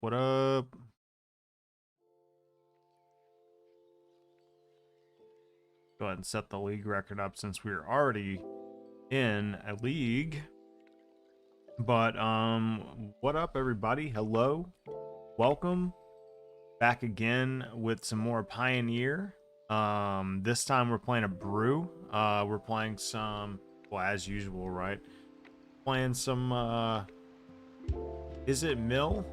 What up? Go ahead and set the league record up since we're already in a league. But what up everybody? Hello. Welcome back again with some more Pioneer. This time we're playing a brew. We're playing some, well, as usual, right? Playing some is it mill?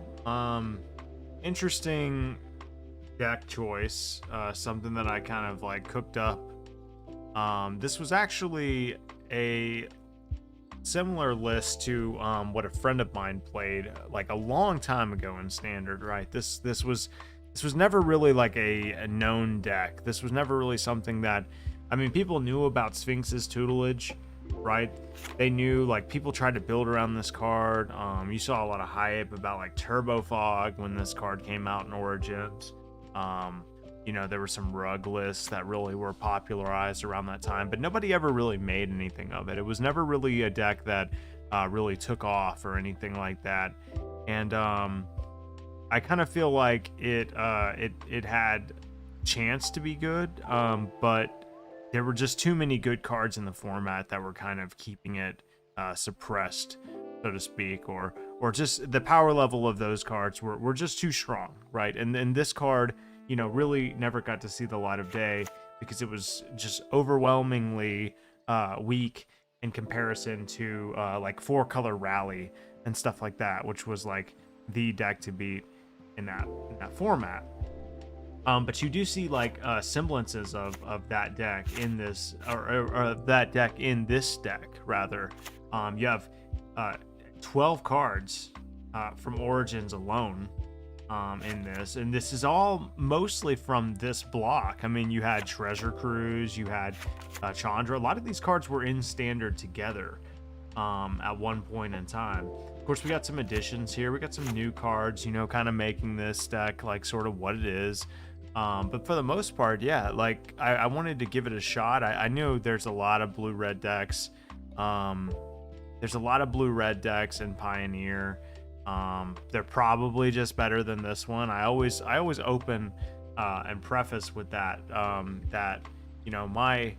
Interesting deck choice. Something that I kind of like cooked up. This was actually a similar list to what a friend of mine played like a long time ago in standard, right? This was never really like a known deck. This was never really something that, I mean, people knew about Sphinx's tutelage, right? They knew, like, people tried to build around this card. You saw a lot of hype about like Turbo Fog when this card came out in Origins. You know, there were some rug lists that really were popularized around that time, but nobody ever really made anything of it. It was never really a deck that really took off or anything like that. And I kind of feel like it had chance to be good, but there were just too many good cards in the format that were kind of keeping it suppressed, so to speak, or just the power level of those cards were just too strong, right? And then this card, you know, really never got to see the light of day because it was just overwhelmingly weak in comparison to like 4-color rally and stuff like that, which was like the deck to beat in that format. But you do see like semblances of that deck in this, or that deck in this deck rather. You have 12 cards from Origins alone in this, and this is all mostly from this block. I mean, you had Treasure Cruise, you had Chandra. A lot of these cards were in standard together at one point in time. Of course, we got some additions here. We got some new cards, you know, kind of making this deck like sort of what it is. But for the most part, yeah, like I wanted to give it a shot. I knew there's a lot of blue-red decks. There's a lot of blue-red decks in Pioneer. They're probably just better than this one. I always open and preface with that, that, you know, my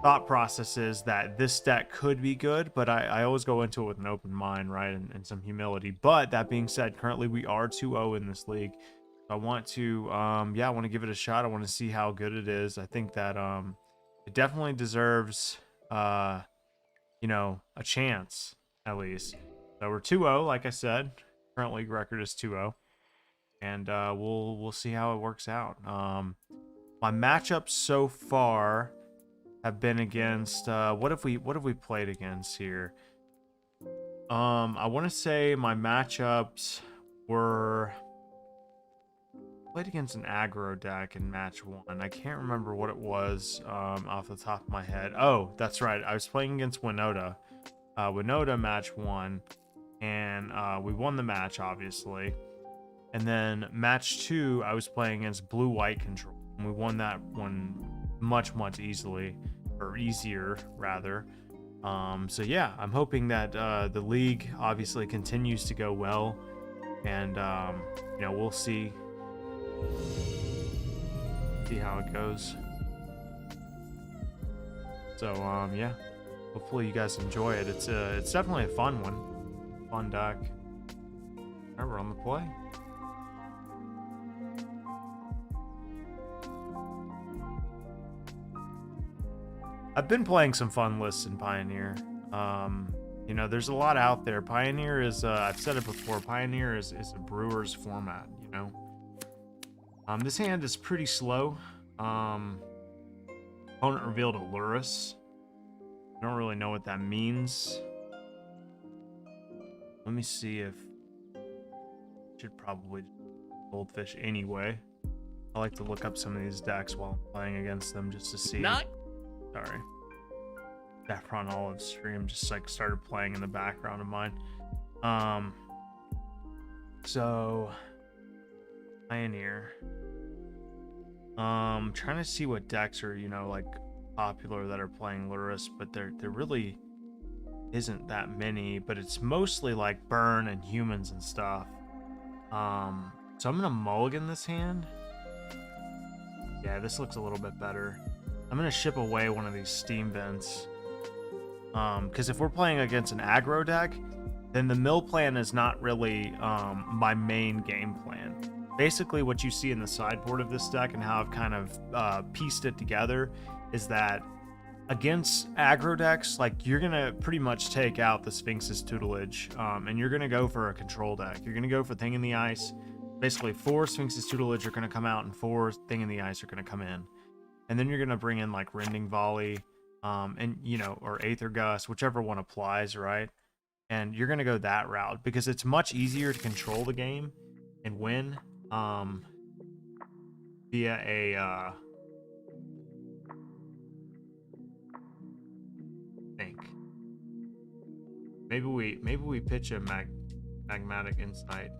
thought process is that this deck could be good, but I always go into it with an open mind, right, and some humility. But that being said, currently we are 2-0 in this league. I want to yeah, I want to give it a shot. I want to see how good it is. I think that it definitely deserves you know, a chance at least. So we're 2-0, like I said. Current league record is 2-0. And we'll see how it works out. My matchups so far have been against what have we played against here? I want to say my matchups were played against an aggro deck in match 1. I can't remember what it was off the top of my head. Oh, that's right. I was playing against Winota. Winota match 1. And we won the match, obviously. And then match 2, I was playing against blue-white control. And we won that one much easily. Or easier, rather. So yeah, I'm hoping that the league obviously continues to go well. And, you know, we'll see how it goes. So yeah, hopefully you guys enjoy it. It's definitely a fun one, fun deck. Alright, we're on the play. I've been playing some fun lists in Pioneer. You know, there's a lot out there. Pioneer is I've said it before, Pioneer is a brewer's format, you know. This hand is pretty slow. Opponent revealed a Lurrus. I don't really know what that means. Let me see if... Should probably Goldfish anyway. I like to look up some of these decks while I'm playing against them just to see. Sorry. Saffron Olive stream just like started playing in the background of mine. So... Pioneer. Trying to see what decks are, you know, like popular that are playing Lurrus, but there really isn't that many, but it's mostly like Burn and Humans and stuff. So I'm gonna mulligan this hand. Yeah, this looks a little bit better. I'm gonna ship away one of these steam vents. Because if we're playing against an aggro deck, then the mill plan is not really my main game plan. Basically, what you see in the sideboard of this deck and how I've kind of pieced it together is that against aggro decks, like, you're gonna pretty much take out the Sphinx's tutelage, and you're gonna go for a control deck. You're gonna go for Thing in the Ice. Basically, 4 Sphinx's tutelage are gonna come out, and 4 Thing in the Ice are gonna come in. And then you're gonna bring in like Rending Volley, and or Aether Gust, whichever one applies, right? And you're gonna go that route because it's much easier to control the game and win via a think. Maybe we pitch a magmatic insight.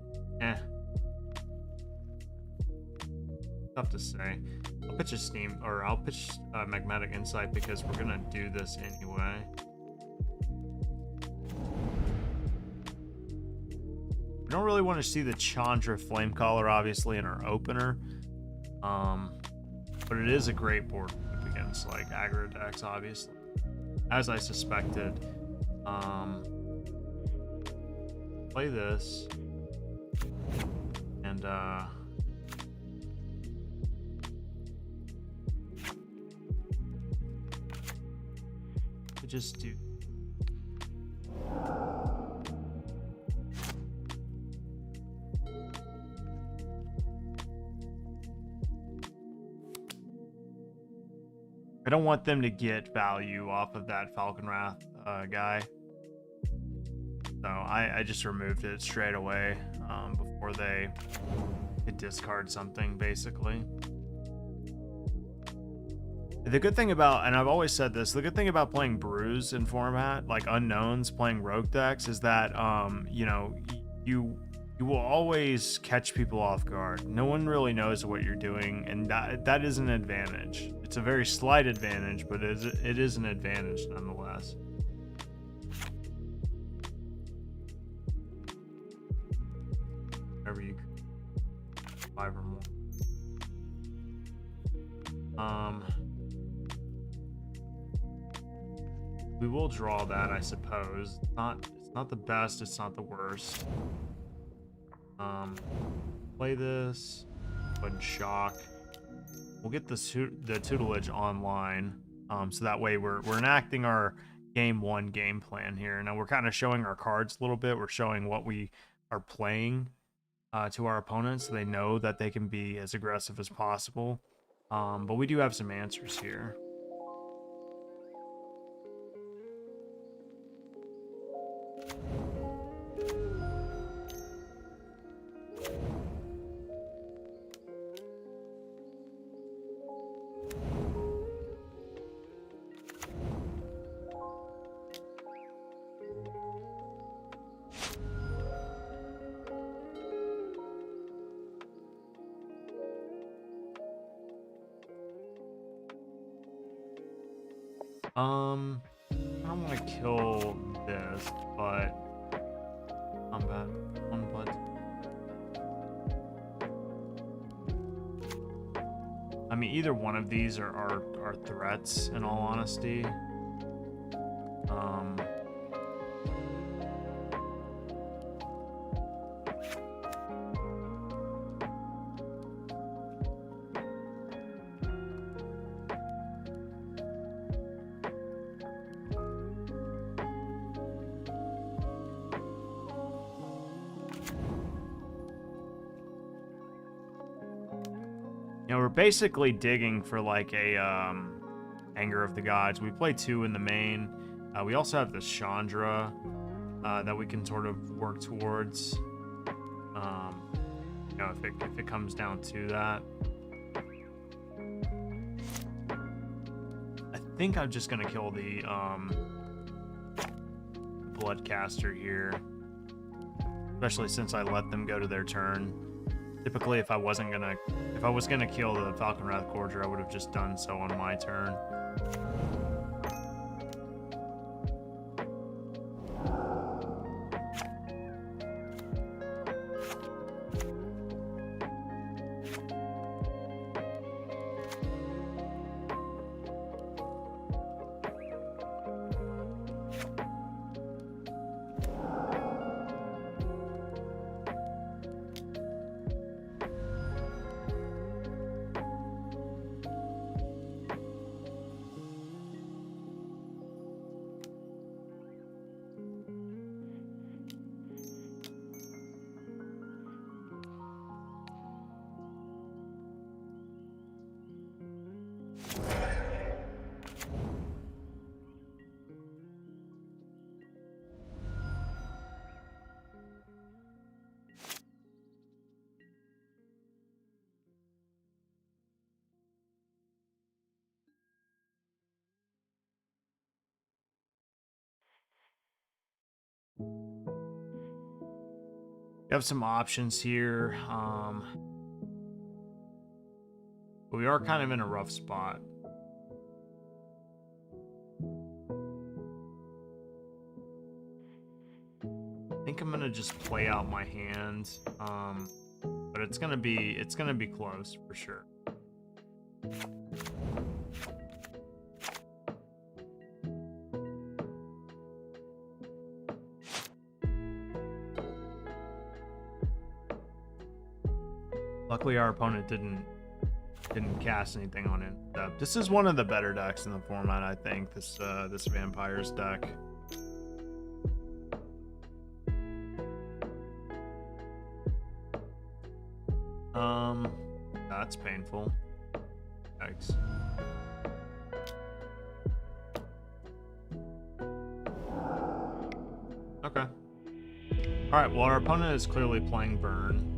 Tough to say. I'll pitch a steam, or I'll pitch magmatic insight because we're gonna do this anyway. We don't really want to see the Chandra Flamecaller obviously in our opener, but it is a great board against like aggro decks, obviously, as I suspected. Play this and just do. I don't want them to get value off of that Falcon Wrath guy. So I just removed it straight away before they could discard something, basically. The good thing about, and I've always said this, the good thing about playing brews in format, like unknowns, playing rogue decks, is that, you will always catch people off guard. No one really knows what you're doing, and that is an advantage. It's a very slight advantage, but it is an advantage nonetheless. Whatever you 5 or more. We will draw that, I suppose. It's not the best, it's not the worst. Play this, go ahead and shock. We'll get the tutelage online, so that way we're enacting our game 1 game plan here. Now we're kind of showing our cards a little bit. We're showing what we are playing to our opponents, so they know that they can be as aggressive as possible. But we do have some answers here. I don't want to kill this, but combat 1 blood. I mean, either one of these are threats, in all honesty. We're basically digging for like a Anger of the Gods. We play 2 in the main. We also have the Chandra that we can sort of work towards. If it comes down to that. I think I'm just gonna kill the Bloodcaster here, especially since I let them go to their turn. Typically, if I was gonna kill the Falcon Wrath Gorger, I would have just done so on my turn. We have some options here. But we are kind of in a rough spot. I think I'm gonna just play out my hand. But it's gonna be close for sure. Luckily, our opponent didn't cast anything on it. This is one of the better decks in the format, I think. This Vampires deck. That's painful. Yikes. Okay. All right. Well, our opponent is clearly playing Burn.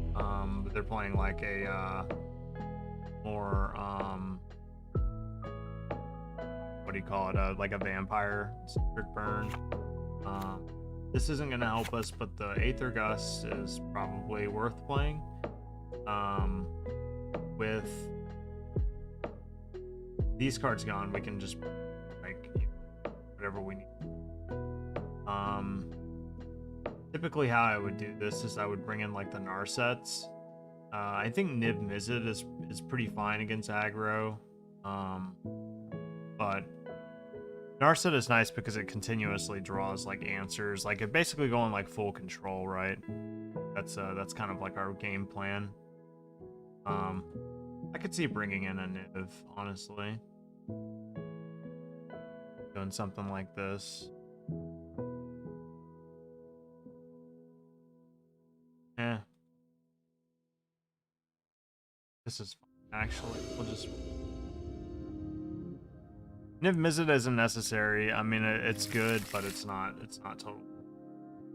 But they're playing like a more what do you call it? Like a vampire centric Burn. This isn't gonna help us, but the Aether Gust is probably worth playing. With these cards gone, we can just like whatever we need. Typically how I would do this is I would bring in like the Narsets. I think Niv Mizzet is pretty fine against aggro. But Narset is nice because it continuously draws like answers. Like it basically going like full control, right? That's kind of like our game plan. I could see bringing in a Niv, honestly. Doing something like this. Eh. This is fine, actually. We'll just... Niv Mizzet isn't necessary. I mean, it's good, but it's not totally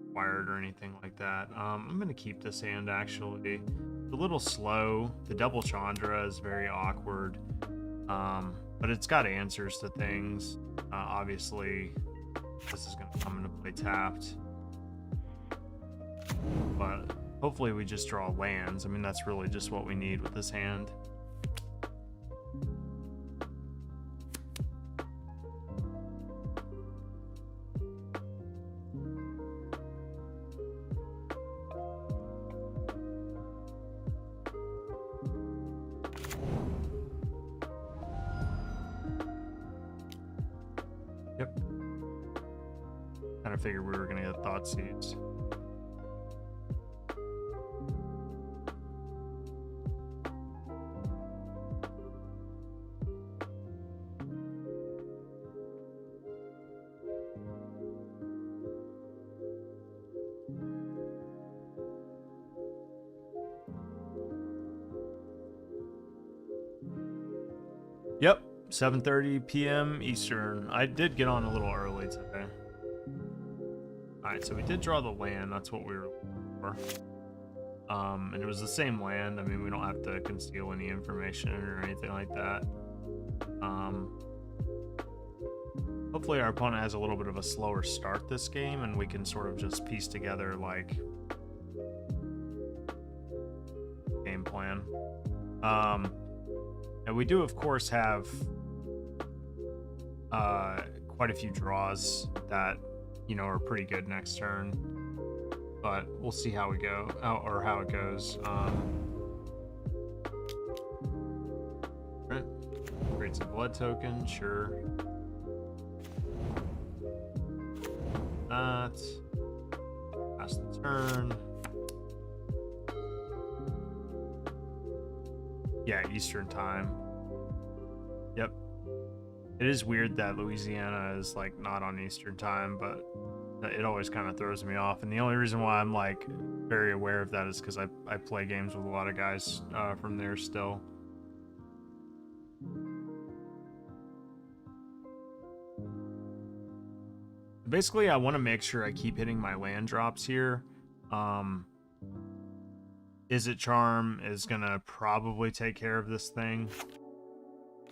required or anything like that. I'm gonna keep this hand, actually. It's a little slow. The double Chandra is very awkward. But it's got answers to things. Obviously, this is gonna come into play tapped. But hopefully we just draw lands. I mean, that's really just what we need with this hand. Yep. Kind of figured we were gonna get Thought Seeds. Yep, 7:30 p.m. Eastern. I did get on a little early today. Alright, so we did draw the land. That's what we were looking for. And it was the same land. I mean, we don't have to conceal any information or anything like that. Hopefully our opponent has a little bit of a slower start this game, and we can sort of just piece together, like, game plan. And we do, of course, have quite a few draws that, you know, are pretty good next turn. But we'll see how we go, or how it goes. Right. Creates a blood token, sure. That. Pass the turn. Yeah, Eastern time. Yep. It is weird that Louisiana is like not on Eastern time, but it always kind of throws me off. And the only reason why I'm like very aware of that is because I play games with a lot of guys from there still. Basically, I want to make sure I keep hitting my land drops here. Is It Charm is gonna probably take care of this thing.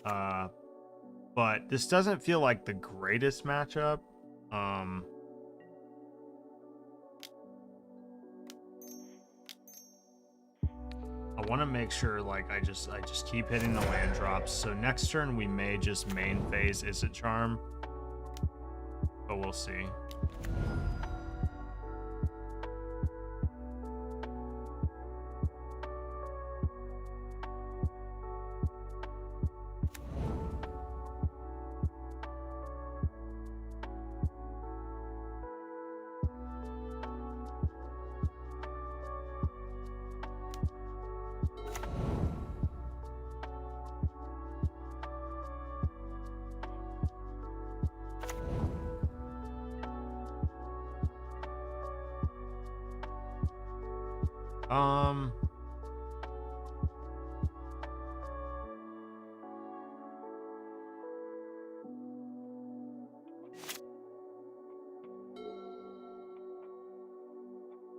But this doesn't feel like the greatest matchup. want to make sure like I just keep hitting the land drops. So next turn we may just main phase Izzet Charm, but we'll see.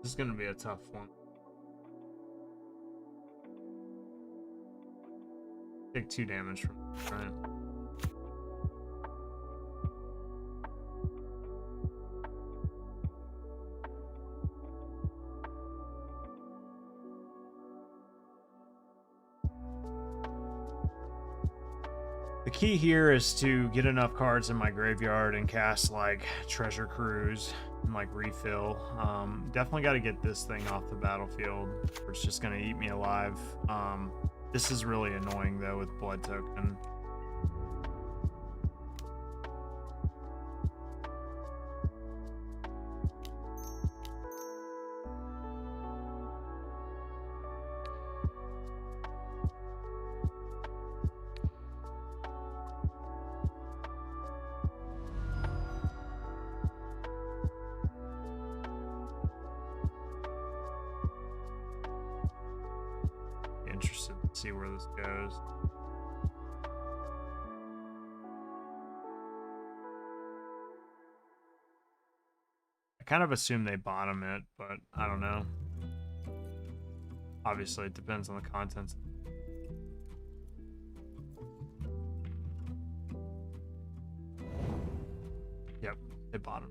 This is gonna be a tough one. Take 2 damage from this, right? The key here is to get enough cards in my graveyard and cast like Treasure Cruise and like refill. Definitely got to get this thing off the battlefield, or it's just gonna eat me alive. This is really annoying though with Blood Token. Interested to see where this goes. I kind of assume they bottom it, but I don't know. Obviously, it depends on the contents. Yep, they bottom.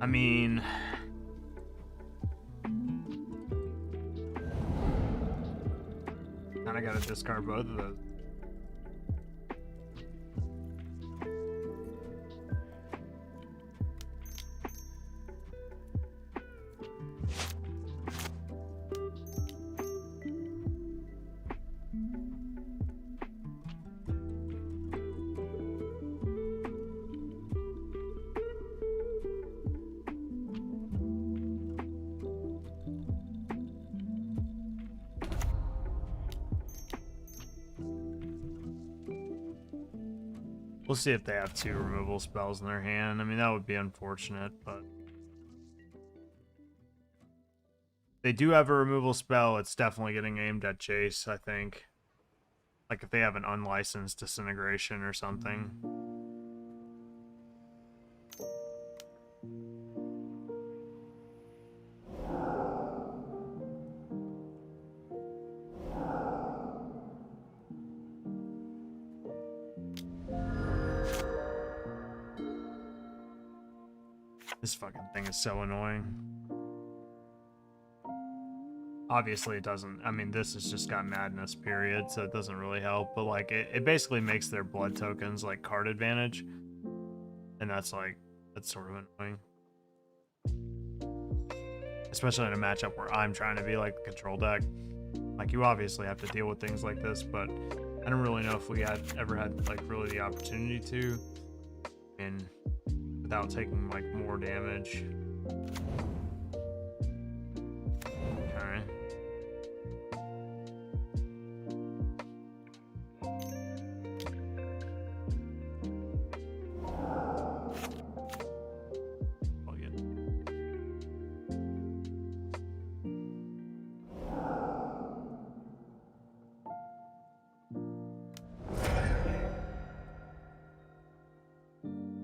I mean, kind of got to discard both of those. We'll see if they have 2 removal spells in their hand. I mean, that would be unfortunate, but they do have a removal spell. It's definitely getting aimed at Chase, I think. Like if they have an unlicensed disintegration or something. This fucking thing is so annoying. Obviously it doesn't, I mean, this has just got madness, period, so it doesn't really help, but like, it basically makes their blood tokens like card advantage, and that's sort of annoying. Especially in a matchup where I'm trying to be like the control deck. Like, you obviously have to deal with things like this, but I don't really know if we had ever had like really the opportunity to, and without taking like more damage. Okay.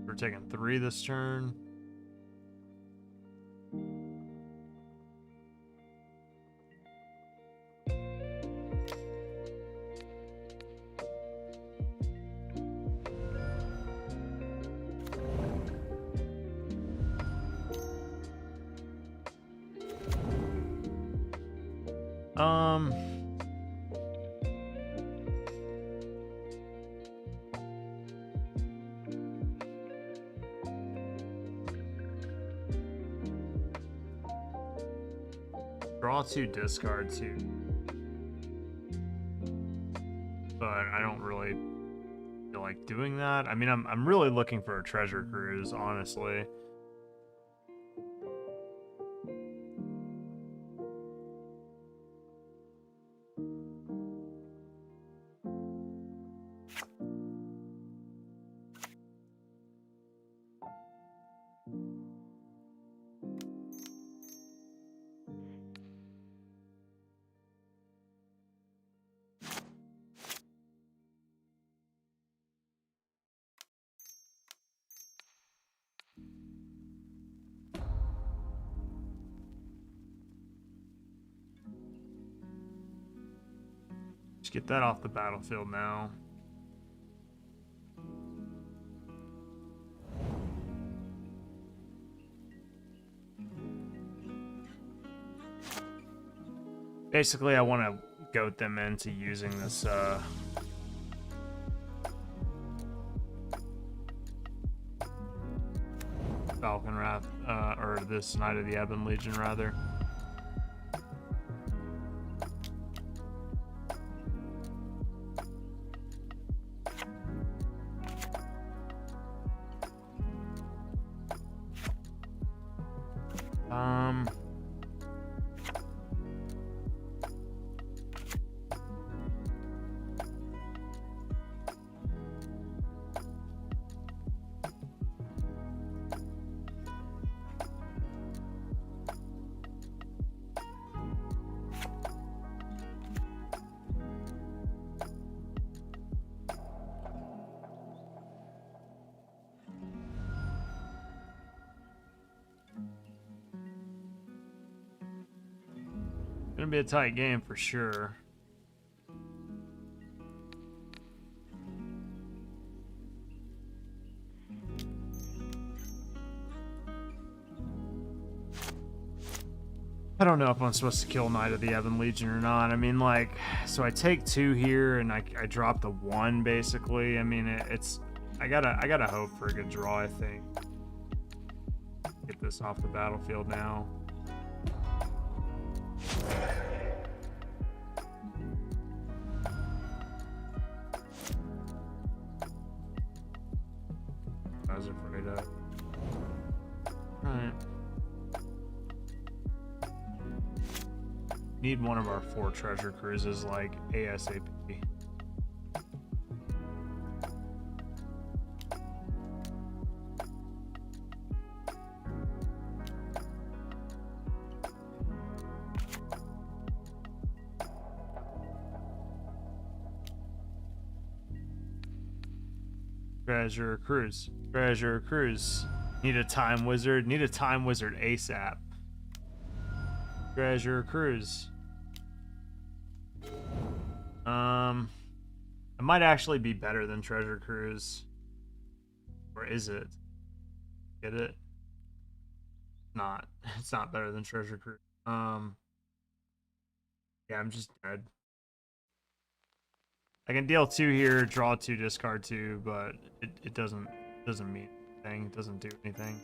We're taking 3 this turn. Um, draw 2, discard 2. But I don't really feel like doing that. I mean, I'm really looking for a treasure cruise, honestly. Just get that off the battlefield now. Basically, I want to goat them into using this, Falcon Wrath, or this Knight of the Ebon Legion, rather. Gonna be a tight game for sure. I don't know if I'm supposed to kill Knight of the Ebon Legion or not. I mean, like, so I take 2 here and I drop the 1 basically. I mean, it's I gotta hope for a good draw. I think get this off the battlefield now. I was afraid of. All right. Need one of our 4 treasure cruises like ASAP. Treasure cruise. Treasure cruise. Need a time wizard. Need a time wizard ASAP. Treasure cruise. It might actually be better than treasure cruise. Or is it? Get it? Not. It's not better than treasure cruise. Yeah, I'm just dead. I can deal 2 here, draw 2, discard 2, but it doesn't mean anything. It doesn't do anything.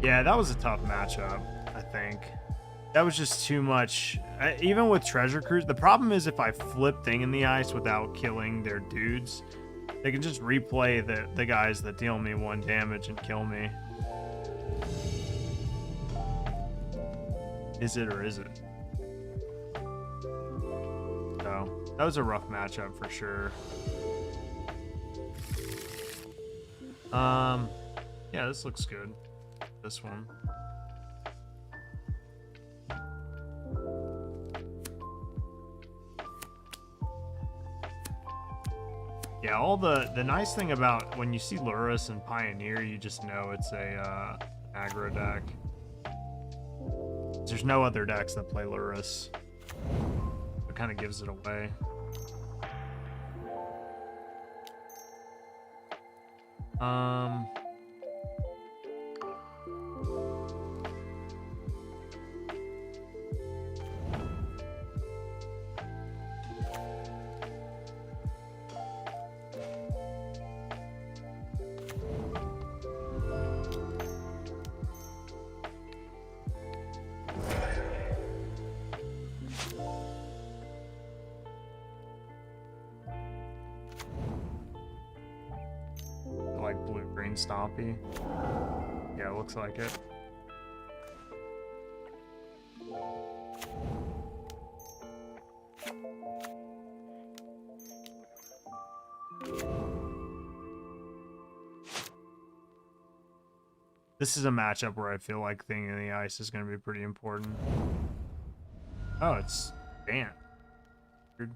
Yeah, that was a tough matchup, I think. That was just too much. Even with Treasure Cruise, the problem is if I flip Thing in the Ice without killing their dudes, they can just replay the guys that deal me 1 damage and kill me. Is it or is it? So, that was a rough matchup for sure. Yeah, this looks good. This one. Yeah, all the nice thing about when you see Lurrus and Pioneer, you just know it's a aggro deck. There's no other decks that play Lurrus. It kind of gives it away. Like blue-green Stompy. Yeah, it looks like it. This is a matchup where I feel like Thing in the Ice is going to be pretty important. Oh, it's Dan. Weird.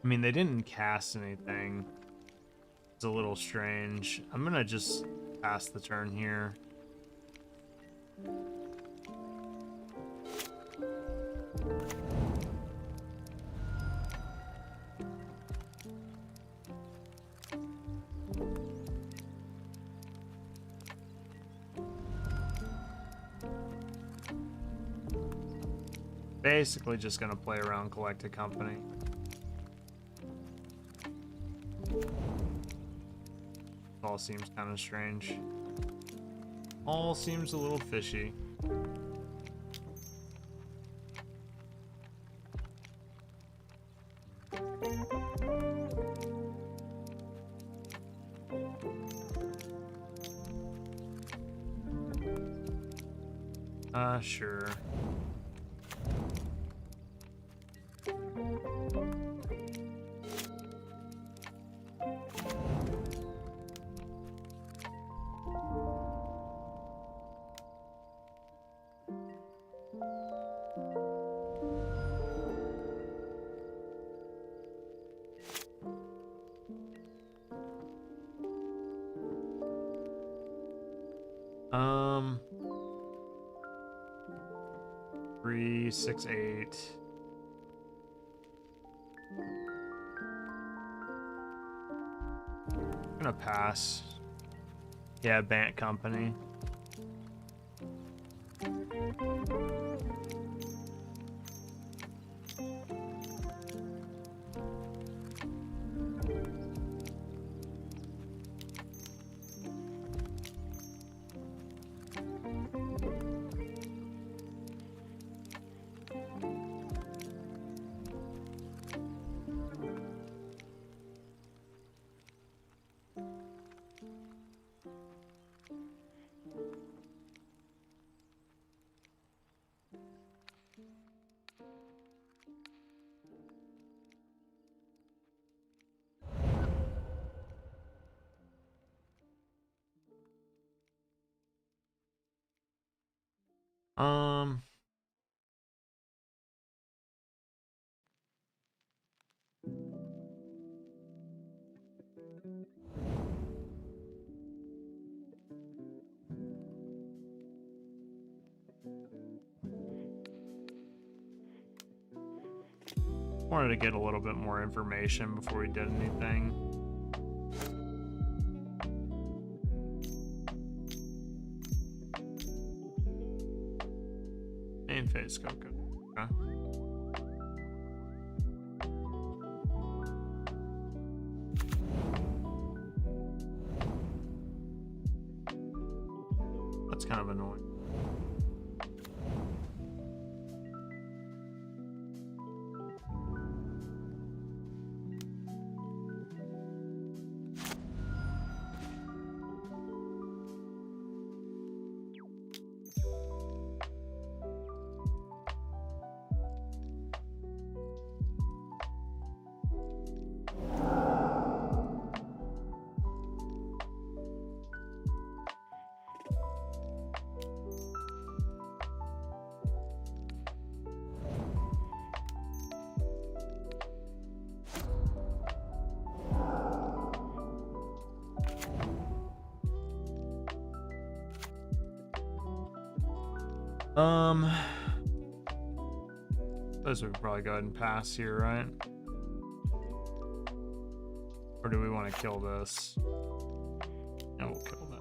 I mean, they didn't cast anything. It's a little strange. I'm gonna just pass the turn here. Basically just gonna play around Collected Company. All seems kind of strange. All seems a little fishy. Sure. Um, 3, 6, 8. I'm gonna pass. Yeah, Bant Company. Um, wanted to get a little bit more information before we did anything. Main base cocoa. Okay. That's kind of annoying. Those we probably go ahead and pass here, right? Or do we want to kill this? No, we'll kill that.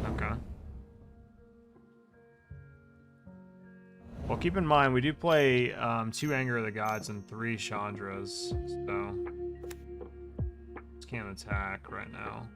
Okay. Well, keep in mind, we do play 2 Anger of the Gods and 3 Chandras, so just can't attack right now.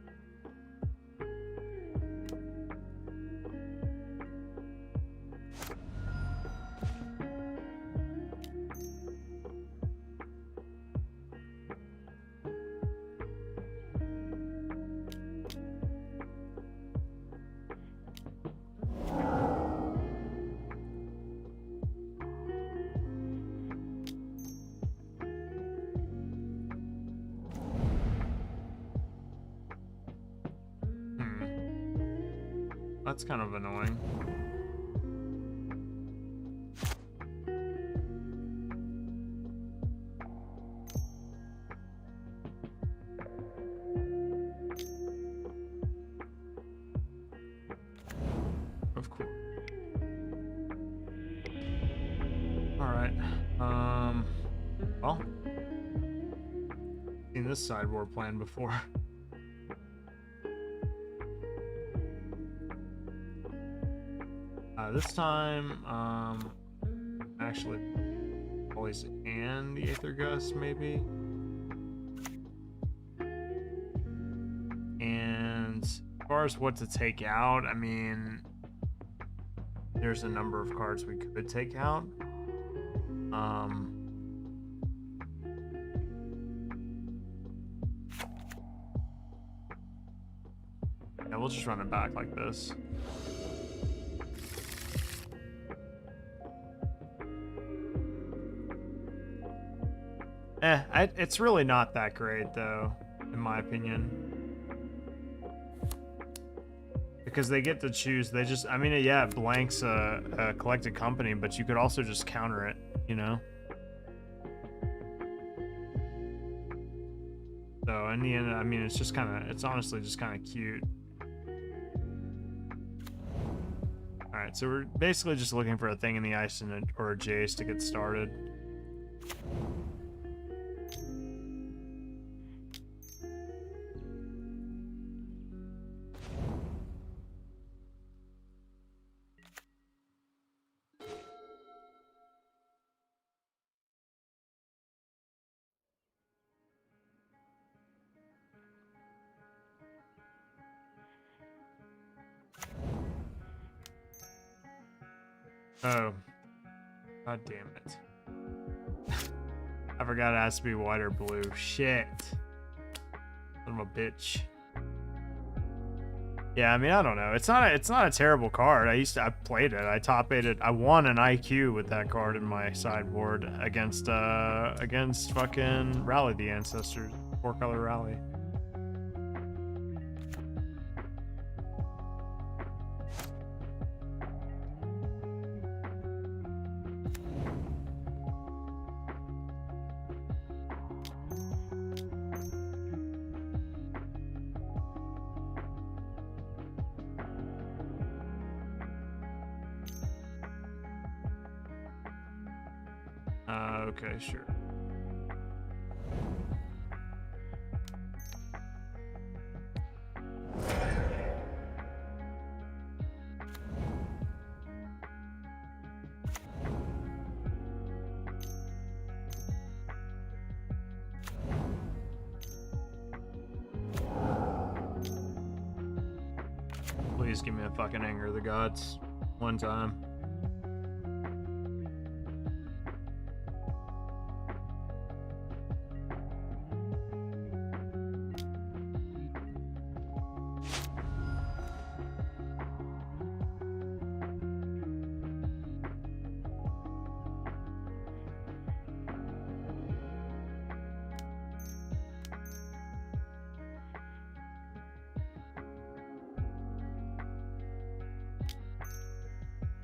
That's kind of annoying. Of course. All right. Well, seen this sideboard plan before. This time, actually, always and the Aether Gust, maybe. And as far as what to take out, I mean, there's a number of cards we could take out. Yeah, we'll just run it back like this. It's really not that great, though, in my opinion. Because they get to choose, they just, I mean, yeah, it blanks a collected company, but you could also just counter it, you know? So, in the end, I mean, it's just kind of, it's honestly just kind of cute. Alright, so we're basically just looking for a Thing in the Ice and or a Jace to get started. Oh. God damn it. I forgot it has to be white or blue. Shit. Son of a bitch. Yeah, I mean, I don't know. It's not a terrible card. I played it. I top 8'd. I won an IQ with that card in my sideboard against fucking Rally the Ancestors. 4-color Rally. Okay, sure. Please give me a fucking Anger of the Gods one time.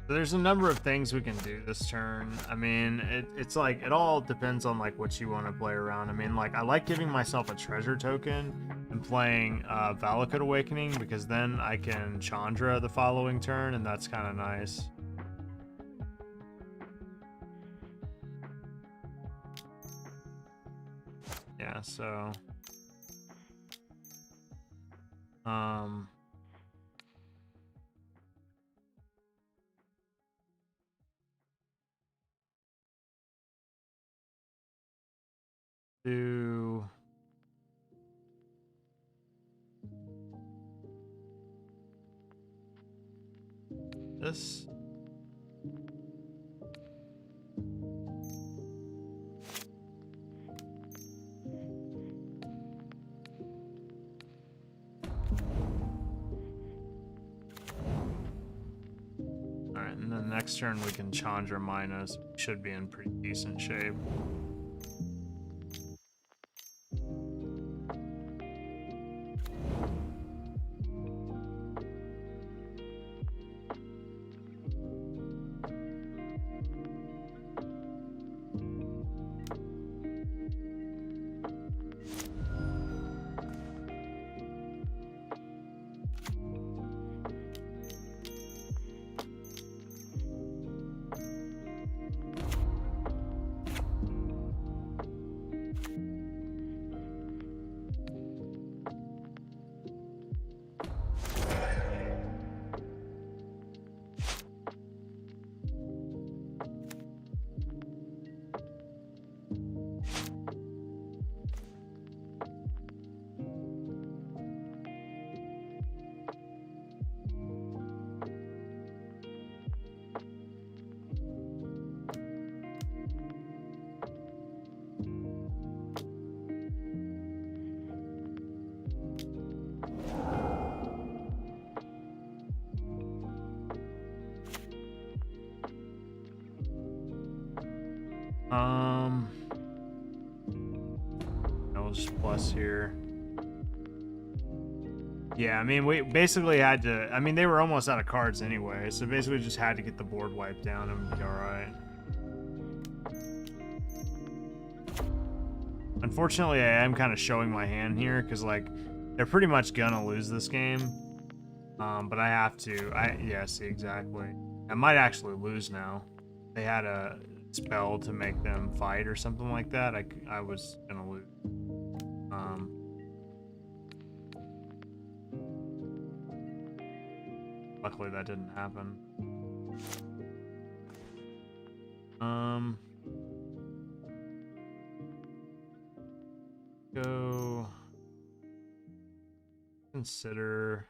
There's a number of things we can do this turn. I mean, it's like, it all depends on like what you want to play around. I mean, like, I like giving myself a treasure token and playing Valakut Awakening, because then I can Chandra the following turn, and that's kind of nice. Yeah, so... do this. Alright, and then next turn we can Chandra Minus. Should be in pretty decent shape. I'll just plus here. Yeah, I mean, we basically had to... I mean, they were almost out of cards anyway, so basically just had to get the board wiped down and be alright. Unfortunately, I am kind of showing my hand here, because, like, they're pretty much gonna lose this game. But I have to... Yeah, see, exactly. I might actually lose now. They had a spell to make them fight or something like that. I was gonna lose. Luckily that didn't happen. Go consider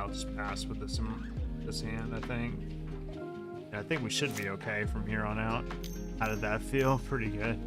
I'll just pass with this hand, I think. Yeah, I think we should be okay from here on out. How did that feel? Pretty good.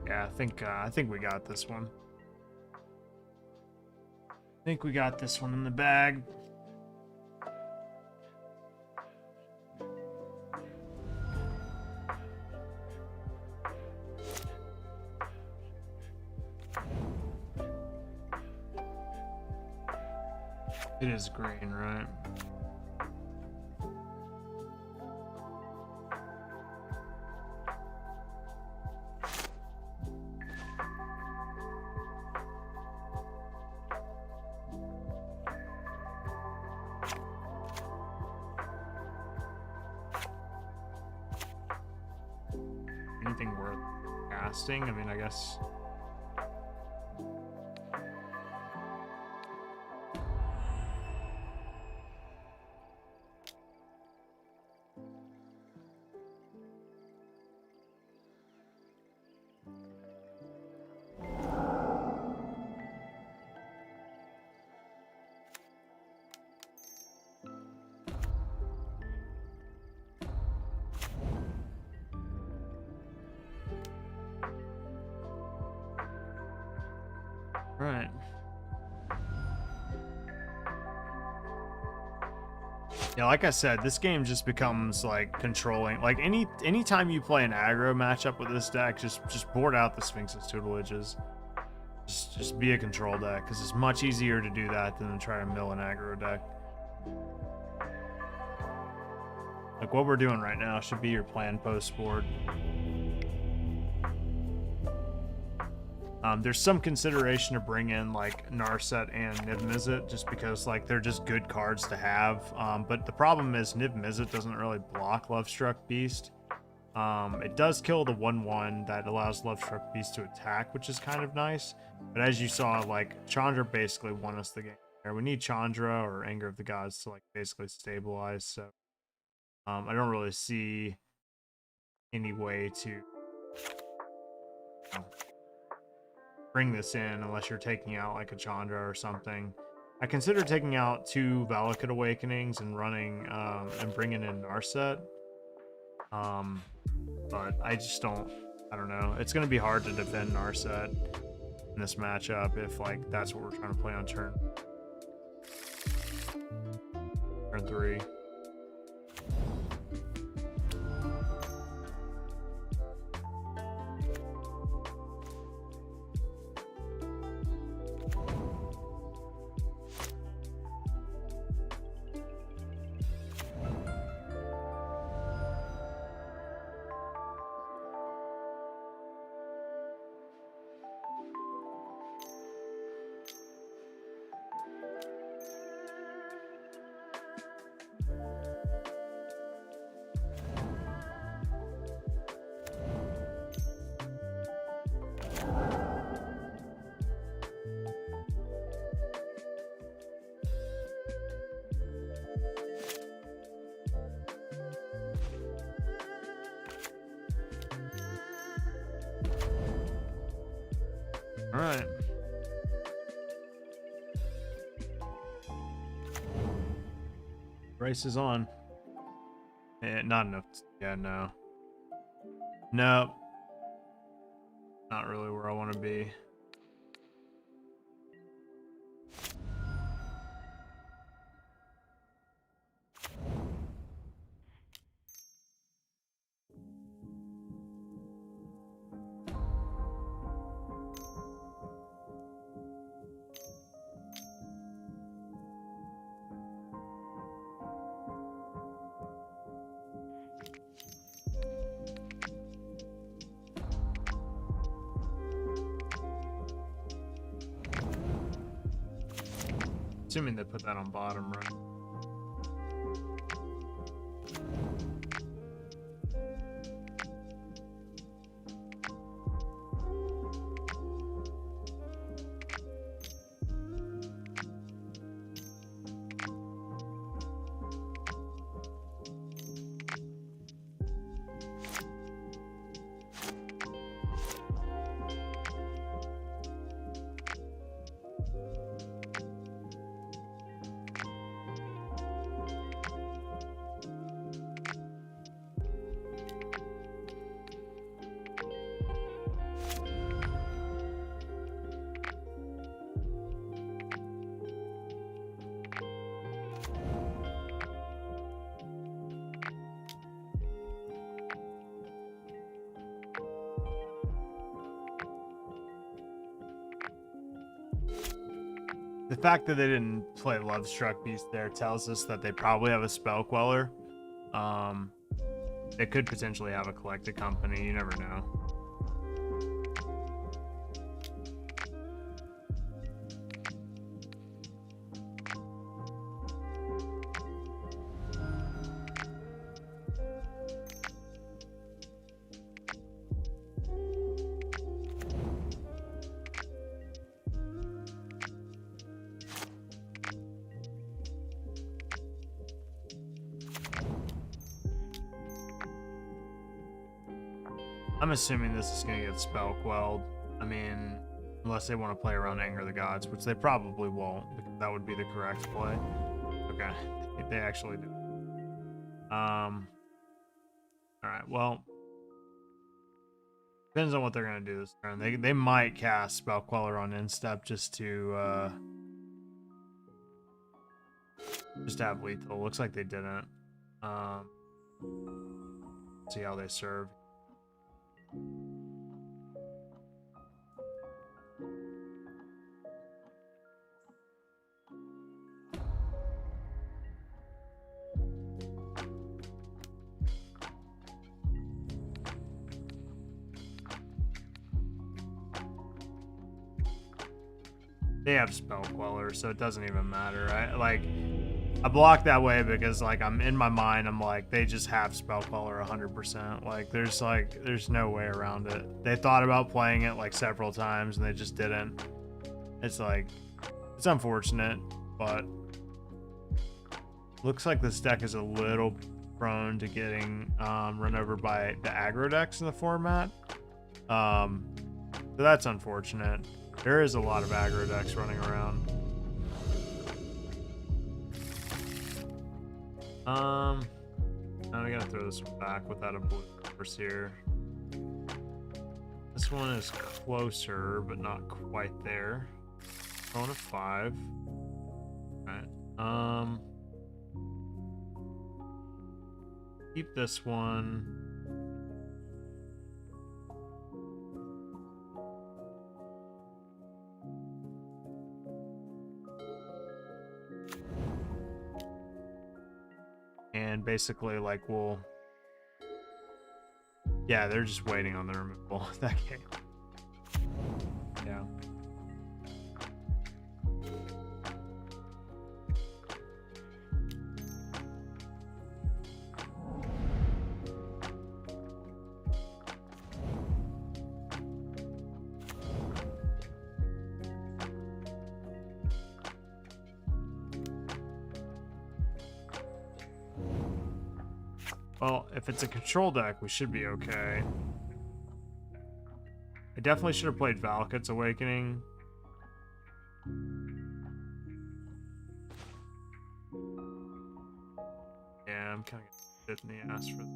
Yeah, I think we got this one. I think we got this one in the bag. It is green, right? Anything worth casting? I mean, I guess. Right. Yeah, like I said, this game just becomes like controlling. Like anytime you play an aggro matchup with this deck, just board out the Sphinx's tutelages. Just be a control deck, because it's much easier to do that than to try to mill an aggro deck. Like what we're doing right now should be your planned post board. There's some consideration to bring in like Narset and Niv Mizzet just because like they're just good cards to have. But the problem is Niv Mizzet doesn't really block Lovestruck Beast. It does kill the 1/1 that allows Lovestruck Beast to attack, which is kind of nice. But as you saw, like Chandra basically won us the game there. We need Chandra or Anger of the Gods to like basically stabilize. So I don't really see any way to bring this in unless you're taking out like a Chandra or something. I consider taking out 2 Valakut Awakenings and running and bringing in Narset. But I just don't know. It's going to be hard to defend Narset in this matchup if like that's what we're trying to play on turn 3. All right. Race is on. Not enough. Yeah, no. Nope. Not really where I want to be. Assuming they put that on bottom, right? The fact that they didn't play Love Struck Beast there tells us that they probably have a Spell Queller. They could potentially have a Collected Company. You never know. I'm assuming this is going to get spell quelled. I mean, unless they want to play around Anger of the Gods, which they probably won't, because that would be the correct play. Okay, they actually do. All right, well, depends on what they're going to do this turn. They might cast Spell Queller on Instep just to have lethal. Looks like they didn't. See how they serve. They have Spell Queller, so it doesn't even matter. I block that way because like I'm in my mind, I'm like, they just have Spell Queller 100%. Like there's no way around it. They thought about playing it like several times and they just didn't. It's like, it's unfortunate, but looks like this deck is a little prone to getting run over by the aggro decks in the format. So that's unfortunate. There is a lot of aggro decks running around. Now we gotta throw this one back without a blue force here. This one is closer, but not quite there. Throwing a 5. Alright. Keep this one. And basically, like, yeah, they're just waiting on the removal of that game. Yeah. Well, if it's a control deck, we should be okay. I definitely should have played Valakut's Awakening. Yeah, I'm kind of bit in the ass for.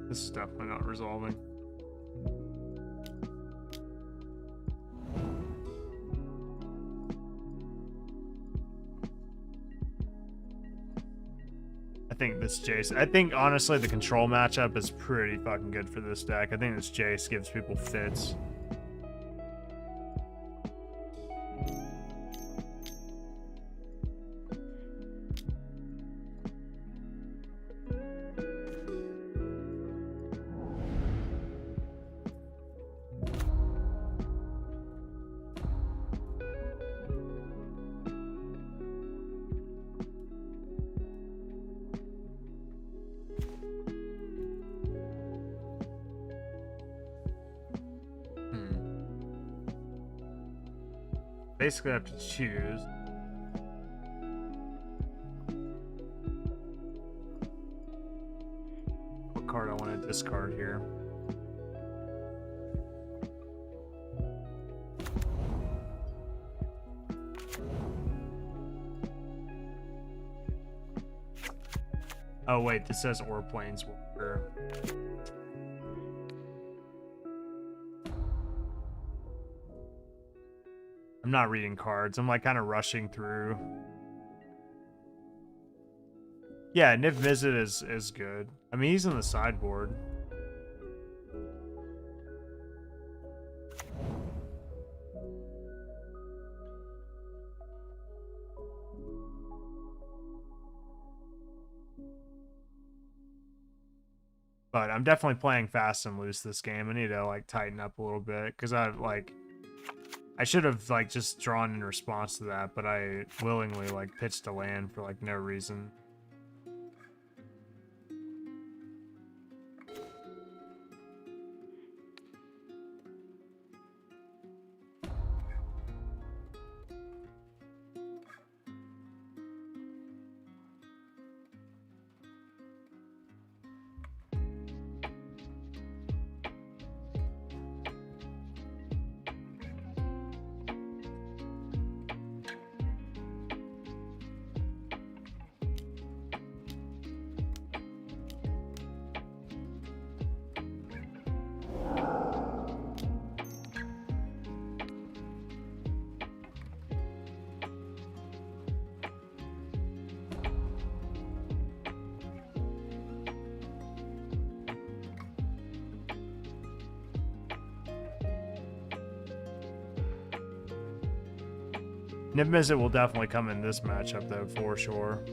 This is definitely not resolving. I think this Jace. I think honestly the control matchup is pretty fucking good for this deck. I think this Jace gives people fits. Basically, I have to choose. What card I want to discard here. Oh wait, this says Ore Planeswalker. I'm not reading cards. I'm like kind of rushing through. Yeah, Nif Visit is good. I mean, he's in the sideboard. But I'm definitely playing fast and loose this game. I need to like tighten up a little bit because I should have like just drawn in response to that, but I willingly like pitched a land for like no reason. Nib Mizzet will definitely come in this matchup though, for sure.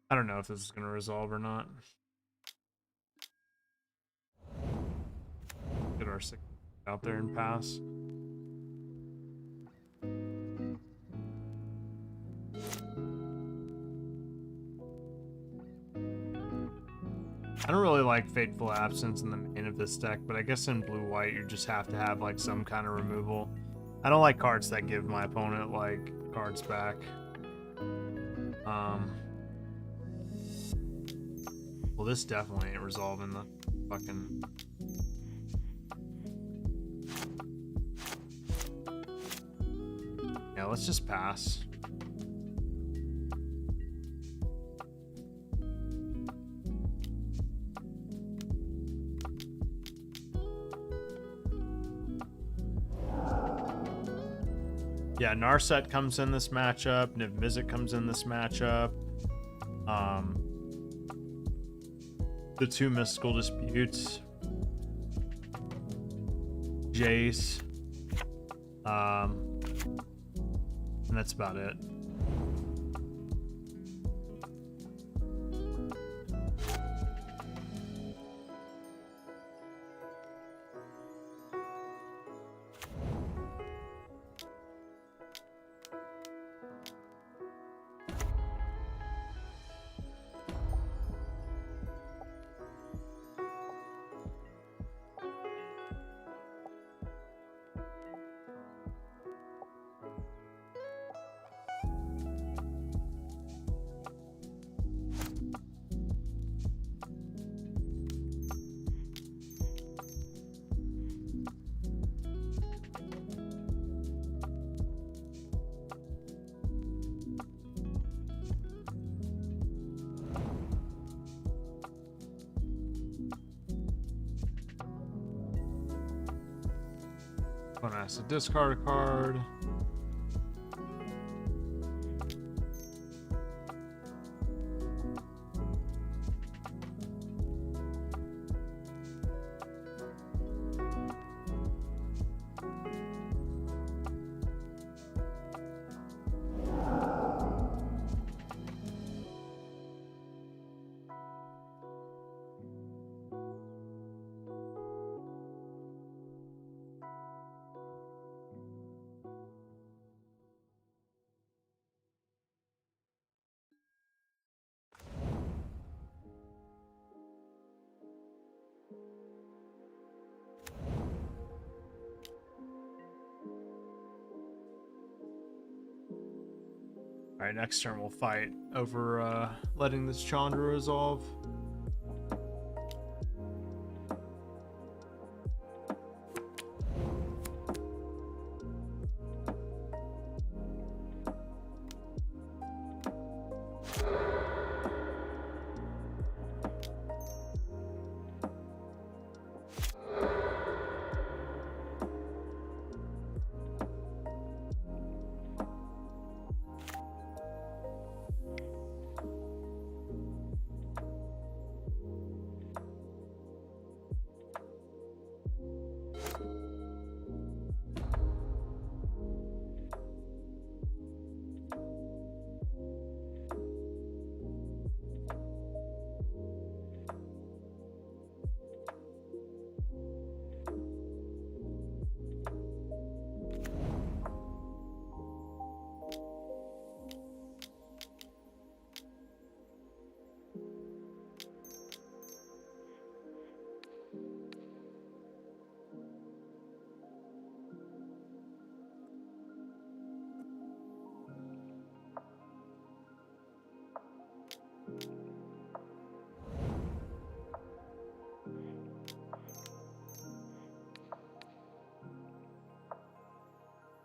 I don't know if this is going to resolve or not. Get our 6 out there and pass. I don't really like Fateful Absence in the main of this deck, but I guess in blue-white you just have to have like some kind of removal. I don't like cards that give my opponent like cards back. Well, this definitely ain't resolving the Fucking. Yeah, let's just pass. Yeah, Narset comes in this matchup. Niv Mizzet comes in this matchup. The two mystical disputes. Jace. And that's about it. Gonna ask to discard a card. Alright, next turn we'll fight over letting this Chandra resolve.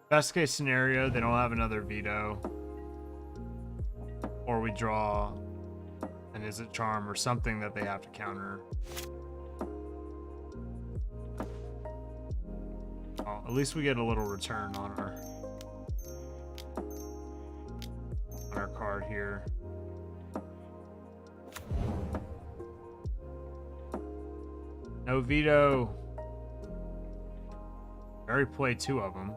Best case scenario, they don't have another veto. Or we draw an Is It Charm or something that they have to counter. Well, at least we get a little return on our card here. No veto. I already played two of them.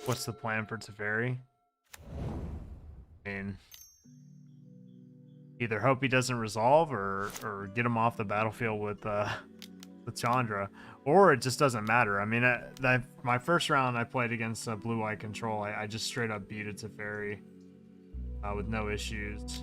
What's the plan for Teferi? I mean, either hope he doesn't resolve or get him off the battlefield with Chandra, or it just doesn't matter. I mean, my first round I played against Blue-Eye Control, I just straight up beat it to Fairy with no issues.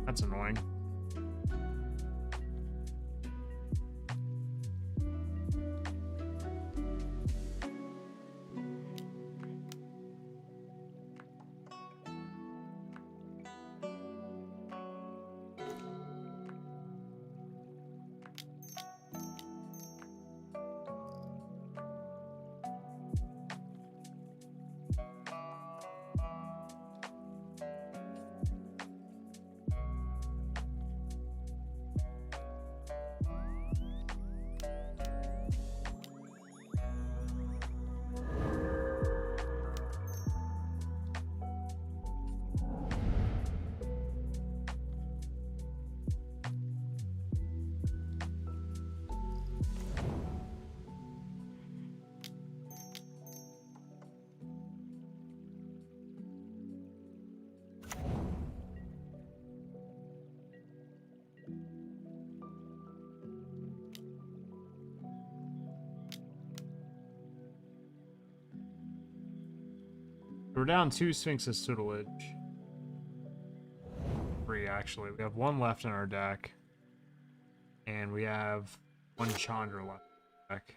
That's annoying. We're down 2 Sphinx's tutelage. 3 actually. We have 1 left in our deck. And we have 1 Chandra left in our deck.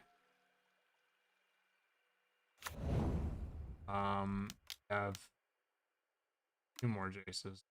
We have 2 more Jaces.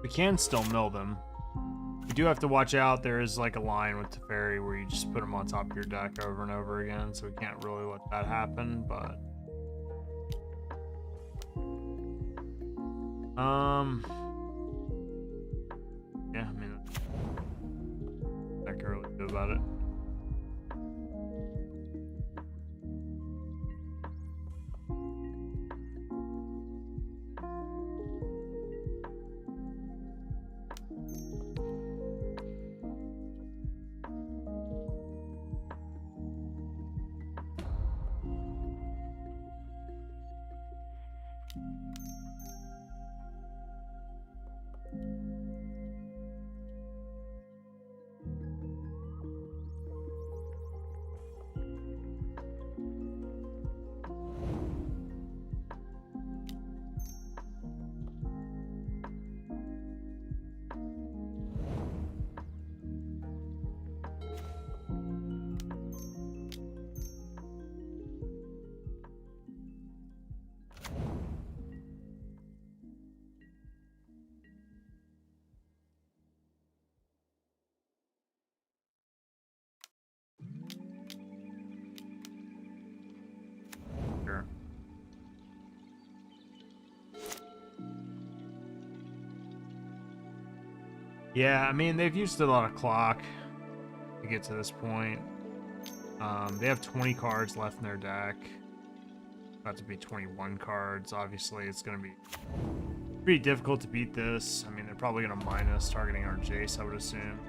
We can still mill them. You do have to watch out. There is like a line with Teferi where you just put them on top of your deck over and over again, so we can't really let that happen, but... yeah, I mean, I can really do about it. Yeah, I mean, they've used a lot of clock to get to this point. They have 20 cards left in their deck. About to be 21 cards. Obviously, it's going to be pretty difficult to beat this. I mean, they're probably going to mine us targeting our Jace, I would assume.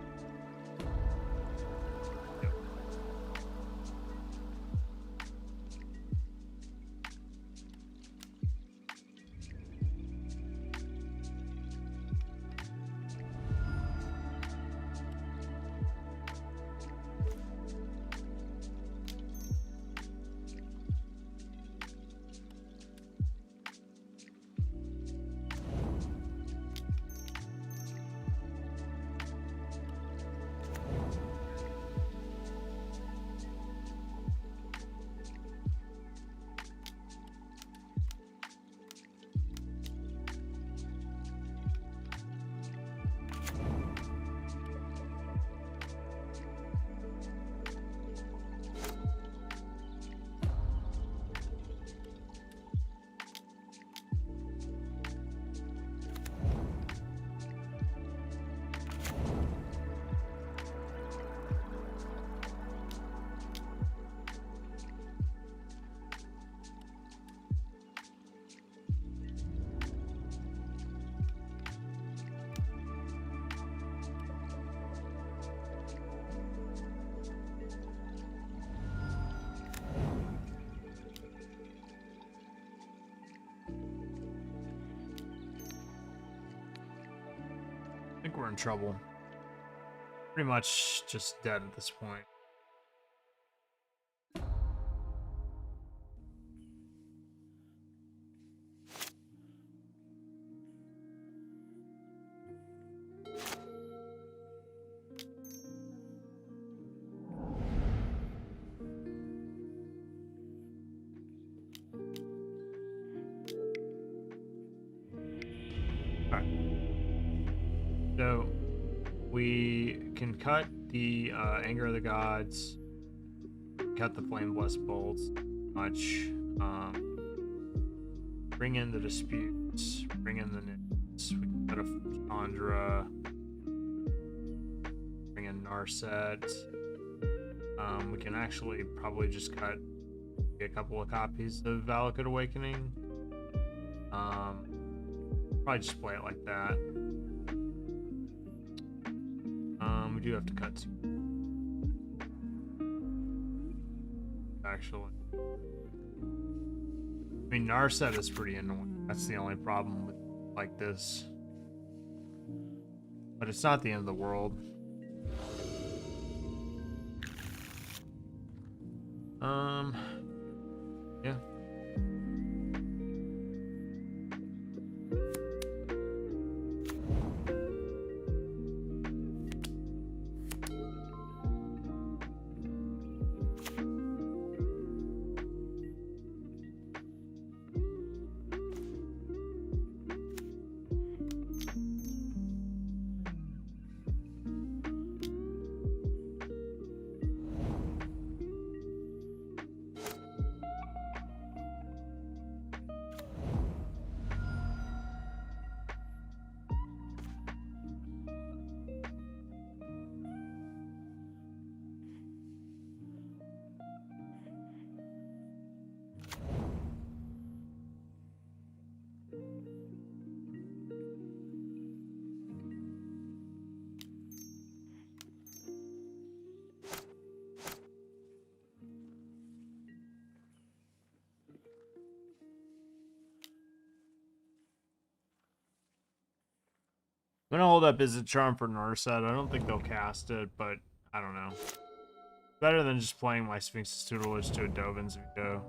I think we're in trouble. Pretty much just dead at this point. Alright. So, we can cut the Anger of the Gods, cut the Flame Blessed Bolts, much. Bring in the Disputes, bring in the Nits, we can cut a Chandra, bring in Narset. We can actually probably just cut a couple of copies of Valakut Awakening. Probably just play it like that. We do have to cut two. Actually. I mean, Narset is pretty annoying. That's the only problem with like this. But it's not the end of the world. Yeah. I'm gonna hold up Is Charm for Narset. I don't think they'll cast it, but I don't know. Better than just playing my Sphinx's Tutelage to a Dovin's Veto.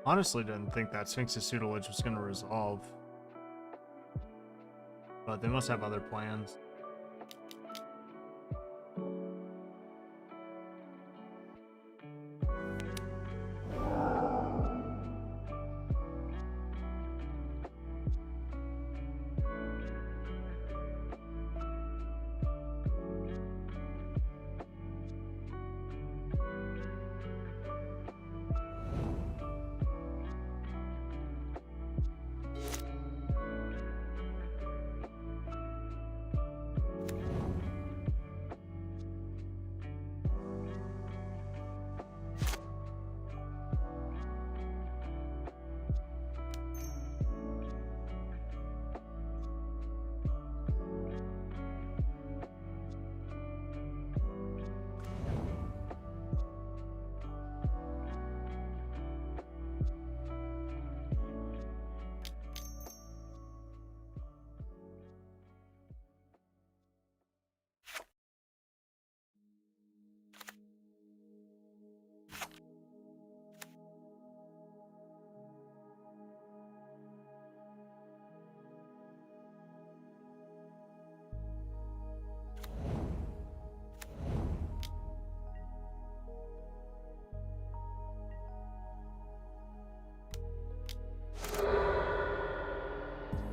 Honestly, didn't think that Sphinx's tutelage was going to resolve. But they must have other plans.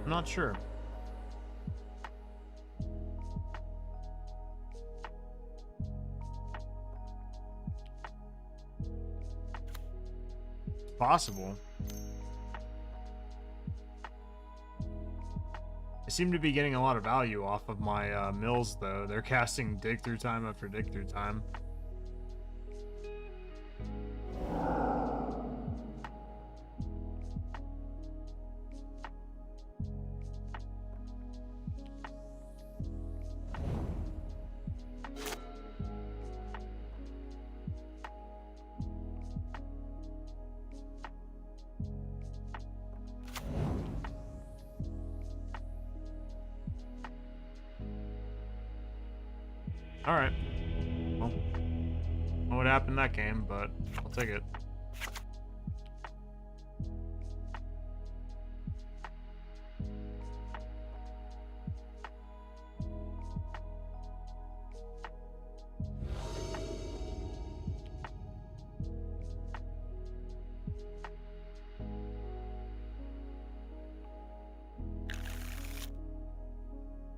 I'm not sure. It's possible. I seem to be getting a lot of value off of my mills, though. They're casting dig through time after dig through time. All right. Well, I don't know what happened in that game, but I'll take it.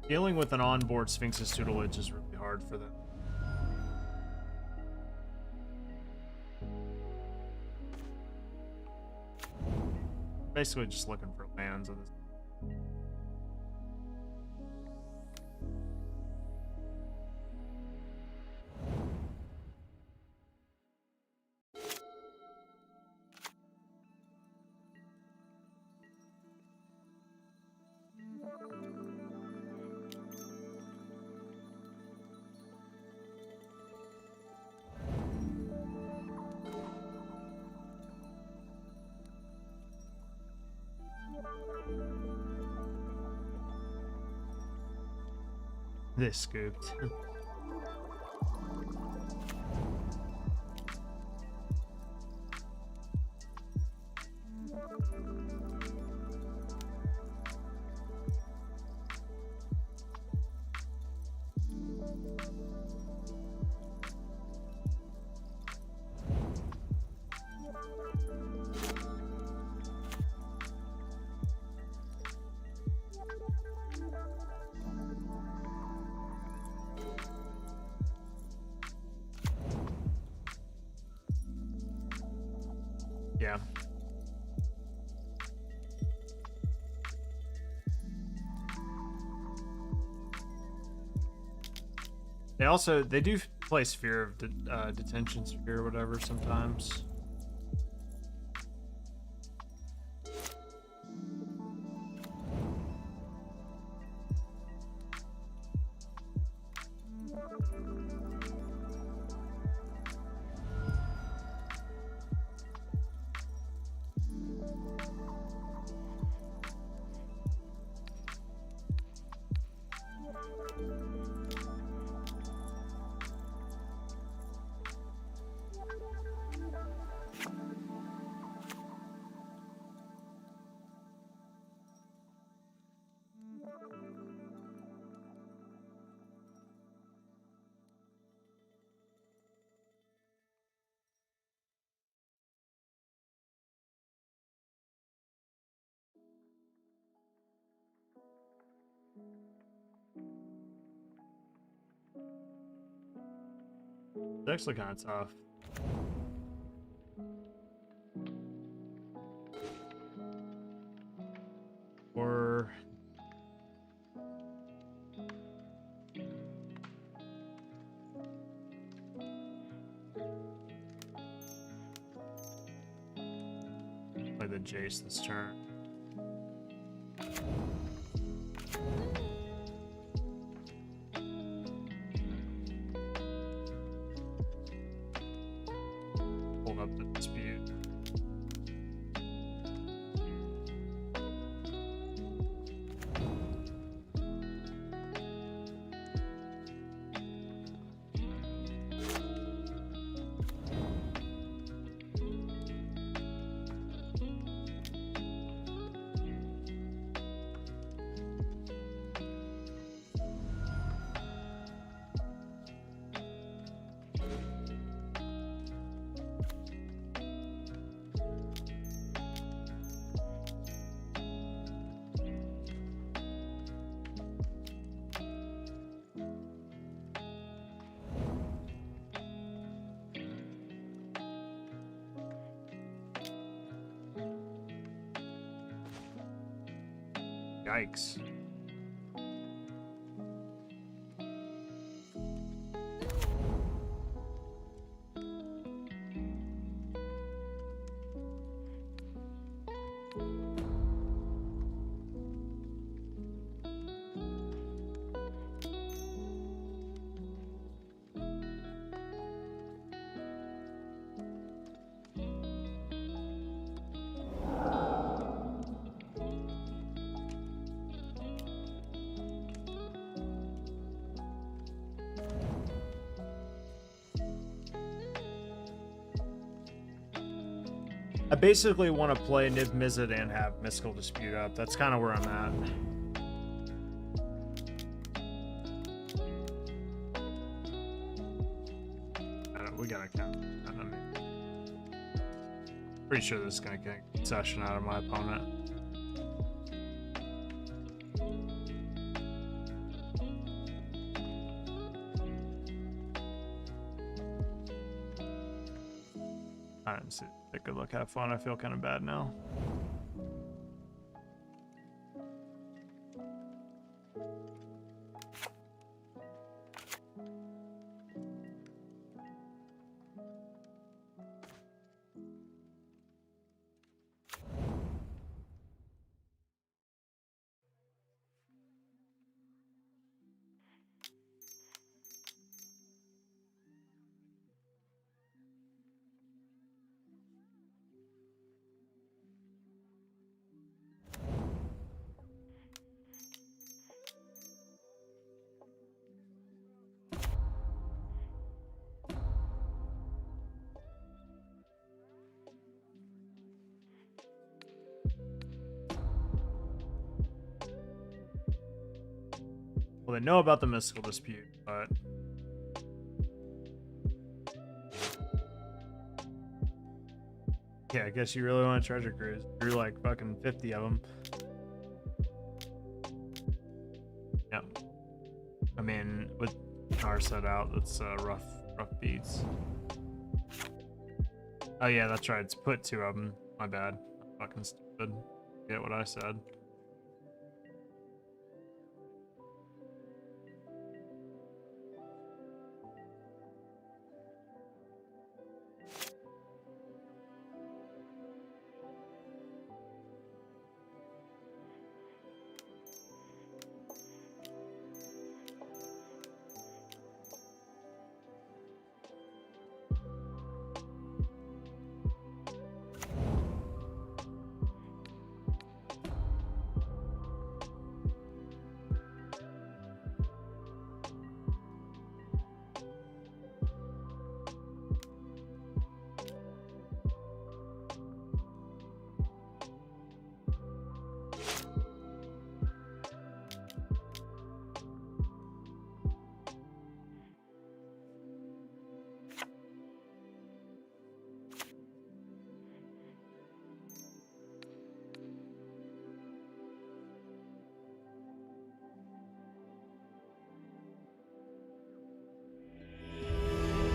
Dealing with an onboard Sphinx's tutelage is really hard for them. Basically just looking for lands of this. This scooped. Yeah. They do play Sphere of Detention Sphere or whatever sometimes. It's actually kind of tough. Or play the Jace this turn. Hold up the dispute. Yikes. I basically want to play Niv Mizzet and have Mystical Dispute up. That's kind of where I'm at. We gotta count. Pretty sure this is gonna get a concession out of my opponent. I didn't see. Take a look. Have fun. I feel kind of bad now. Well, they know about the Mystical Dispute, but yeah, I guess you really want a Treasure Cruise. You're like fucking 50 of them. Yeah. I mean, with our set out, that's rough beats. Oh yeah, that's right. It's put 2 of them. My bad. I'm fucking stupid. Get what I said.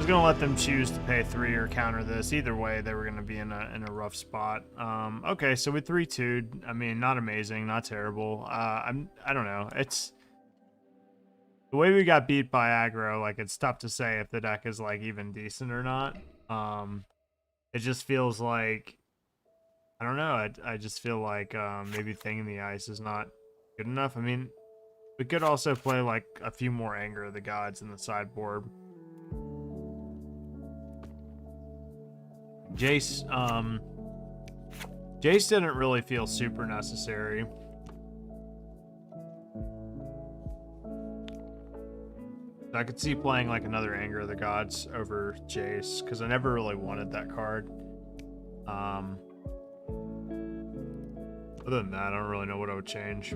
gonna let them choose to pay 3 or counter this. Either way, they were gonna be in a rough spot. Okay, so we 3-2'd. I mean, not amazing, not terrible. I don't know. It's the way we got beat by aggro. Like, it's tough to say if the deck is like even decent or not. It just feels like, I don't know. I just feel like maybe Thing in the Ice is not good enough. I mean, we could also play like a few more Anger of the Gods in the sideboard. Jace didn't really feel super necessary. I could see playing like another Anger of the Gods over Jace, because I never really wanted that card. Other than that, I don't really know what I would change.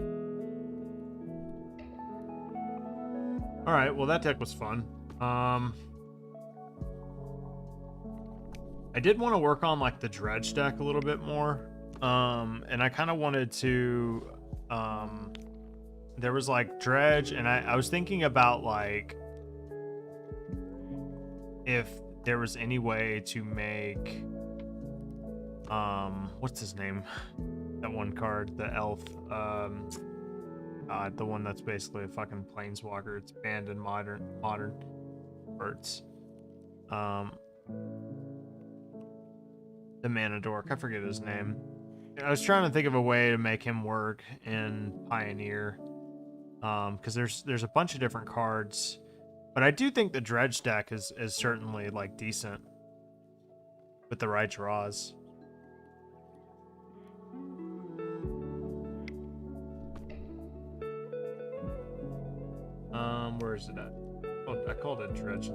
Alright, well that deck was fun. I did want to work on like the Dredge deck a little bit more. And I kind of wanted to there was like Dredge, and I was thinking about like if there was any way to make what's his name? That one card, the elf, the one that's basically a fucking planeswalker. It's banned in modern arts. The mana dork, I forget his name. I was trying to think of a way to make him work in Pioneer, because there's a bunch of different cards, but I do think the Dredge deck is certainly like decent with the right draws. Where is it at? Oh, I called it Dredge.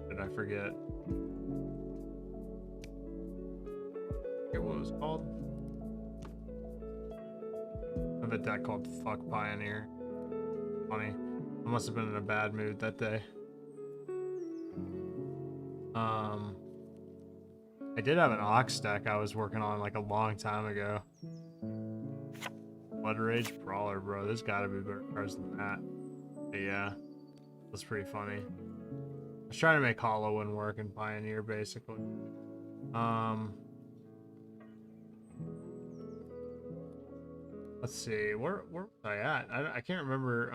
Did I forget? What it was called? I have a deck called Fuck Pioneer. Funny. I must have been in a bad mood that day. I did have an Ox deck I was working on like a long time ago. Blood Rage Brawler, bro. There's gotta be better cards than that. But yeah, that's pretty funny. I was trying to make Hollow One work in Pioneer, basically. Let's see, where was I at? I can't remember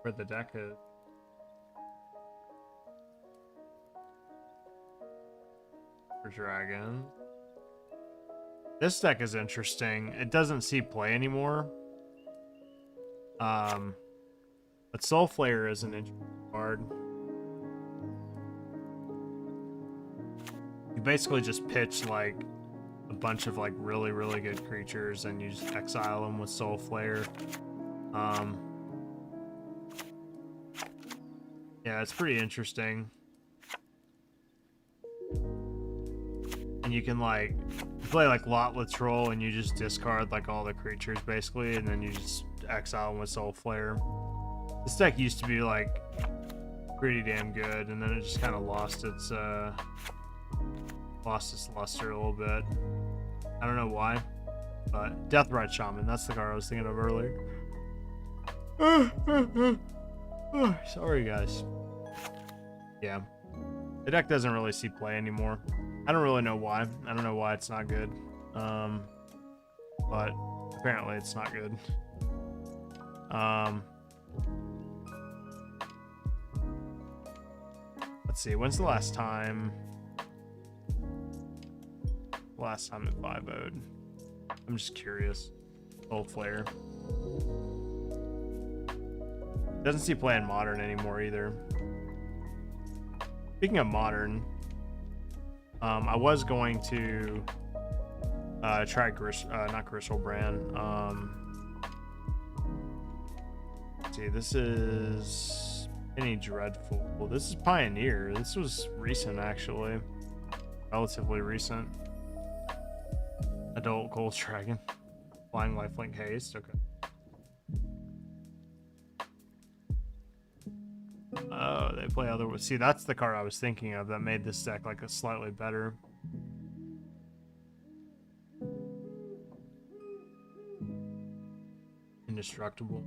where the deck is. For Dragon. This deck is interesting. It doesn't see play anymore. But Soulflayer is an interesting card. You basically just pitch like a bunch of like really good creatures, and you just exile them with Soulflayer. Yeah, it's pretty interesting. And you can like play like Lotless Troll, and you just discard like all the creatures basically, and then you just exile them with Soulflayer. This deck used to be like pretty damn good, and then it just kind of lost its luster a little bit. I don't know why, but Deathrite Shaman, that's the card I was thinking of earlier. Sorry guys. Yeah, the deck doesn't really see play anymore. I don't really know why. I don't know why it's not good. But apparently it's not good. Let's see, when's the last time it 5-0'd? I'm just curious. Soulflayer. Doesn't see play in Modern anymore either. Speaking of Modern, I was going to try not Griselbrand. Let's see, this is Penny Dreadful. Well, this is Pioneer. This was recent, actually. Relatively recent. Adult Gold Dragon. Flying Lifelink Haste. Okay. Oh, they play other. See, that's the card I was thinking of that made this deck like a slightly better. Indestructible.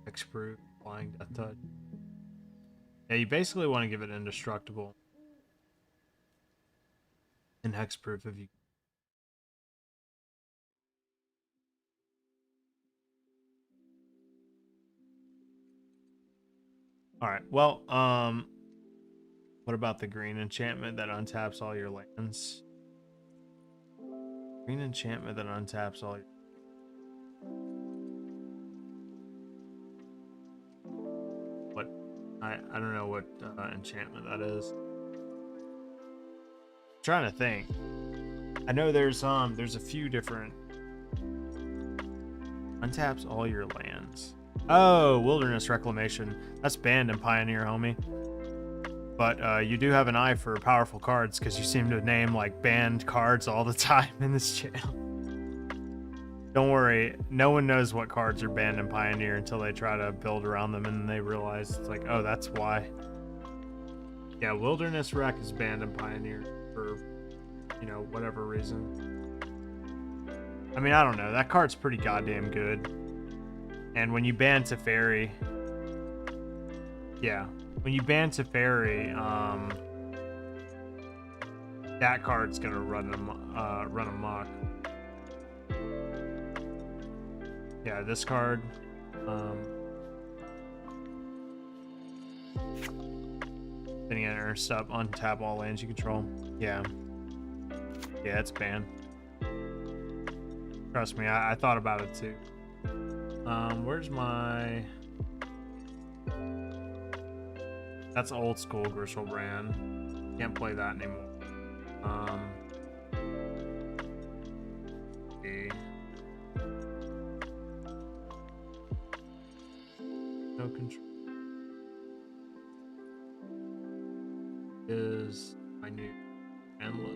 Hexproof. Flying Death Touch. Yeah, you basically want to give it Indestructible. And Hexproof if you... Alright, well, what about the green enchantment that untaps all your lands? Green enchantment that untaps all your... What? I don't know what enchantment that is. I'm trying to think. I know there's a few different... Untaps all your lands. Oh, Wilderness Reclamation. That's banned in Pioneer, homie. But you do have an eye for powerful cards because you seem to name like banned cards all the time in this channel. Don't worry, no one knows what cards are banned in Pioneer until they try to build around them and they realize it's like, oh, that's why. Yeah, Wilderness Rec is banned in Pioneer for, you know, whatever reason. I mean, I don't know. That card's pretty goddamn good. And when you ban Teferi, yeah, when you ban Teferi, that card's gonna run amok. Yeah, this card, then you enter stop, untap all lands you control. Yeah, it's banned. Trust me, I thought about it too. Where's my... That's old school Griselbrand. Can't play that anymore. Okay. No control. Is my new endless.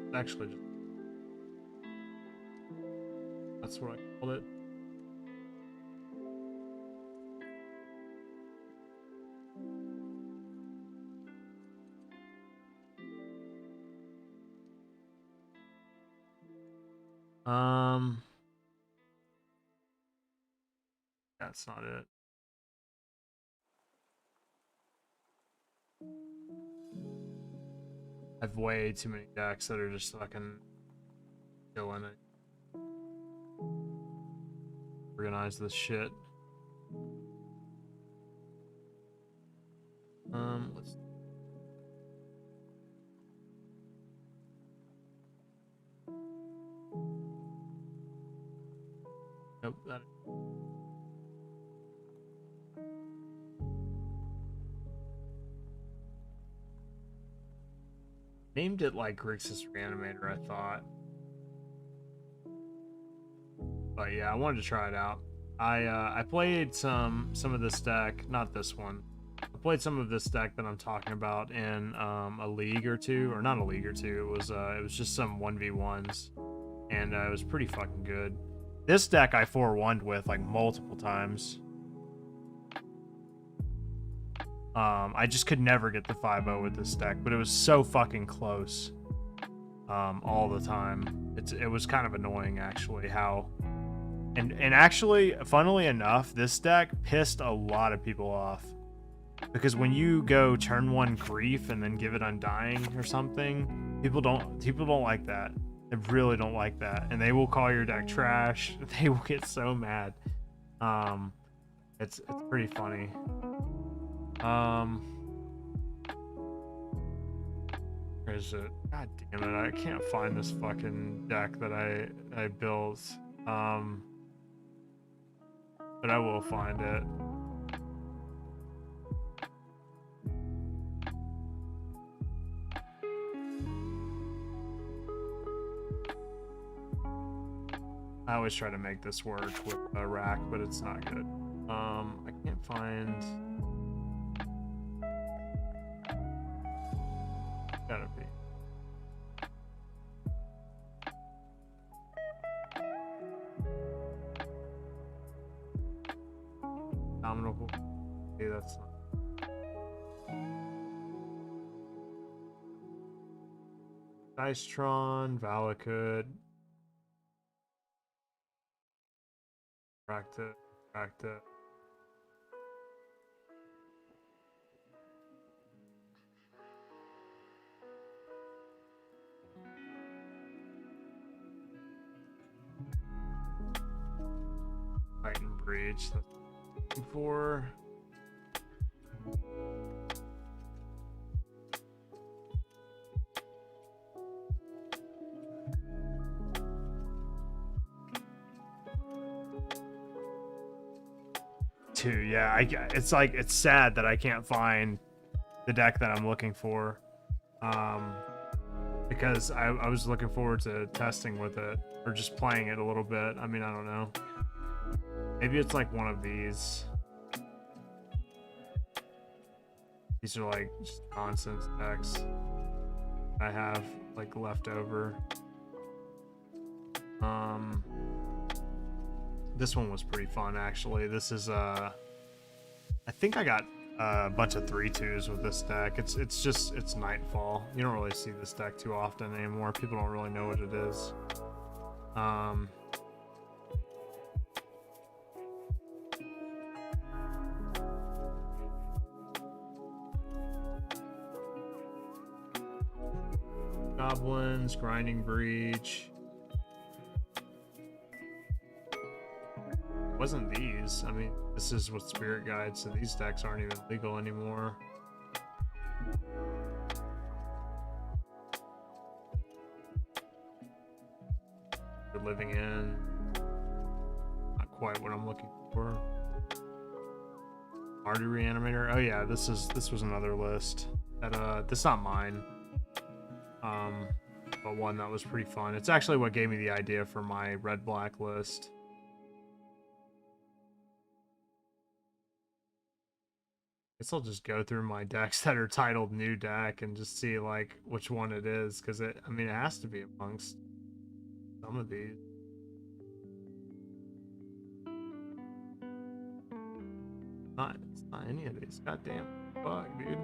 It's actually just... That's what I called it. That's not it. I have way too many decks that are just fucking killing it. Organize this shit. Let's... Nope, that... Named it like Saheeli Reanimator, I thought. But yeah, I wanted to try it out. I played some of this deck, not this one. I played some of this deck that I'm talking about in a league or two, or not a league or two. It was just some 1v1s, and it was pretty fucking good. This deck I 4-1'd with like multiple times. I just could never get the 5-0 with this deck, but it was so fucking close all the time. It was kind of annoying actually how... And actually, funnily enough, this deck pissed a lot of people off. Because when you go turn 1 Grief and then give it Undying or something, people don't like that. They really don't like that. And they will call your deck trash. They will get so mad. It's pretty funny. Where is it? God damn it, I can't find this fucking deck that I built. But I will find it. I always try to make this work with a rack, but it's not good. I can't find... Gotta be. Nominal. Okay, that's not. Dicetron, Valakut. Practice. Back to Titan Breach. That's looking for. Two, yeah. It's like it's sad that I can't find the deck that I'm looking for, because I was looking forward to testing with it or just playing it a little bit. I mean, I don't know. Maybe it's like one of these. These are like just nonsense decks I have like left over. This one was pretty fun actually. This is I think I got a bunch of 3/2s with this deck. It's Nightfall. You don't really see this deck too often anymore. People don't really know what it is. Goblins, Grinding Breach. It wasn't these. I mean, this is with Spirit Guide, so these decks aren't even legal anymore. You're living in. Not quite what I'm looking for. Saheeli Reanimator. Oh yeah, this was another list. That this is not mine. But one that was pretty fun. It's actually what gave me the idea for my red-black list. Guess I'll just go through my decks that are titled new deck and just see like which one it is, because I mean it has to be amongst some of these. It's not any of these. Goddamn fuck, dude.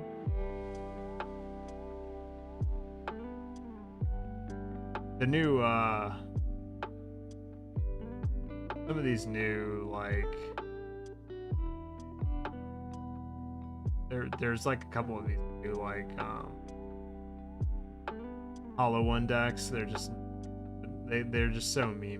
The new some of these new like there's like a couple of these new like Hollow One decks. They're just so memey.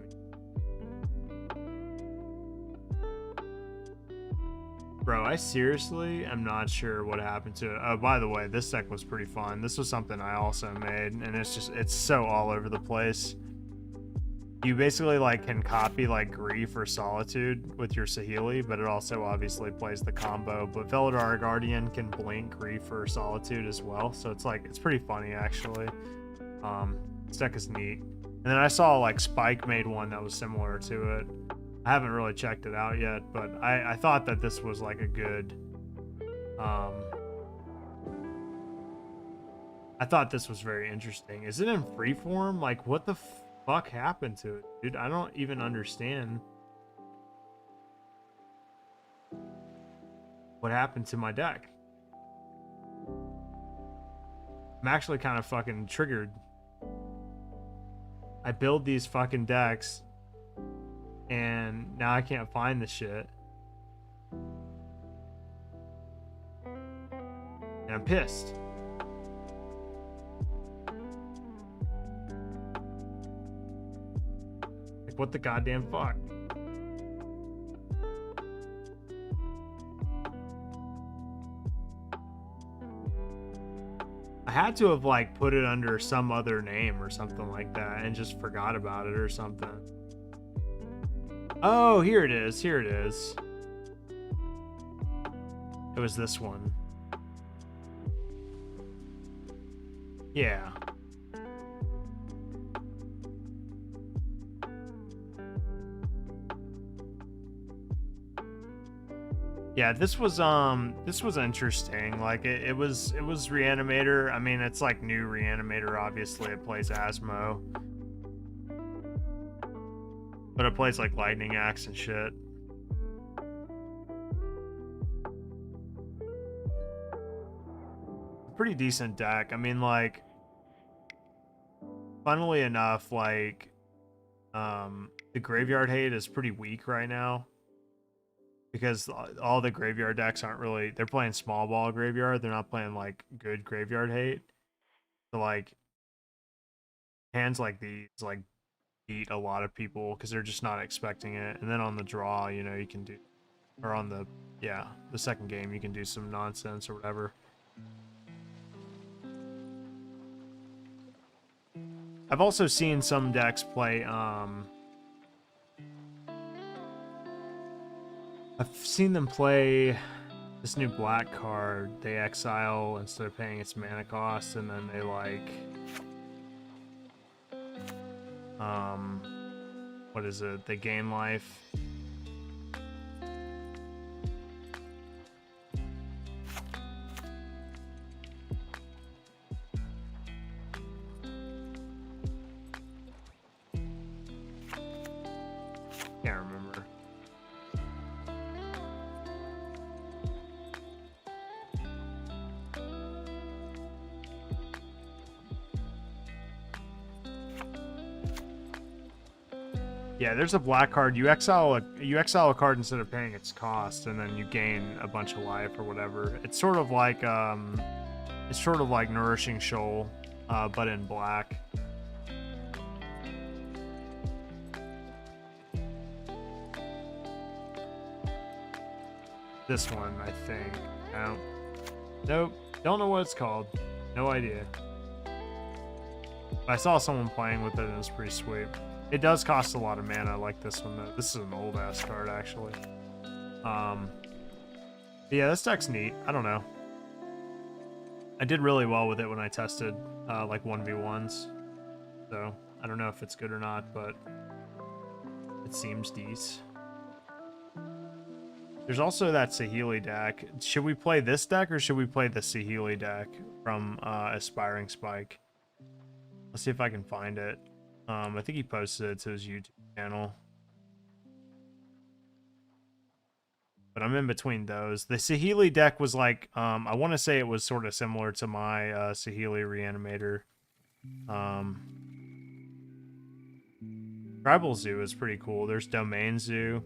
Bro, I seriously am not sure what happened to it. Oh, by the way, this deck was pretty fun. This was something I also made, and it's so all over the place. You basically like can copy like Grief or Solitude with your Saheeli, but it also obviously plays the combo. But Veladar Guardian can blink Grief or Solitude as well, so it's pretty funny actually. This deck is neat. And then I saw like Spike made one that was similar to it. I haven't really checked it out yet, but I thought that this was like a good I thought this was very interesting. Is it in freeform? Like what the fuck happened to it, dude? I don't even understand what happened to my deck. I'm actually kind of fucking triggered. I build these fucking decks and now I can't find the shit. And I'm pissed. Like, what the goddamn fuck? I had to have like put it under some other name or something like that and just forgot about it or something. Oh, here it is. Here it is. It was this one. Yeah. Yeah, this was interesting. Like it was Reanimator. I mean, it's like new Reanimator, obviously. It plays Asmo. But it plays like Lightning Axe and shit. Pretty decent deck. I mean, like, funnily enough, like, the Graveyard Hate is pretty weak right now. because all the graveyard decks aren't really, they're playing small ball graveyard. They're not playing like good graveyard hate. So like hands like these like beat a lot of people because they're just not expecting it. And then on the draw, you know, you can do, or on the, yeah, the second game, you can do some nonsense or whatever. I've also seen some decks play, I've seen them play this new black card. They exile instead of paying its mana cost, and then they like, what is it? They gain life. Can't remember. Yeah, there's a black card. You exile a card instead of paying its cost, and then you gain a bunch of life or whatever. It's sort of like Nourishing Shoal, but in black. This one, I think. No. Nope. Don't know what it's called. No idea. I saw someone playing with it and it was pretty sweet. It does cost a lot of mana like this one though. This is an old ass card actually. Yeah, this deck's neat. I don't know. I did really well with it when I tested like 1v1s. So I don't know if it's good or not, but it seems decent. There's also that Saheeli deck. Should we play this deck or should we play the Saheeli deck from Aspiring Spike? Let's see if I can find it. I think he posted it to his YouTube channel. But I'm in between those. The Saheeli deck was like, I want to say it was sort of similar to my Saheeli Reanimator. Tribal Zoo is pretty cool. There's Domain Zoo.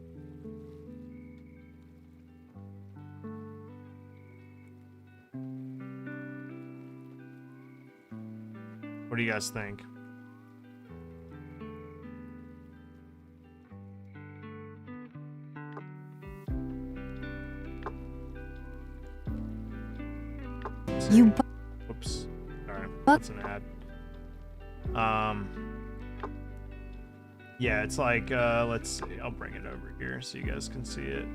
What do you guys think? Whoops. Sorry. That's an ad. Yeah, it's like, let's see. I'll bring it over here so you guys can see it.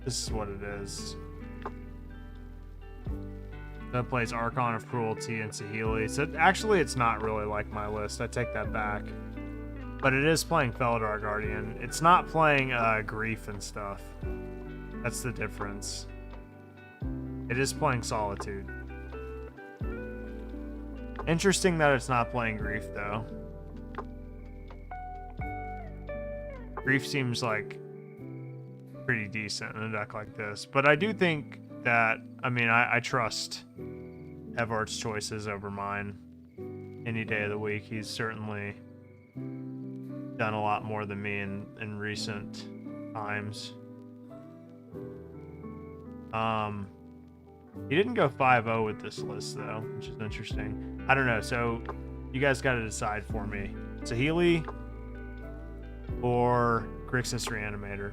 This is what it is. That plays Archon of Cruelty and Saheeli. So actually, it's not really like my list. I take that back. But it is playing Felidar Guardian. It's not playing Grief and stuff. That's the difference. It is playing Solitude. Interesting that it's not playing Grief, though. Grief seems like pretty decent in a deck like this. But I do think that, I mean, I trust Evart's choices over mine any day of the week. He's certainly done a lot more than me in recent times. He didn't go 5-0 with this list, though, which is interesting. I don't know, so you guys got to decide for me. Saheeli or Grixis Reanimator?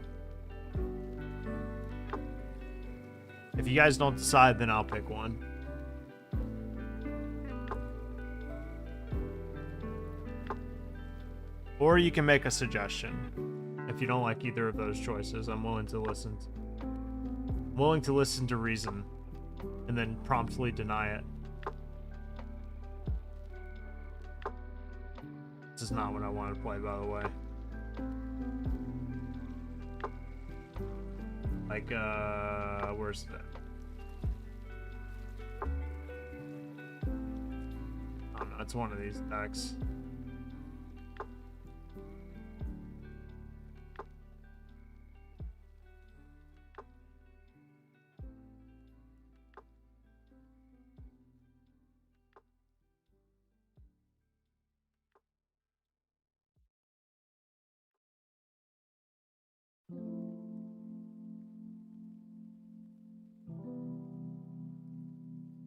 If you guys don't decide, then I'll pick one. Or you can make a suggestion. If you don't like either of those choices, I'm willing to listen. Willing to listen to reason and then promptly deny it. This is not what I want to play, by the way. Like, where's that? I don't know, it's one of these decks.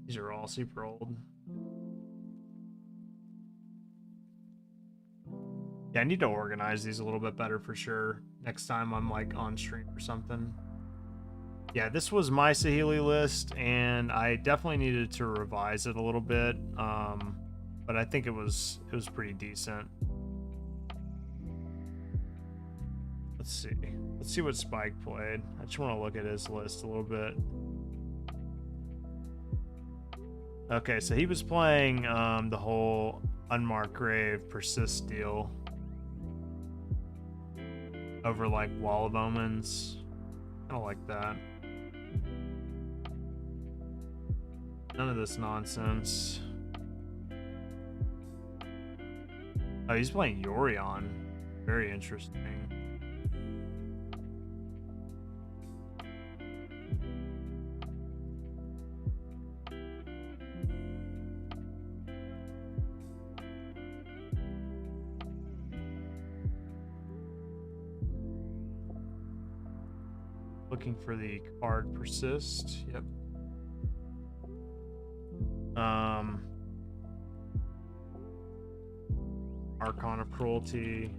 These are all super old. Yeah, I need to organize these a little bit better for sure. Next time I'm like on stream or something. Yeah, this was my Saheeli list, and I definitely needed to revise it a little bit. But I think it was pretty decent. Let's see. Let's see what Spike played. I just want to look at his list a little bit. Okay, so he was playing the whole Unmarked Grave Persist deal over like Wall of Omens. I don't like that. None of this nonsense. Oh, he's playing Yorion. Very interesting. Looking for the card Persist. Yep. Archon of Cruelty.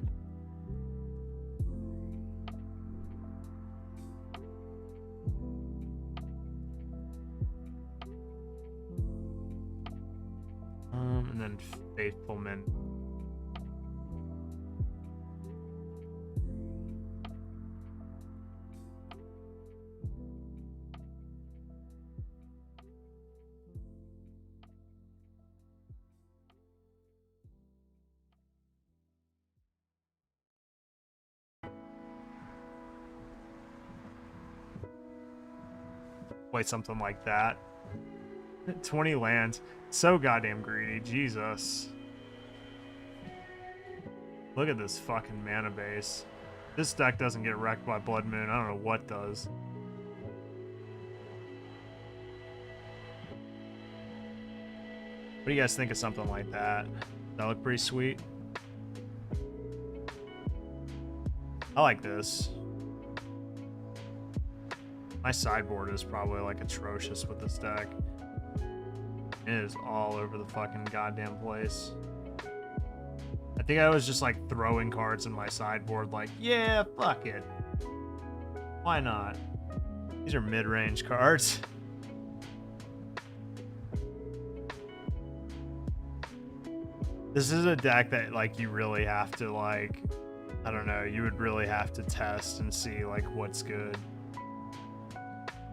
And then Faithful Men. Play something like that. 20 lands. So goddamn greedy. Jesus. Look at this fucking mana base. This deck doesn't get wrecked by Blood Moon. I don't know what does. What do you guys think of something like that? That look pretty sweet? I like this. My sideboard is probably like atrocious with this deck. It is all over the fucking goddamn place. I think I was just like throwing cards in my sideboard like, yeah, fuck it. Why not? These are mid-range cards. This is a deck that like you really have to like, I don't know, you would really have to test and see like what's good.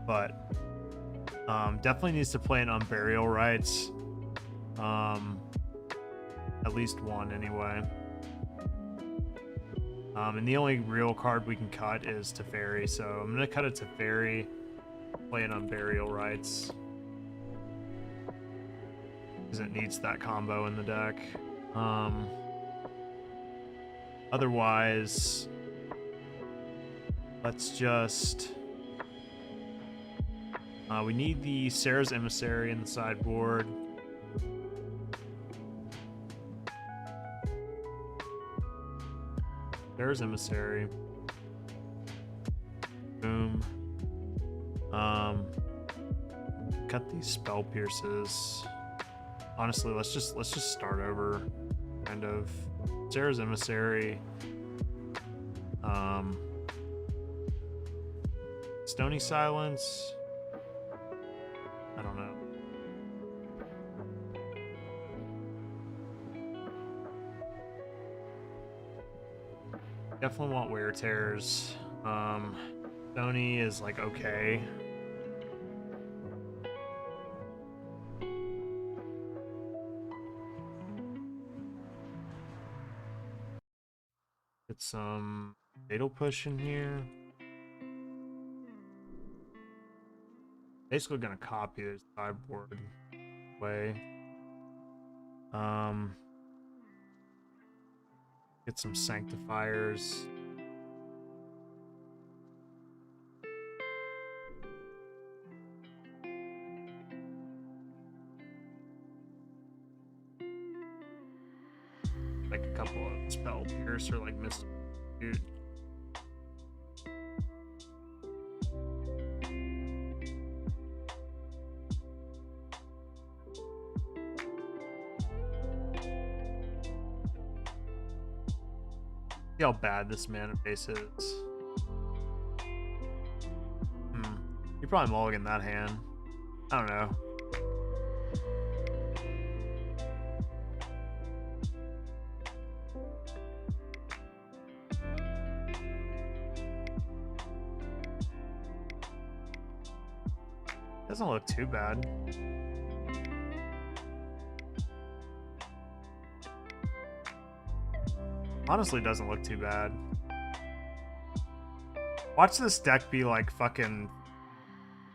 But definitely needs to play an Unburial Rites. At least one anyway. And the only real card we can cut is Teferi, so I'm gonna cut a Teferi, play an Unburial Rites. Because it needs that combo in the deck. Otherwise, let's just... we need the Sarah's Emissary in the sideboard. Sarah's Emissary. Boom. Cut these Spell Pierces. Honestly, let's just start over. Kind of. Sarah's Emissary. Stony Silence. I don't know. Definitely want Wear Tears. Stony is like okay. Get some Fatal Push in here. Basically gonna copy this sideboard way. Get some Sanctifiers. Like a couple of Spell Pierce or like Mystic Dude. See how bad this mana base is. You probably mulligan that hand. I don't know. Doesn't look too bad. Honestly, doesn't look too bad. Watch this deck be like fucking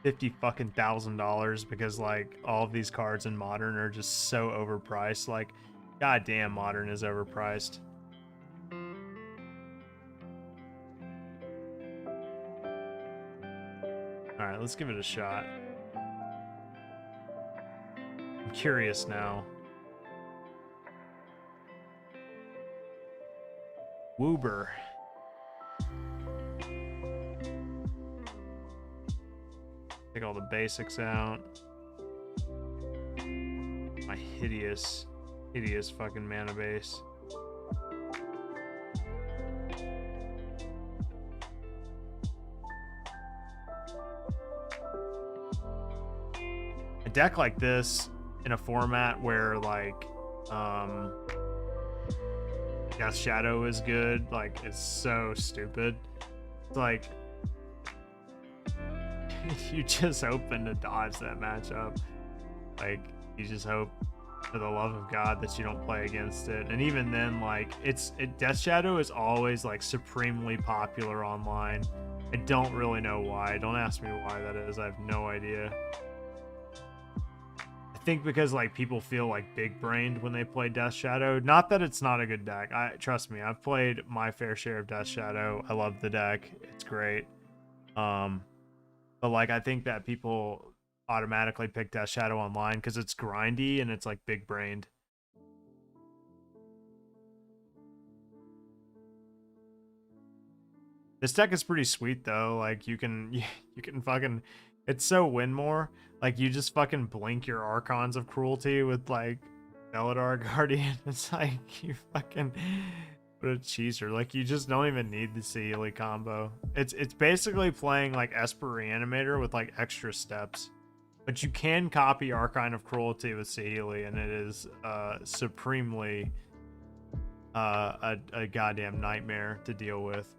$50,000 because like all of these cards in Modern are just so overpriced. Like, goddamn, Modern is overpriced. All right, let's give it a shot. I'm curious now. Woober. Take all the basics out. My hideous fucking mana base. A deck like this in a format where like Death Shadow is good, like it's so stupid. It's like you just hoping to dodge that matchup. Like you just hope for the love of God that you don't play against it. And even then, like Death Shadow is always like supremely popular online. I don't really know why. Don't ask me why that is. I have no idea. I think because like people feel like big brained when they play Death Shadow. Not that it's not a good deck. Trust me, I've played my fair share of Death Shadow. I love the deck. It's great. But like I think that people automatically pick Death Shadow online because it's grindy and it's like big brained. This deck is pretty sweet though. Like you can fucking, it's so win more. Like you just fucking blink your Archons of Cruelty with like Beladar Guardian. It's like you fucking what a cheeser. Like you just don't even need the Saheeli combo. It's basically playing like Esper Reanimator with like extra steps. But you can copy Archon of Cruelty with Saheeli, and it is supremely a goddamn nightmare to deal with.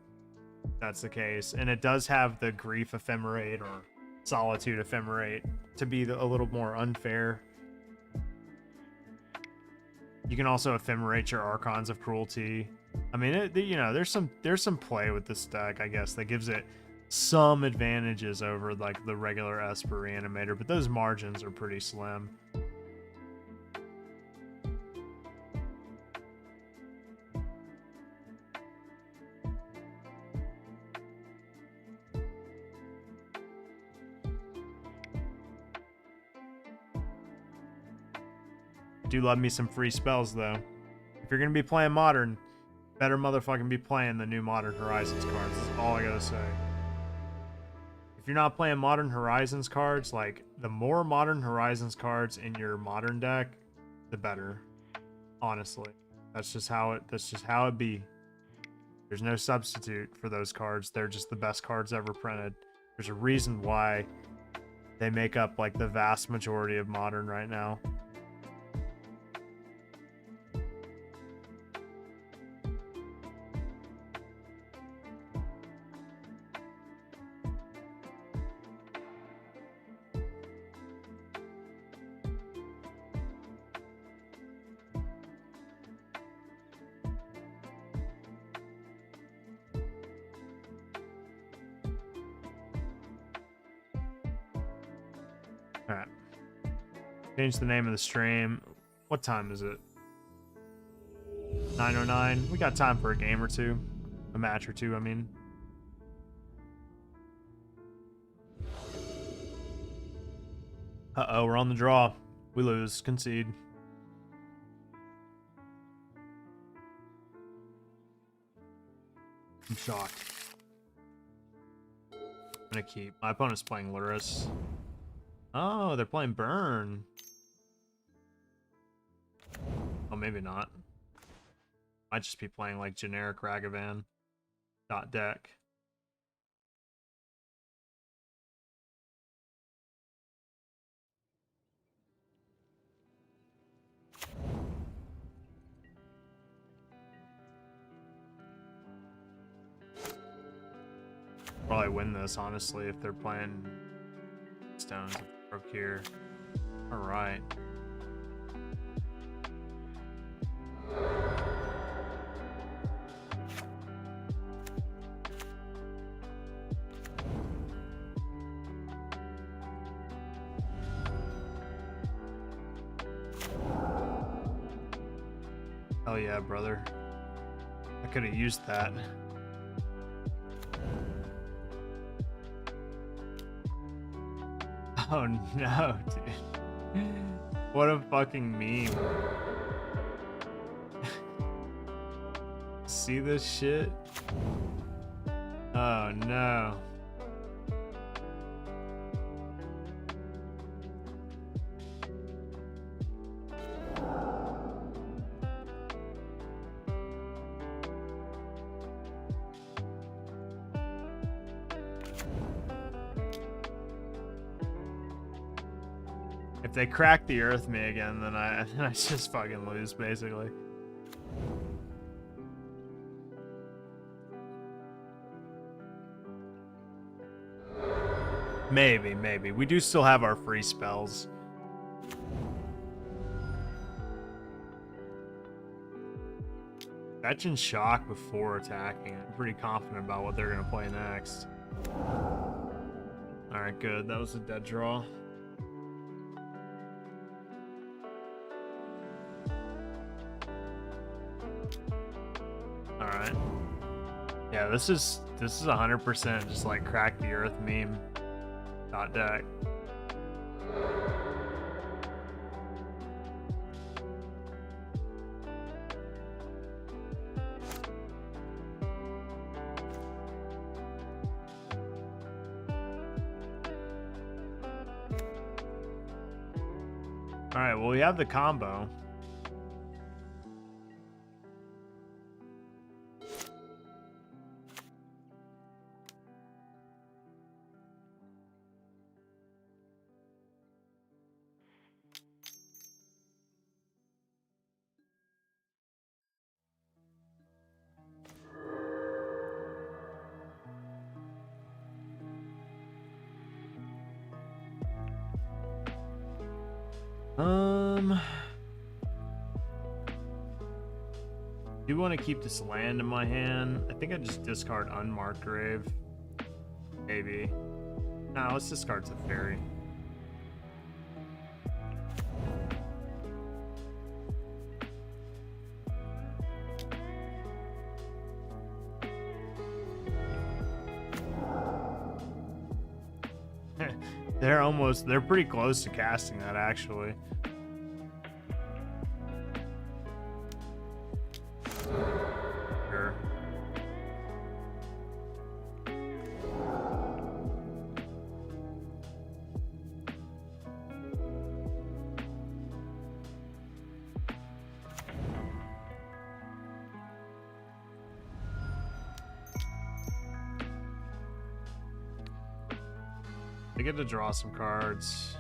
That's the case. And it does have the Grief Ephemerate or Solitude Ephemerate to be a little more unfair. You can also ephemerate your Archons of Cruelty. I mean, you know, there's some play with this deck, I guess, that gives it some advantages over like the regular Esper Reanimator, but those margins are pretty slim. I do love me some free spells though. If you're gonna be playing Modern, better motherfucking be playing the new Modern Horizons cards. That's all I gotta say. If you're not playing Modern Horizons cards, like the more Modern Horizons cards in your Modern deck, the better. Honestly, that's just how it be. There's no substitute for those cards. They're just the best cards ever printed. There's a reason why they make up like the vast majority of Modern right now. Alright. Change the name of the stream. What time is it? 9:09. We got time for a game or two. A match or two, I mean. Uh-oh, we're on the draw. We lose. Concede. I'm shocked. I'm gonna keep. My opponent's playing Luris. Oh, they're playing Burn. Oh, maybe not. Might just be playing like generic Ragavan deck. Probably win this, honestly, if they're playing stones broke here. All right. Hell yeah, brother. I could have used that. Oh no, dude. What a fucking meme. See this shit? Oh no. If they crack the earth me again, then I just fucking lose, basically. Maybe. We do still have our free spells. Fetch and shock before attacking. I'm pretty confident about what they're gonna play next. Alright, good. That was a dead draw. Alright. Yeah, this is 100% just like crack the earth meme. Deck. All right, well, we have the combo. Do want to keep this land in my hand. I think I just discard Unmarked Grave. Maybe. No, let's discard Teferi. They're pretty close to casting that, actually. Sure. I get to draw some cards.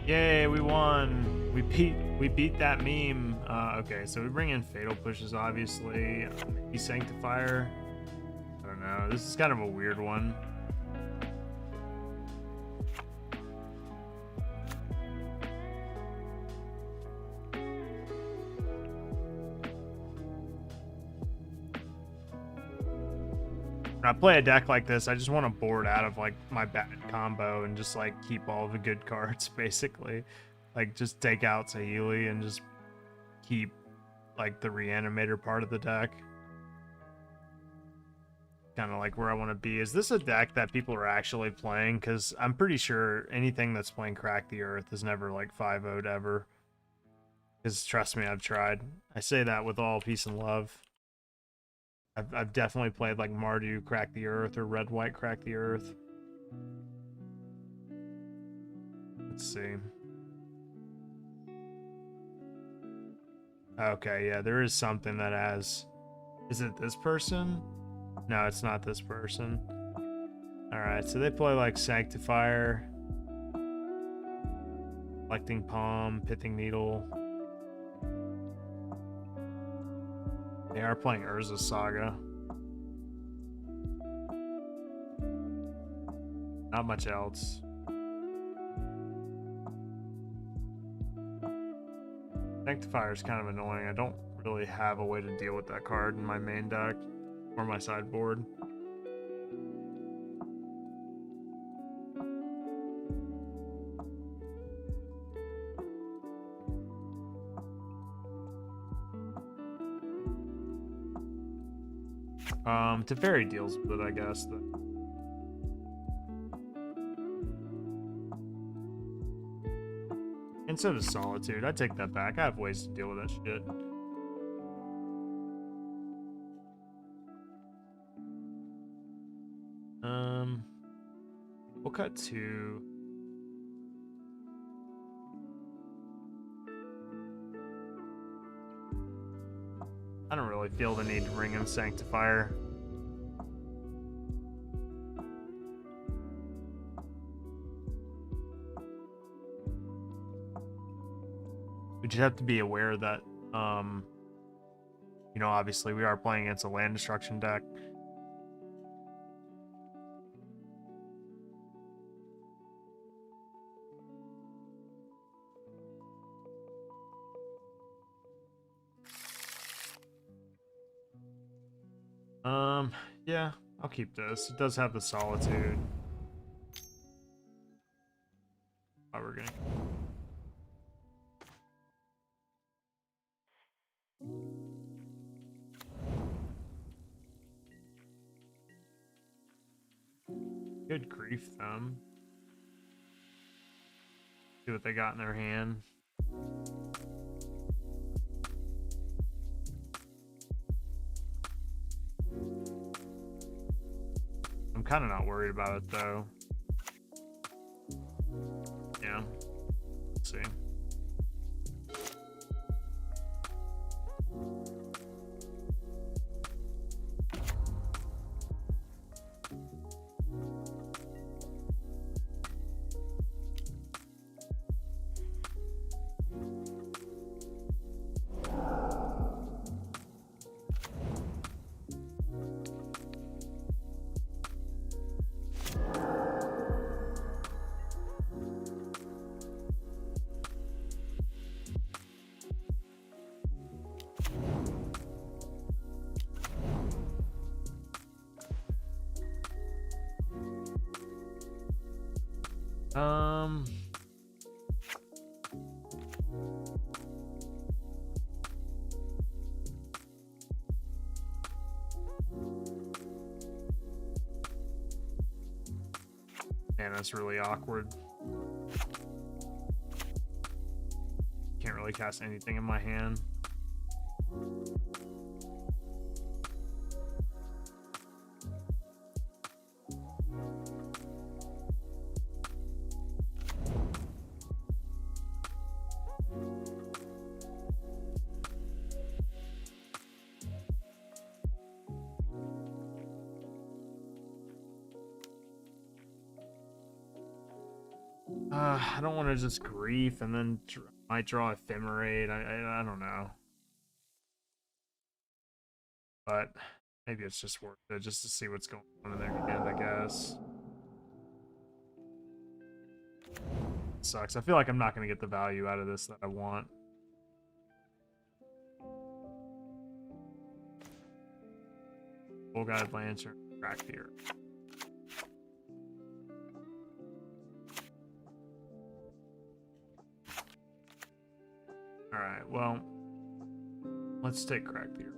Yay, we won. We beat that meme. Okay, so we bring in Fatal Pushes, obviously. Maybe Sanctifier. I don't know. This is kind of a weird one. When I play a deck like this, I just want to board out of like my bad combo and just like keep all the good cards, basically. Like just take out Saheeli and just keep like the Reanimator part of the deck. kind of like where I want to be. Is this a deck that people are actually playing? Because I'm pretty sure anything that's playing Crack the Earth is never like 5-0'd ever. Because trust me, I've tried. I say that with all peace and love. I've definitely played like Mardu Crack the Earth or Red White Crack the Earth. Let's see. Okay, yeah, there is something that has... Is it this person? No, it's not this person. Alright, so they play like Sanctifier, Collecting Palm, Pithing Needle. They are playing Urza Saga. Not much else. Sanctifier is kind of annoying. I don't really have a way to deal with that card in my main deck or my sideboard. Teferi deals with it, I guess. And so does Solitude. I take that back. I have ways to deal with that shit. We'll cut to... I don't really feel the need to bring in Sanctifier. We just have to be aware that, you know, obviously we are playing against a land destruction deck. Yeah, I'll keep this. It does have the Solitude. Oh, we're gonna... Good grief, them. See what they got in their hand. I'm kind of not worried about it, though. Yeah. Let's see. Man, that's really awkward. Can't really cast anything in my hand. I don't want to just grief and then might draw Ephemerate. I don't know. But maybe it's just worth it just to see what's going on in their hand, I guess. Sucks. I feel like I'm not going to get the value out of this that I want. Full Guide Lantern, Crack the Earth. Alright, well, let's take Crack the Earth.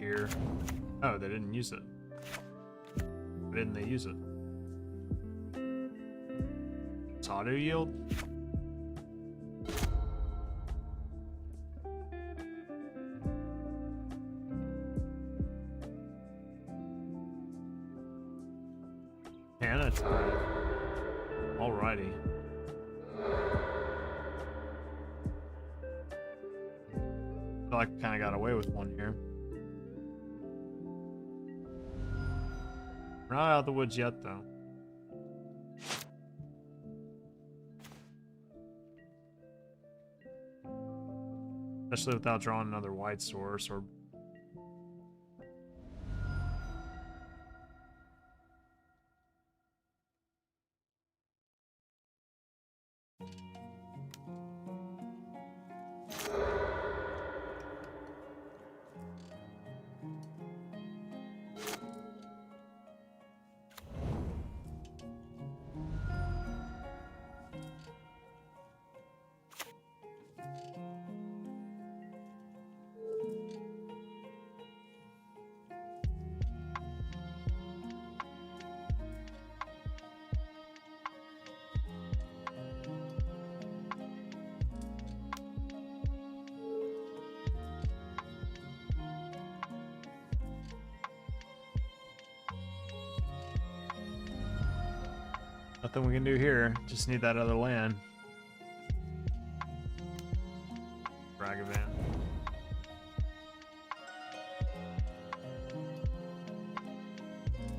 here. Oh, they didn't use it. Why didn't they use it? It's auto yield? Hannah time. Alrighty. I feel like I kind of got away with one here. We're not out of the woods yet, though. Especially without drawing another white source or... Nothing we can do here. Just need that other land. Ragavan.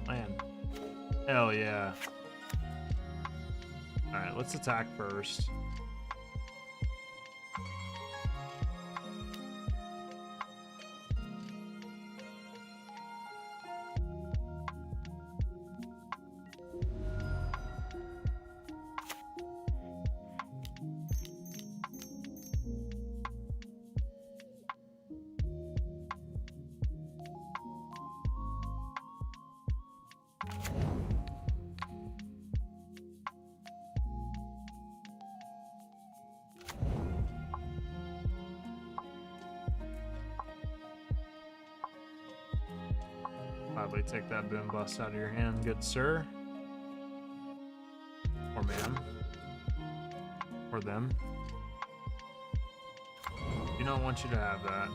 Land. Hell yeah. Alright, let's attack first. Gladly take that boom bust out of your hand, good sir. Or ma'am. Or them. You don't want you to have that.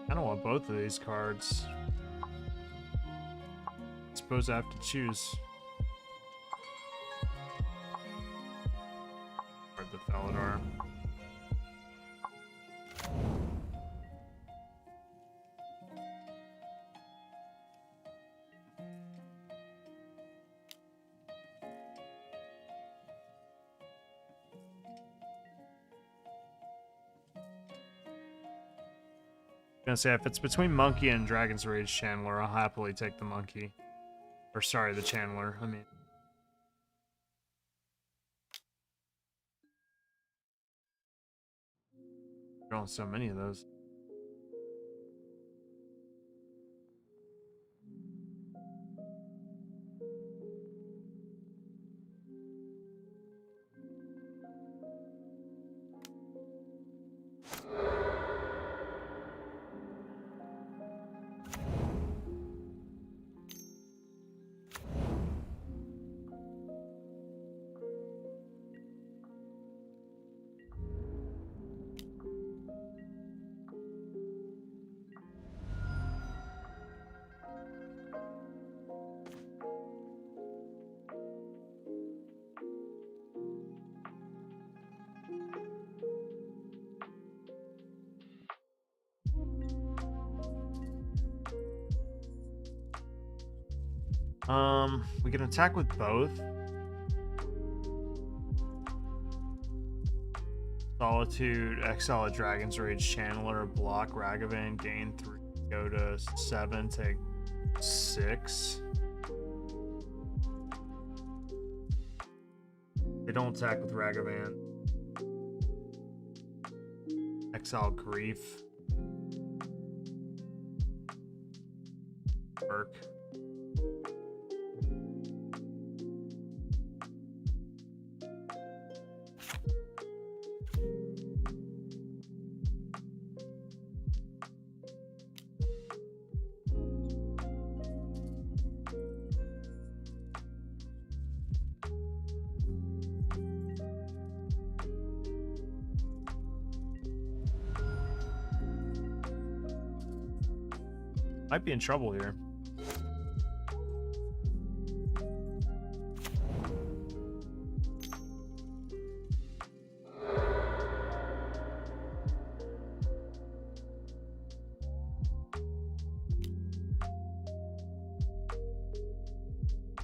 I don't want both of these cards. I suppose I have to choose. Or the Felidar. Gonna say if it's between Monkey and Dragon's Rage Channeler, I'll happily take the Monkey. Or sorry, the Channeler. I mean, drawing so many of those. We can attack with both. Solitude, exile a Dragon's Rage Channeler, block Ragavan, gain 3, go to 7, take 6. They don't attack with Ragavan. Exile Grief. Work. Might be in trouble here.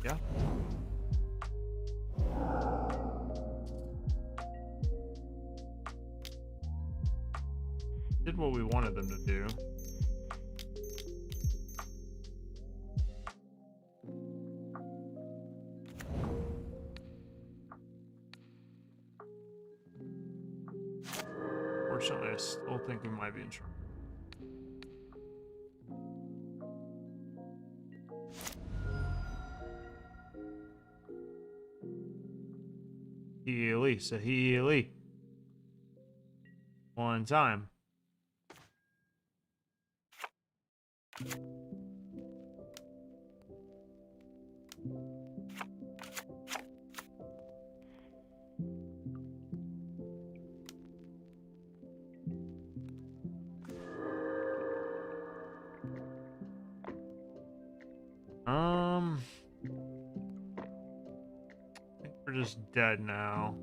Yeah. Did what we wanted them to do. Unfortunately, I still think we might be in trouble. Saheeli. One time. I think we're just dead now.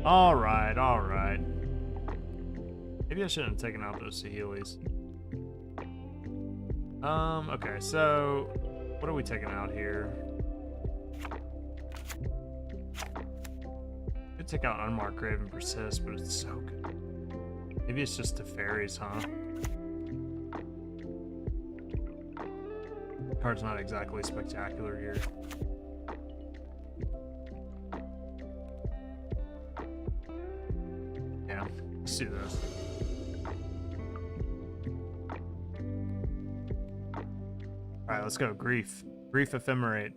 All right. Maybe I shouldn't have taken out those Saheelis. Okay, so what are we taking out here? Could take out Unmarked Grave and Persist, but it's so good. Maybe it's just the fairies, huh? Card's not exactly spectacular here. Yeah, let's do this. Alright, let's go. Grief. Grief Ephemerate.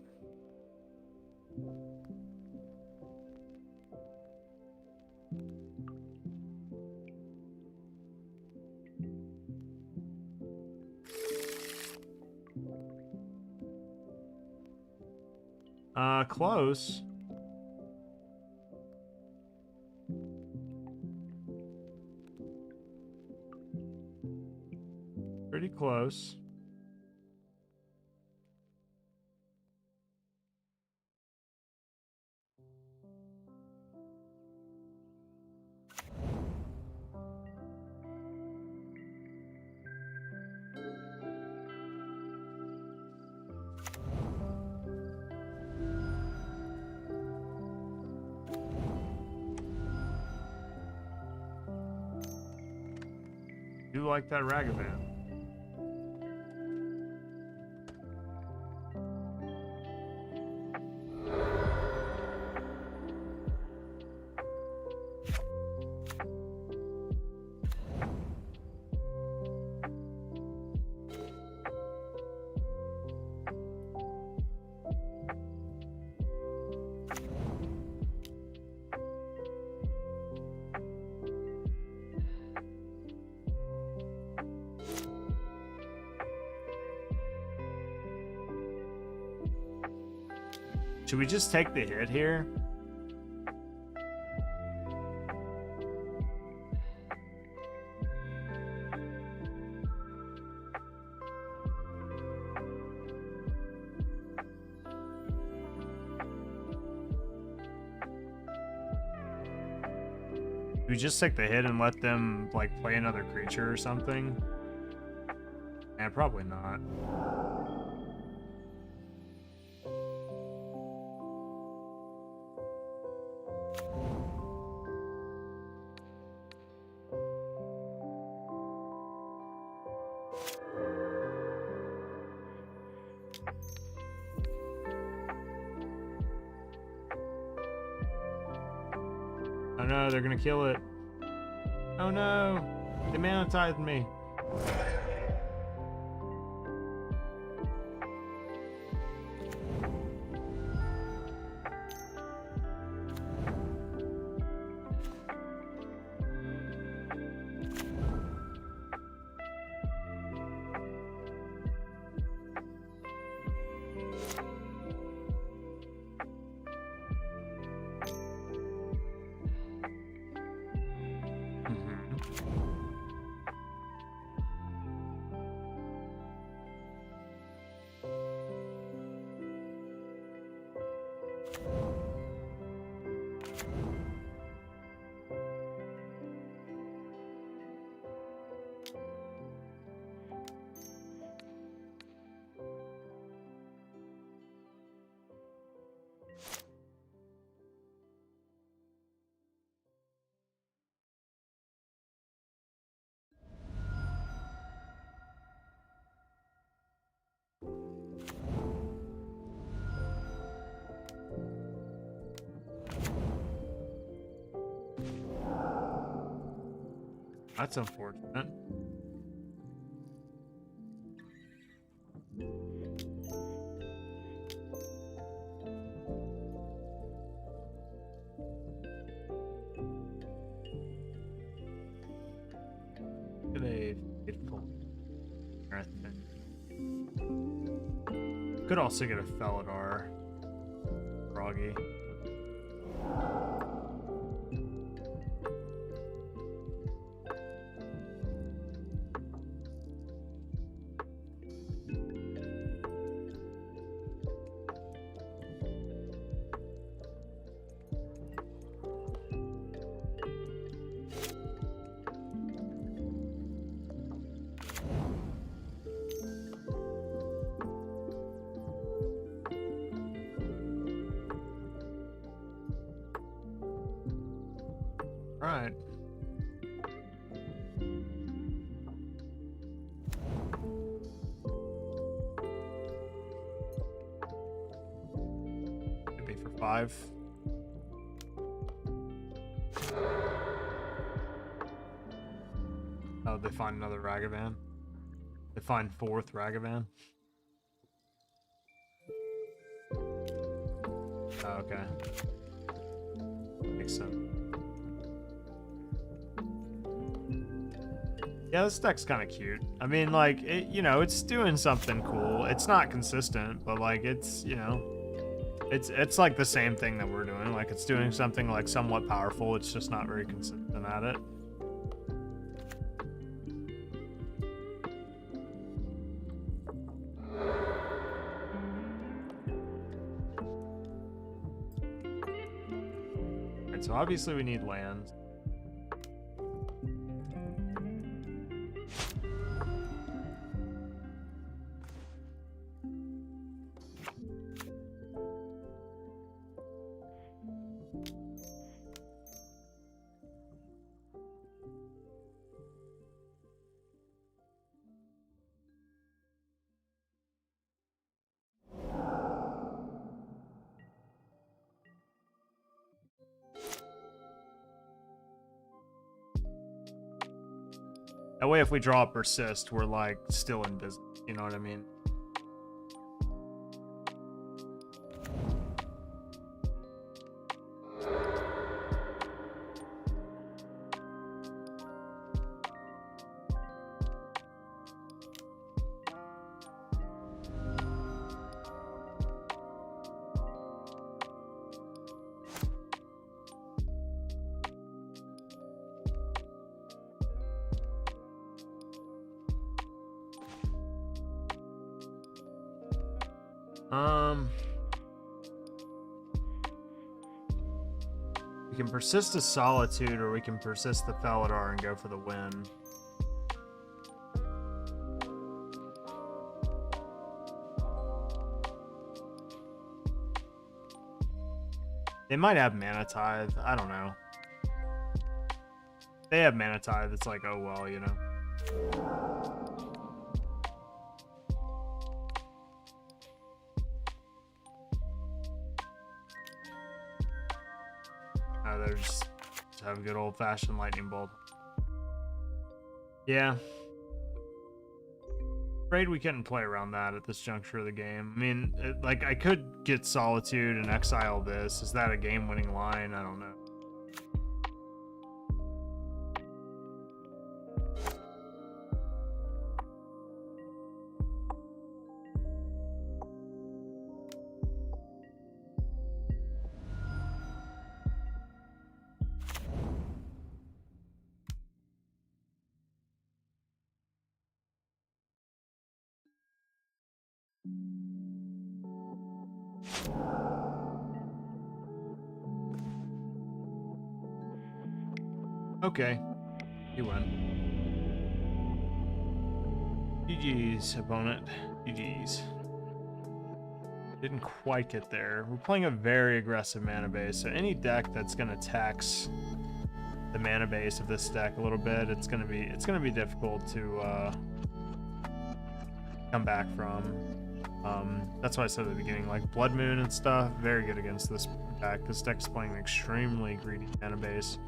Close. Pretty close. Do like that Ragavan. Should we just take the hit here? Do we just take the hit and let them, like, play another creature or something? Eh, probably not. Oh no, they're gonna kill it. Oh no, they manatized me. That's unfortunate. Get a fateful marathon. Could also get a Felidar. Froggy. Right. Could be for 5. Oh, they find another Ragavan. They find 4th Ragavan. Oh, okay. Makes sense. Yeah, this deck's kind of cute. I mean, like, it, you know, it's doing something cool. It's not consistent, but, like, it's, you know, it's like the same thing that we're doing. Like, it's doing something, like, somewhat powerful. It's just not very consistent at it. Alright, so obviously we need lands. That way, if we draw a persist, we're, like, still in business. You know what I mean? We can persist to Solitude, or we can persist to Felidar and go for the win. They might have Mana Tithe. I don't know. They have Mana Tithe. It's like, oh well, you know. Oh, they're just have a good old-fashioned Lightning Bolt. Yeah. Afraid we couldn't play around that at this juncture of the game. I mean, like, I could get Solitude and exile this. Is that a game-winning line? I don't know. Okay, you win. GG's, opponent. GG's. Didn't quite get there. We're playing a very aggressive mana base, so any deck that's gonna tax the mana base of this deck a little bit, it's gonna be difficult to come back from. That's why I said at the beginning, like Blood Moon and stuff, very good against this deck. This deck's playing an extremely greedy mana base.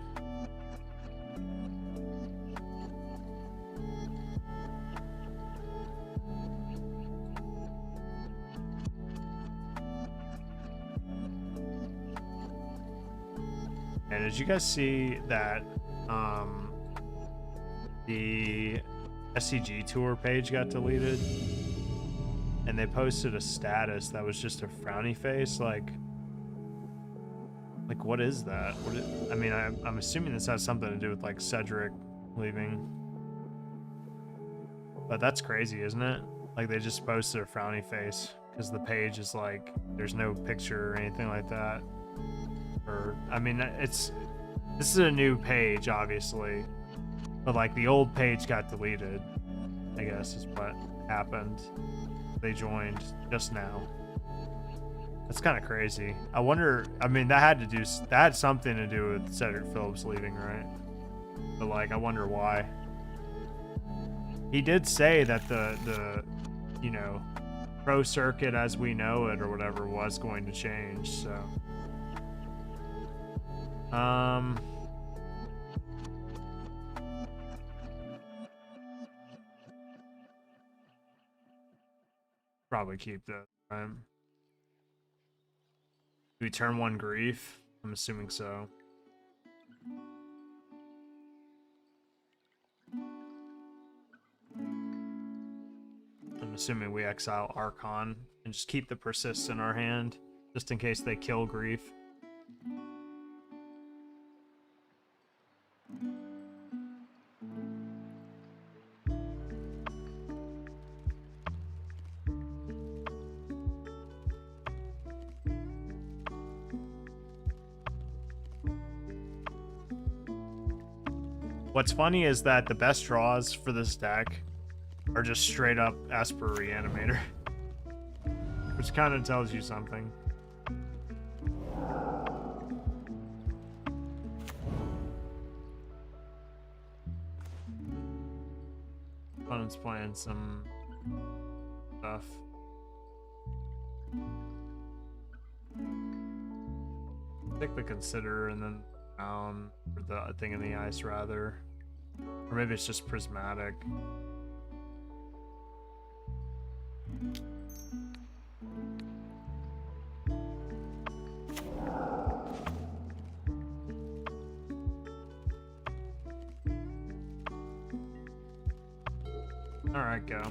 And did you guys see that the SCG tour page got deleted? And they posted a status that was just a frowny face, like what is that? I mean, I'm assuming this has something to do with like Cedric leaving. But that's crazy, isn't it? Like they just posted a frowny face because the page is like there's no picture or anything like that. Or I mean, this is a new page, obviously, but like the old page got deleted, I guess is what happened. They joined just now. That's kind of crazy. I wonder. I mean, that had something to do with Cedric Phillips leaving, right? But like, I wonder why. He did say that the you know, pro circuit as we know it or whatever was going to change. So. Probably keep that time. Do we turn one grief? I'm assuming so. I'm assuming we exile Archon and just keep the persist in our hand, just in case they kill grief. What's funny is that the best draws for this deck are just straight up Esper Reanimator, which kind of tells you something. Opponent's playing some stuff. Take the Consider and then down, or the thing in the ice rather, or maybe it's just prismatic. All right, go.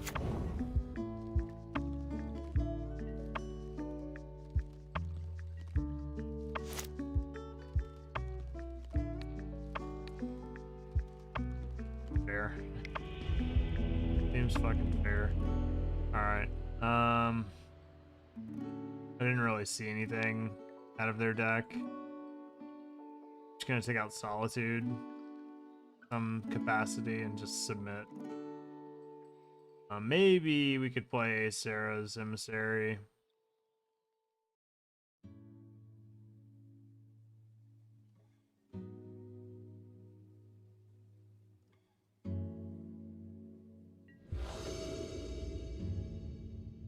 Fair. Seems fucking fair. Alright. I didn't really see anything out of their deck. Just gonna take out Solitude, some capacity, and just submit. Maybe we could play Sarah's Emissary.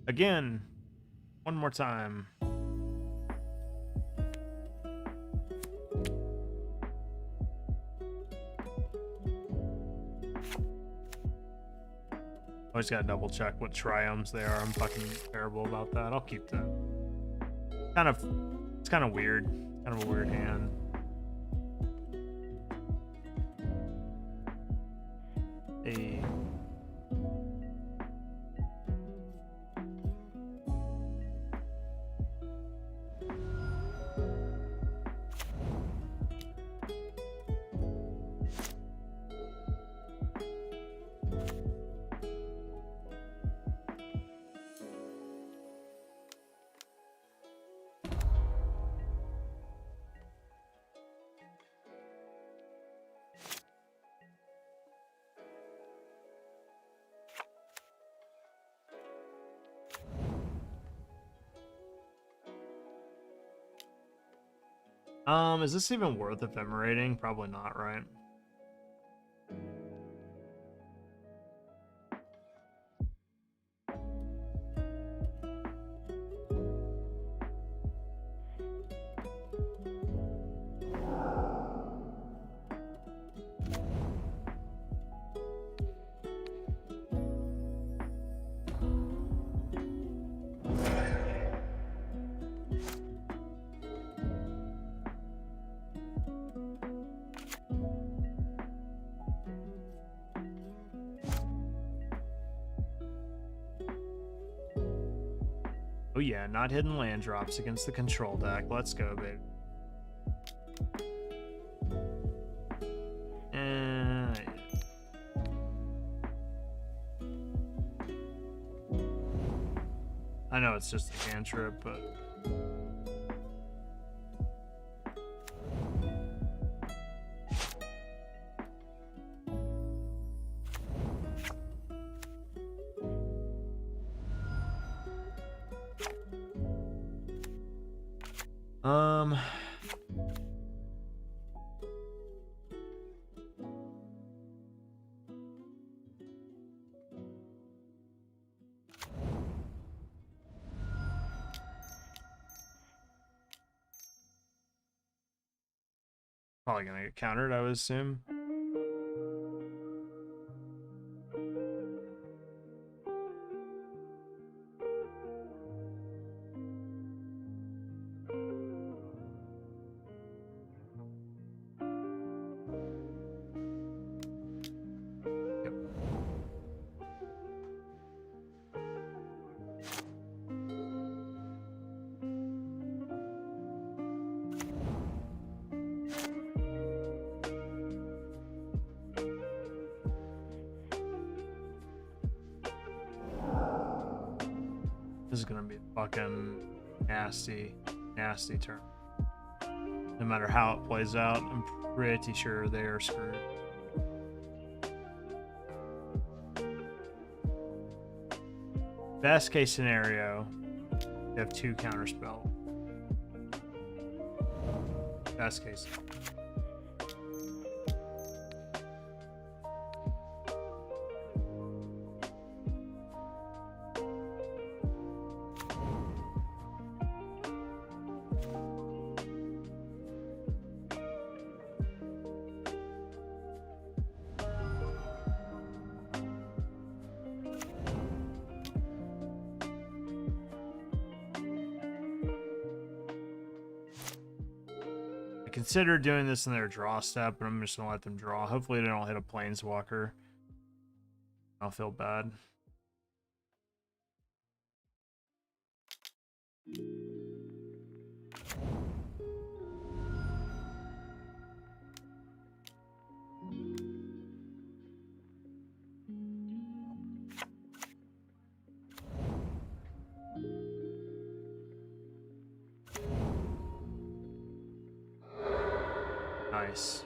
Again, one more time. Always gotta double check what triumphs they are. I'm fucking terrible about that. I'll keep that. It's kind of weird. Kind of a weird hand. Hey. Is this even worth ephemerating? Probably not, right? Oh yeah, not hidden land drops against the control deck. Let's go, babe. I know it's just a cantrip, but probably gonna get countered, I would assume. This is gonna be a fucking nasty turn. No matter how it plays out, I'm pretty sure they are screwed. Best case scenario, they have 2 counterspell. Best case. Consider doing this in their draw step, but I'm just gonna let them draw. Hopefully they don't hit a planeswalker. I'll feel bad. Nice.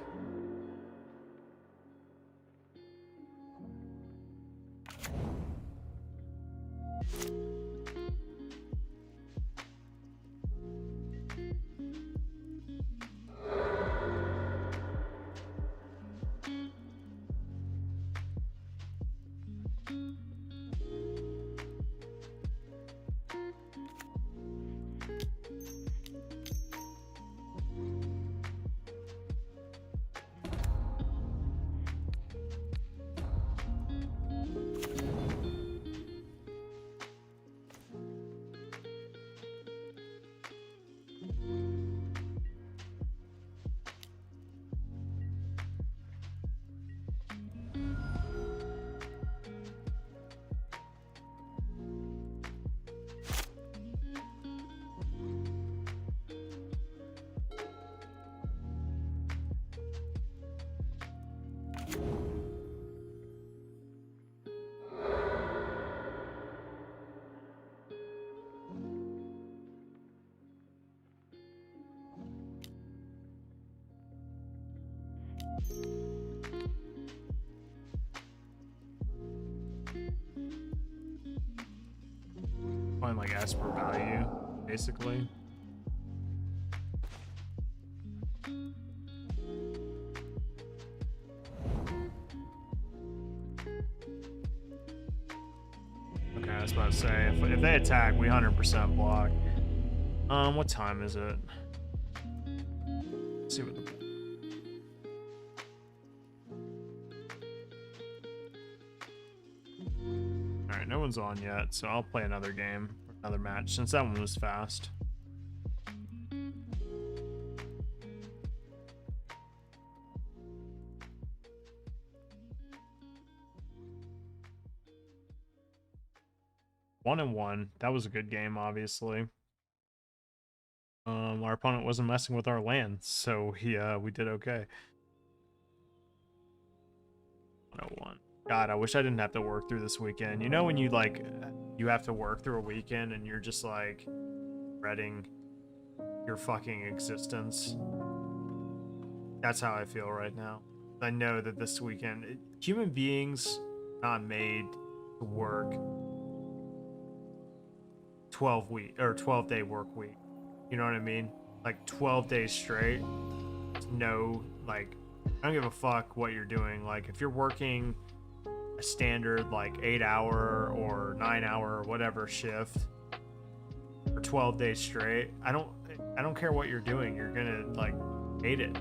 Find like Esper value, basically. Okay, I was about to say, if they attack, we 100% block. What time is it? Let's see what the... Alright, no one's on yet, so I'll play another game, another match, since that one was fast. One and one. That was a good game, obviously. Our opponent wasn't messing with our lands, so we did okay. 101. God, I wish I didn't have to work through this weekend. You know when you like you have to work through a weekend and you're just like dreading your fucking existence? That's how I feel right now. I know that this weekend, human beings not made to work 12-day work week. You know what I mean? Like 12 days straight. No, like, I don't give a fuck what you're doing. Like, if you're working a standard, like, 8-hour or 9-hour or whatever shift for 12 days straight, I don't care what you're doing. You're gonna, like, hate it.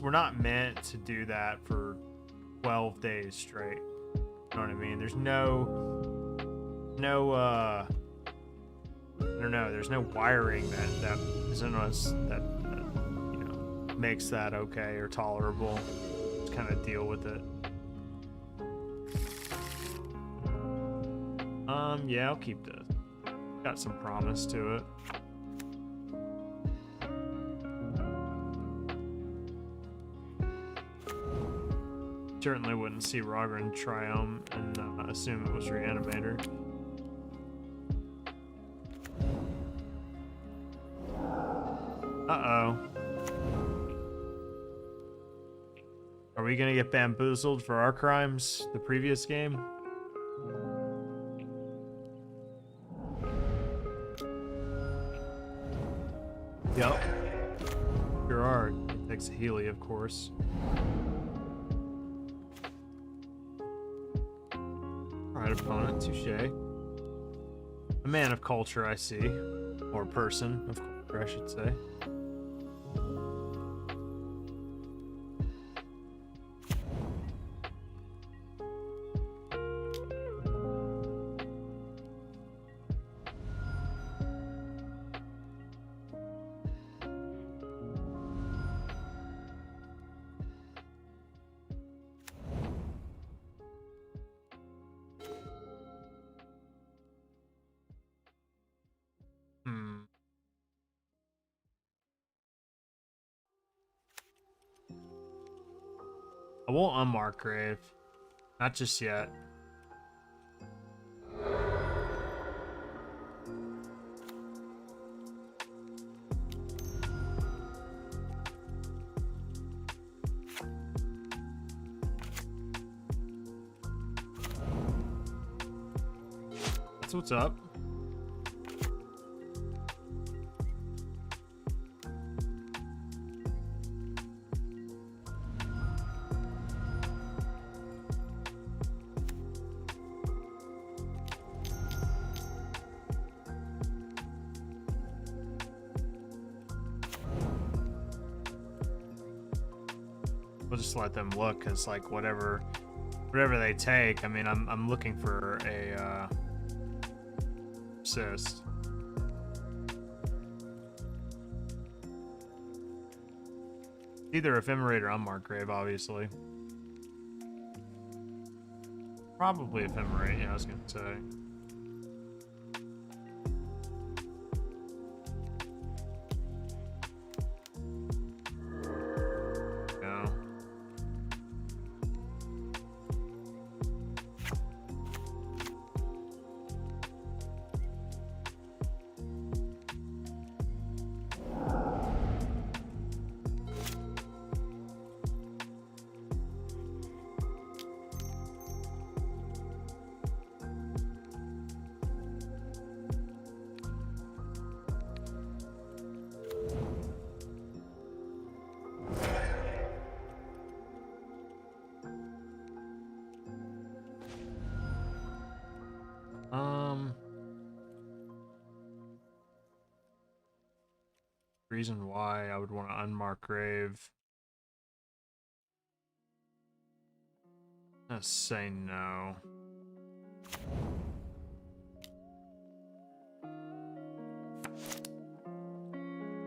We're not meant to do that for 12 days straight. You know what I mean? There's I don't know, there's no wiring that is in us that you know, makes that okay or tolerable. Just kind of deal with it. Yeah, I'll keep this. Got some promise to it. Certainly wouldn't see Rogren Triumph and assume it was Reanimator. Uh-oh. Are we gonna get bamboozled for our crimes the previous game? Yep. Sure are. It takes Saheeli, of course. Alright, opponent. Touche. A man of culture, I see. Or person of culture, I should say. I won't unmark grave. Not just yet. That's what's up. We'll just let them look, because like whatever they take, I mean, I'm looking for a assist. Either Ephemerate or Unmarked Grave, obviously. Probably Ephemerate, yeah, I was gonna say. Reason why I would want to unmark grave. Let's say no.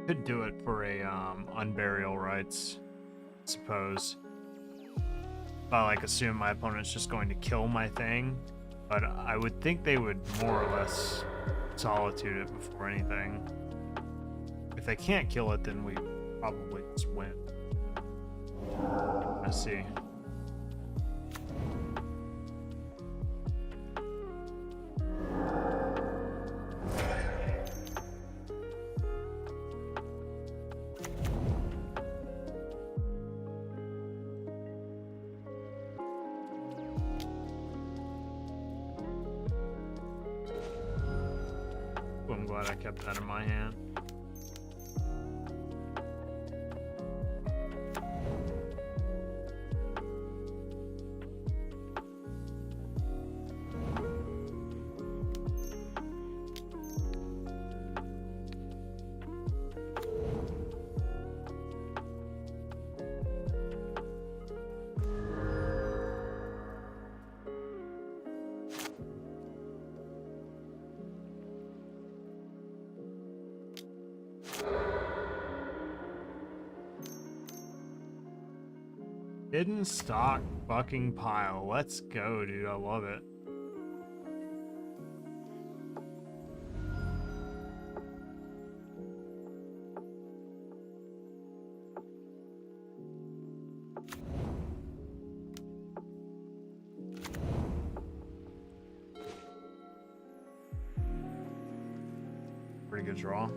Could do it for a unburial rites, I suppose. I like assume my opponent's just going to kill my thing, but I would think they would more or less solitude it before anything. If they can't kill it, then we probably just win. Let's see. Well, I'm glad I kept that in my hand. Hidden stock fucking pile. Let's go, dude. I love it. Pretty good draw.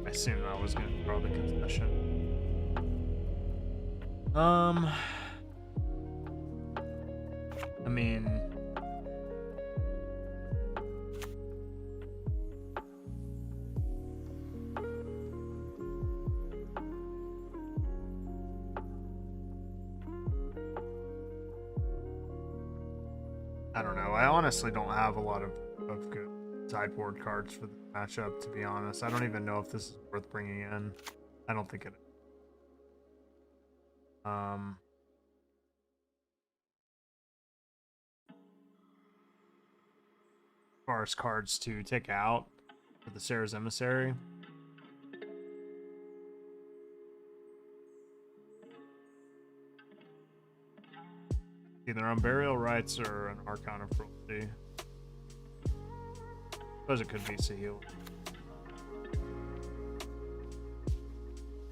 I assumed I was going to throw the concession. I mean, I don't know. I honestly don't have a lot of good sideboard cards for the matchup, to be honest. I don't even know if this is worth bringing in. I don't think it is. As far as cards to take out for the Sarah's Emissary, either on Burial Rites or an Archon of Cruelty. Suppose it could be Saheeli.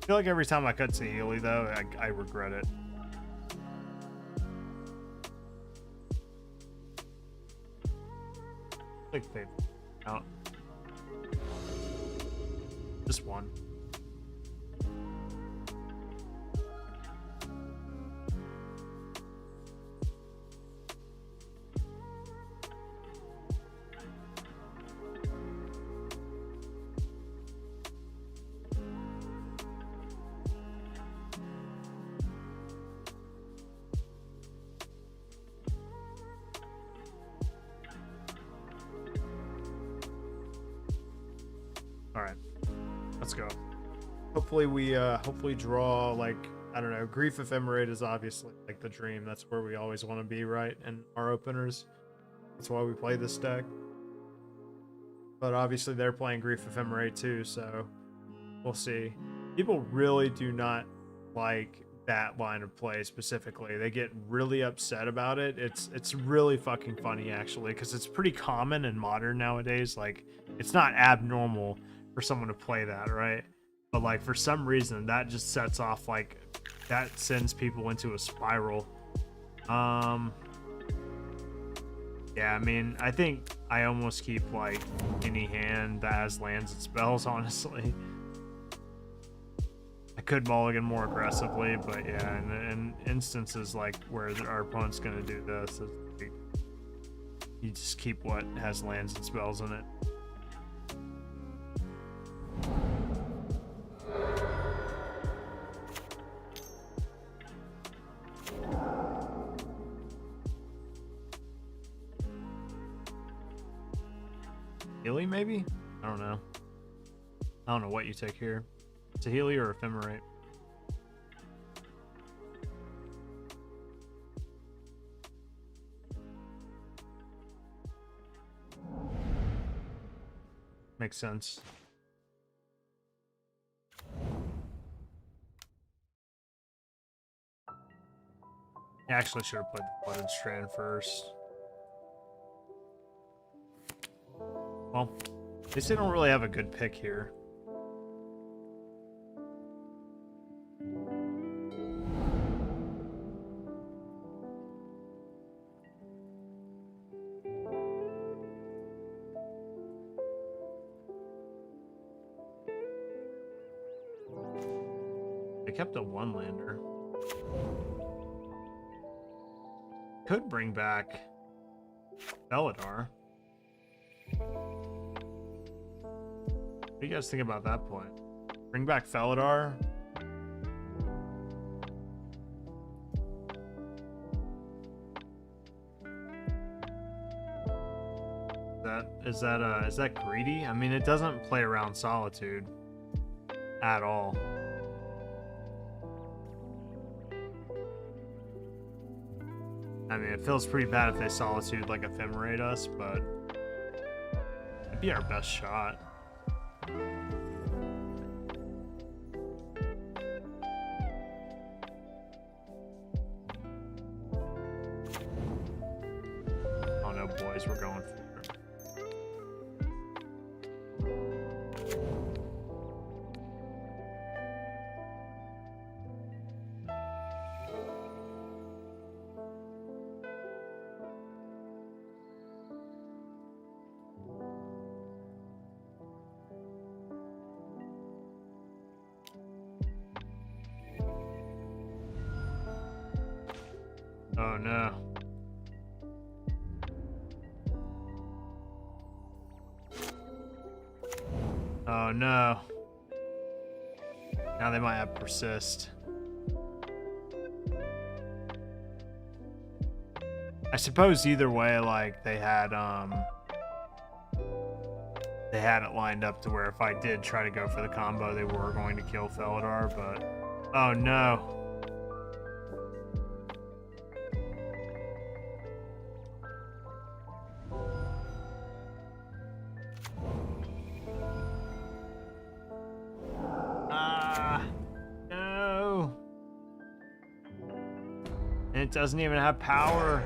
I feel like every time I cut Saheeli, though, I regret it. I think they've out. Just one. All right, let's go. Hopefully we draw, like, I don't know, Grief Ephemerate is obviously like the dream. That's where we always want to be, right? And our openers. That's why we play this deck. But obviously they're playing Grief Ephemerate too, so we'll see. People really do not like that line of play specifically. They get really upset about it. It's really fucking funny, actually, because it's pretty common and modern nowadays. Like, it's not abnormal for someone to play that, right? But like, for some reason that just sets off, like, that sends people into a spiral. Yeah, I mean, I think I almost keep like any hand that has lands and spells, honestly. I could mulligan more aggressively, but yeah, in instances like where our opponent's gonna do this, you just keep what has lands and spells in it. Saheeli, maybe? I don't know. I don't know what you take here. Saheeli or Ephemerate? Makes sense. I actually should have played the Blooded Strand first. Well, at least they don't really have a good pick here. They kept a one-lander. Could bring back Felidar. What do you guys think about that point? Bring back Felidar? Is that greedy? I mean, it doesn't play around Solitude at all. I mean, it feels pretty bad if they Solitude, like, Ephemerate us, but it'd be our best shot. Oh no, boys, we're going for it. Oh no. Oh no. Now they might have Persist. I suppose either way, like, they had it lined up to where if I did try to go for the combo, they were going to kill Felidar, but oh no. No. And it doesn't even have power.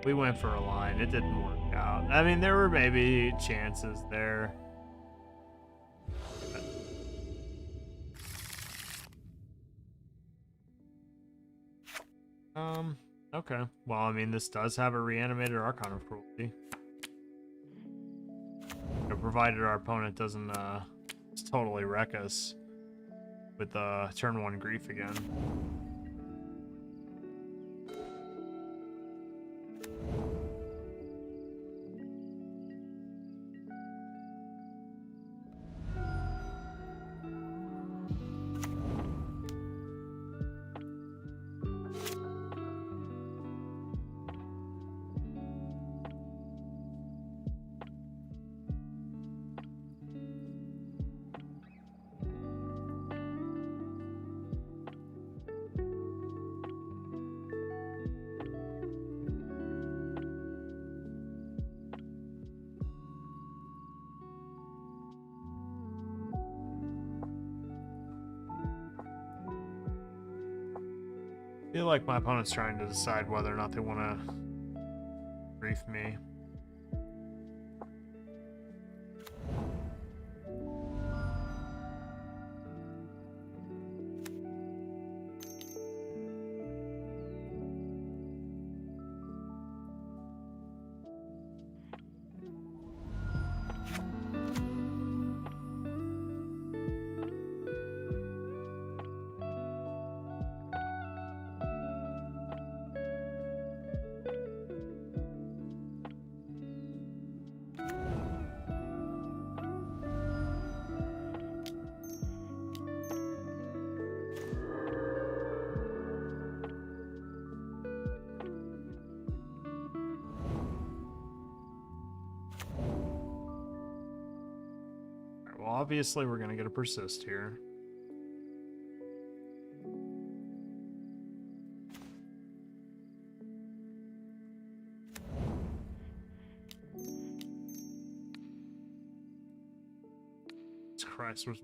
We went for a line. It didn't work out. I mean, there were maybe chances there. Okay. Well, I mean, this does have a reanimated Archon of Cruelty. Provided our opponent doesn't, just totally wreck us with, turn 1 grief again. I feel like my opponent's trying to decide whether or not they want to grief me. Well, obviously we're going to get a persist here. Christ, was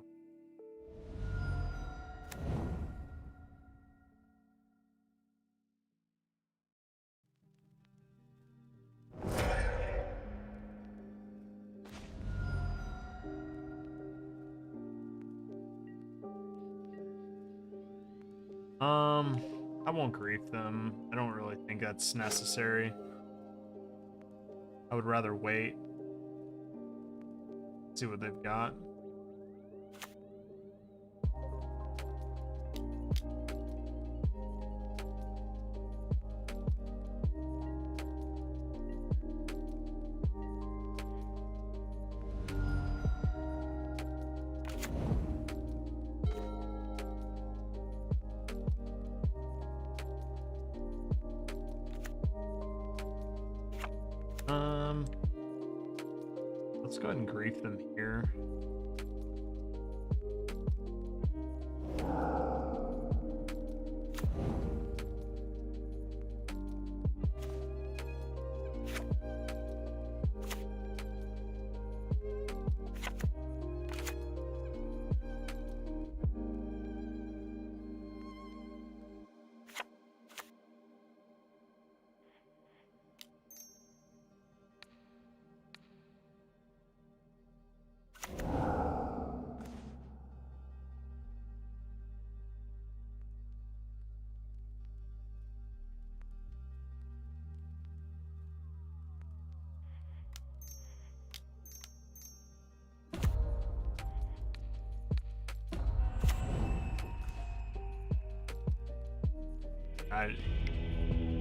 I won't grief them. I don't really think that's necessary. I would rather wait. See what they've got. Let's go ahead and grief them here.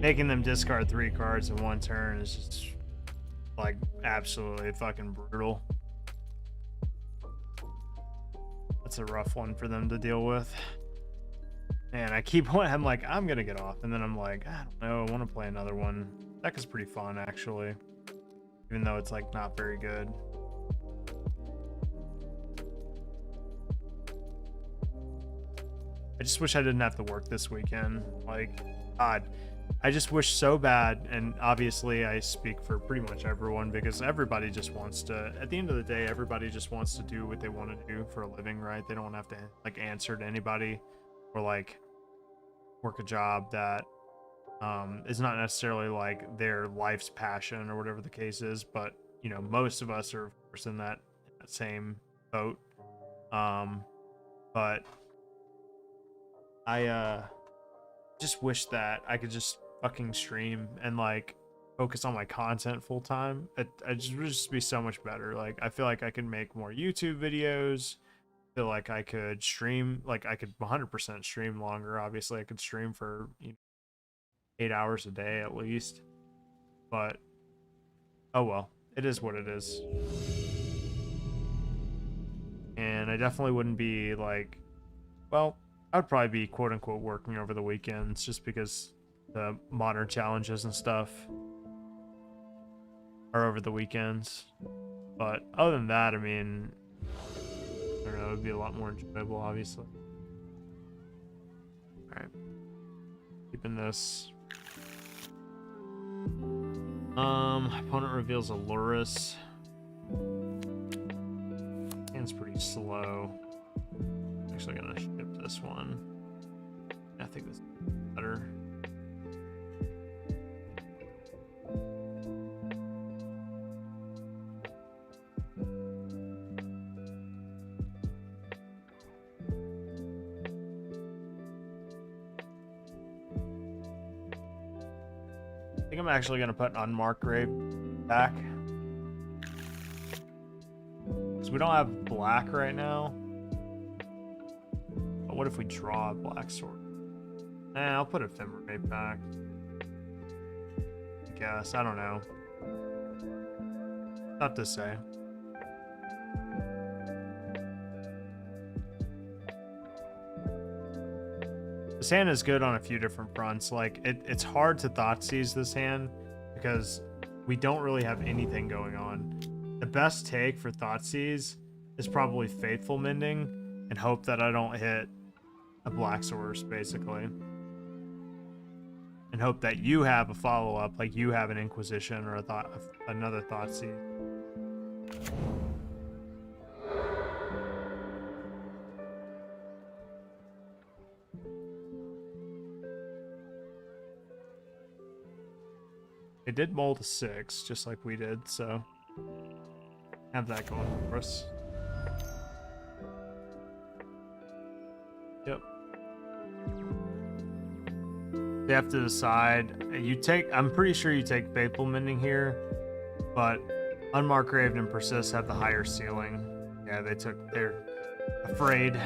Making them discard 3 cards in 1 turn is just like absolutely fucking brutal. That's a rough one for them to deal with. Man, I'm like, I'm gonna get off, and then I'm like, I don't know, I want to play another one. Deck is pretty fun actually, even though it's like not very good. I just wish I didn't have to work this weekend. Like, God, I just wish so bad, and obviously I speak for pretty much everyone, because everybody just wants to, at the end of the day, everybody just wants to do what they want to do for a living, right? They don't have to like answer to anybody or like work a job that is not necessarily like their life's passion or whatever the case is, but you know, most of us are of course in that same boat. But I just wish that I could just fucking stream and like focus on my content full time. It just would just be so much better. Like I feel like I could make more YouTube videos. Feel like I could stream, like I could 100% stream longer. Obviously, I could stream for 8 hours a day at least. But oh well, it is what it is. And I definitely wouldn't be like, well, I would probably be quote unquote working over the weekends just because the modern challenges and stuff are over the weekends. But other than that, I mean, I don't know, it would be a lot more enjoyable, obviously. Alright. Keeping this. Opponent reveals a Lurus. Hand's pretty slow. I'm actually gonna ship this one. I think this is better. I think I'm actually gonna put an unmarked grave back. Because we don't have black right now. But what if we draw a black sword? I'll put ephemerate back. I guess, I don't know. Tough to say. This hand is good on a few different fronts. Like, it's hard to Thoughtseize this hand because we don't really have anything going on. The best take for Thoughtseize is probably Faithful Mending and hope that I don't hit a Black Source, basically. And hope that you have a follow-up, like you have an Inquisition or another Thoughtseize. It did mold a 6, just like we did, so have that going for us. Yep. They have to decide. I'm pretty sure you take Faithful Mending here, but Unmarked Grave and Persist have the higher ceiling. Yeah, they're afraid.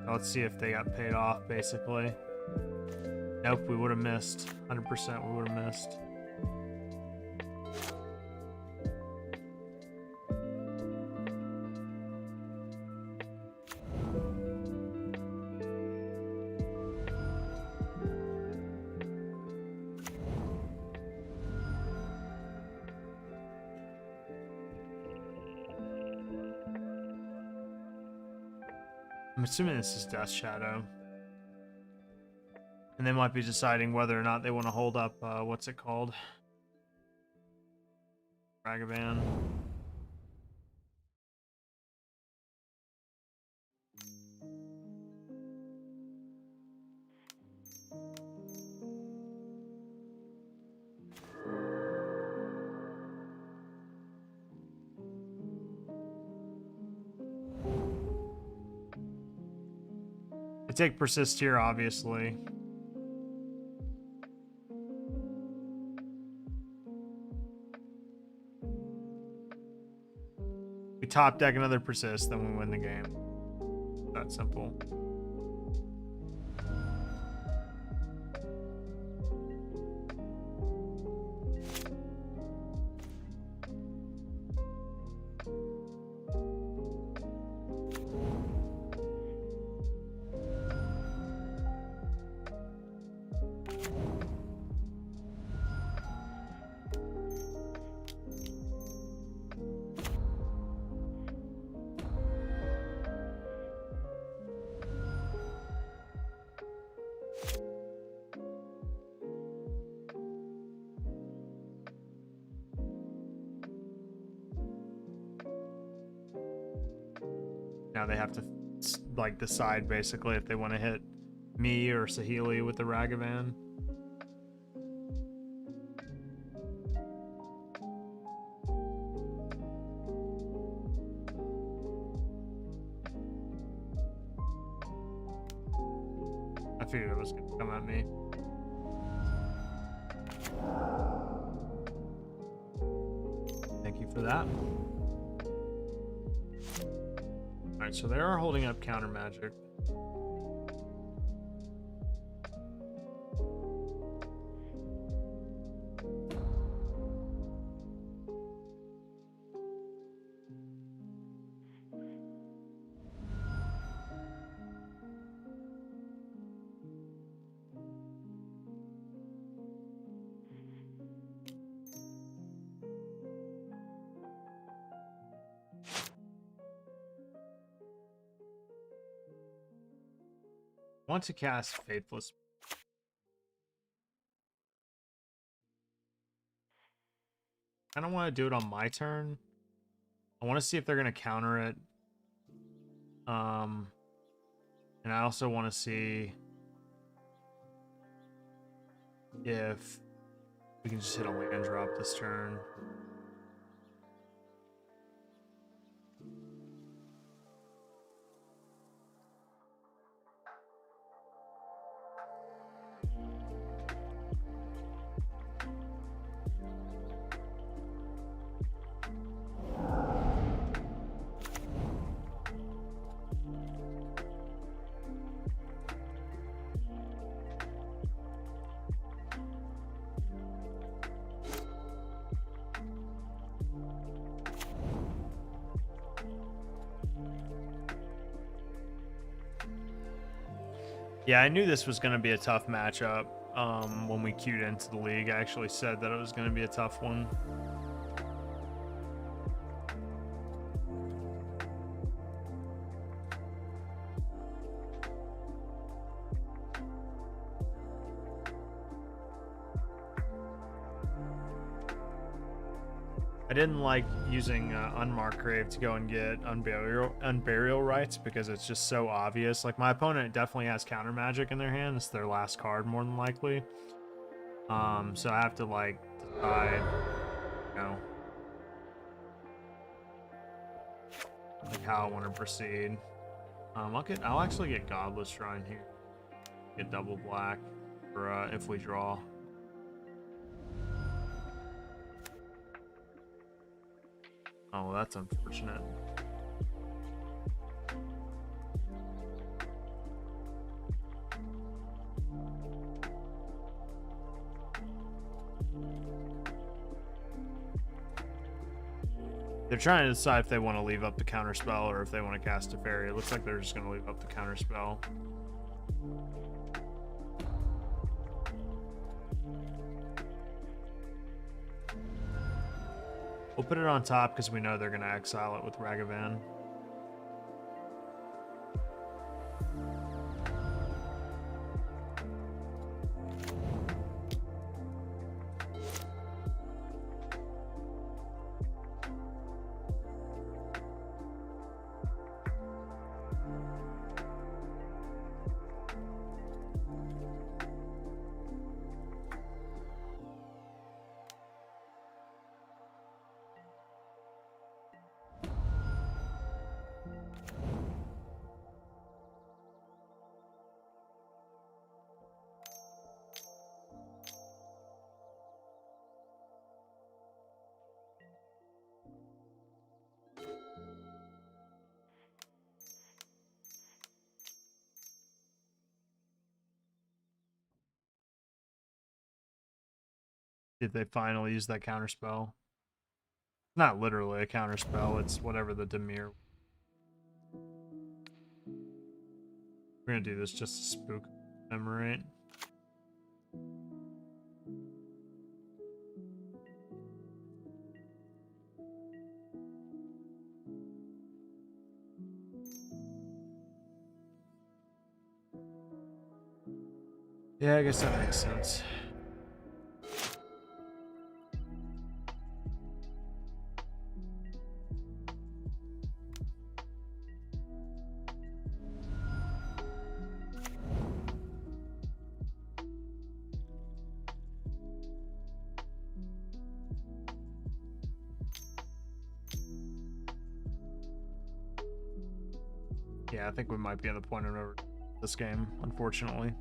Let's see if they got paid off, basically. Nope, we would have missed. 100% we would have missed. I'm assuming this is Death Shadow. And they might be deciding whether or not they want to hold up, what's it called? Ragavan. I take Persist here, obviously. We top deck another Persist, then we win the game. That simple. Now they have to like decide basically if they want to hit me or Saheeli with the Ragavan. figured it was gonna come at me. Thank you for that. Alright, so they are holding up counter magic. I want to cast Faithless. I don't want to do it on my turn. I want to see if they're going to counter it. And I also want to see if we can just hit a land drop this turn. Yeah, I knew this was going to be a tough matchup when we queued into the league. I actually said that it was going to be a tough one. I didn't like using Unmarked Grave to go and get Unburial Rites because it's just so obvious. Like, my opponent definitely has counter magic in their hand. It's their last card, more than likely. So I have to, like, decide, you know, like how I want to proceed. I'll actually get Godless Shrine here. Get double black for if we draw. Oh, well, that's unfortunate. They're trying to decide if they want to leave up the counter spell or if they want to cast a fairy. It looks like they're just going to leave up the counter spell. We'll put it on top because we know they're going to exile it with Ragavan. Did they finally use that counter spell? Not literally a counter spell, it's whatever the Dimir. We're gonna do this just to spook them, right? Yeah, I guess that makes sense. Yeah, I think we might be at the point of this game, unfortunately.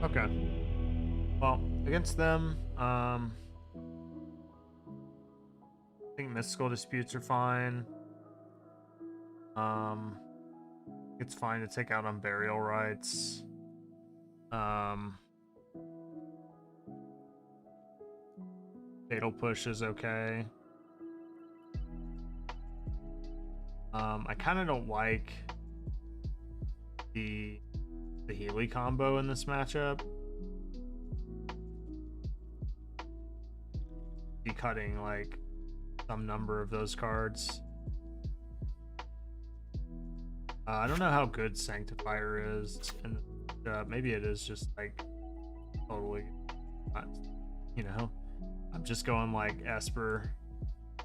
Okay. Well, against them, I think mystical disputes are fine. It's fine to take out on burial rites. Fatal push is okay. I kind of don't like the Saheeli combo in this matchup. Be cutting like some number of those cards. I don't know how good Sanctifier is, and maybe it is just like totally, you know. I'm just going like Esper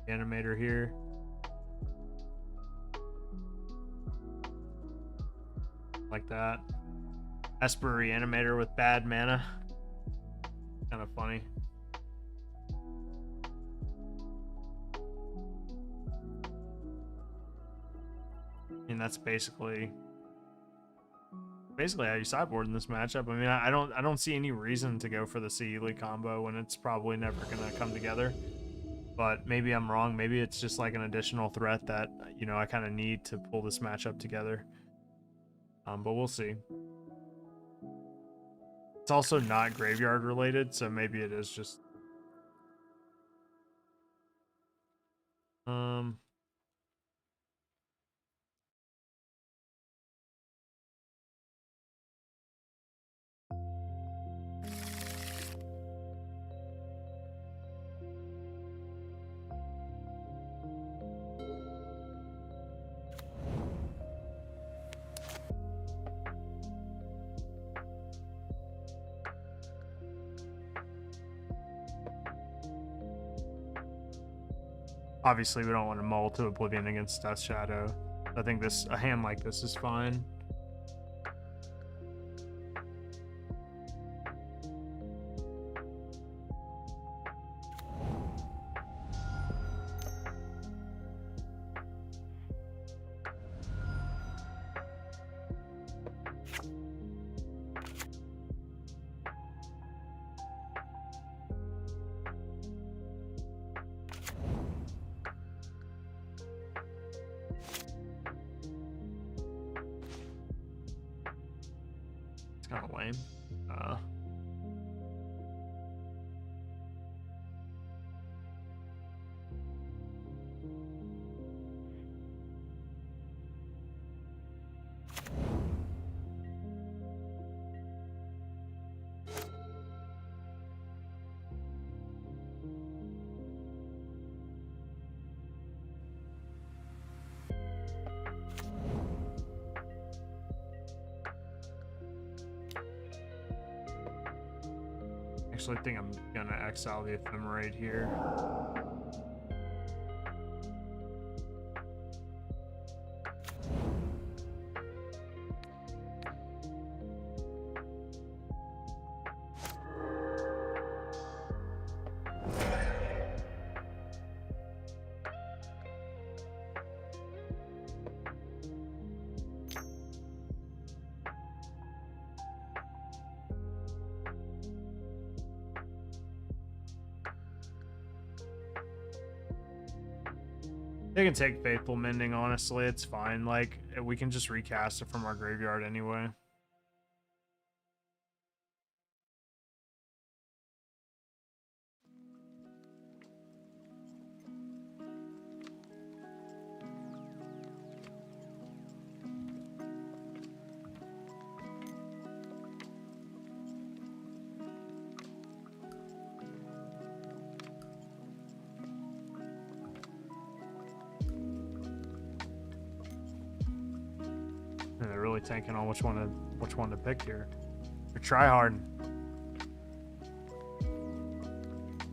Reanimator here. Like that. Esper Reanimator with bad mana. Kind of funny. And that's basically how you sideboard in this matchup. I mean, I don't see any reason to go for the Saheeli combo when it's probably never gonna come together. But maybe I'm wrong. Maybe it's just like an additional threat that, you know, I kind of need to pull this matchup together. But we'll see. It's also not graveyard related, so maybe it is just obviously we don't want to mull to Oblivion against Death Shadow. I think a hand like this is fine. It's kind of lame. Actually, I think I'm gonna exile the Ephemerate here. They can take Faithful Mending, honestly. It's fine. Like, we can just recast it from our graveyard anyway. And they're really tanking on which one to pick here. Or try hard.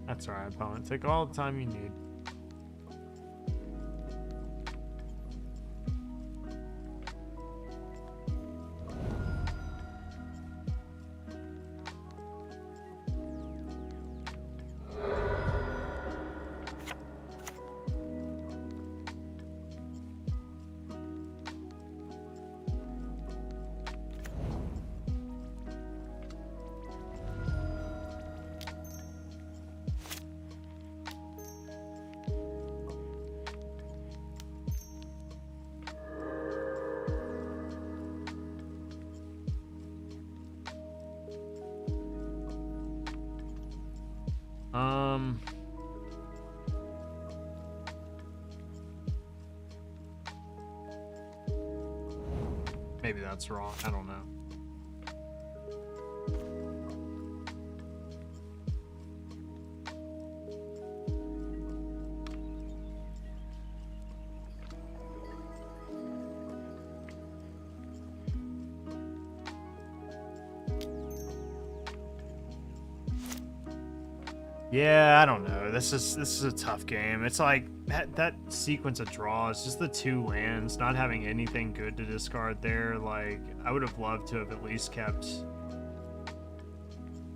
That's alright, opponent. Take all the time you need. Maybe that's wrong. I don't know. Yeah, I don't know. This is a tough game. It's like that sequence of draws, just the 2 lands, not having anything good to discard there. Like, I would have loved to have at least kept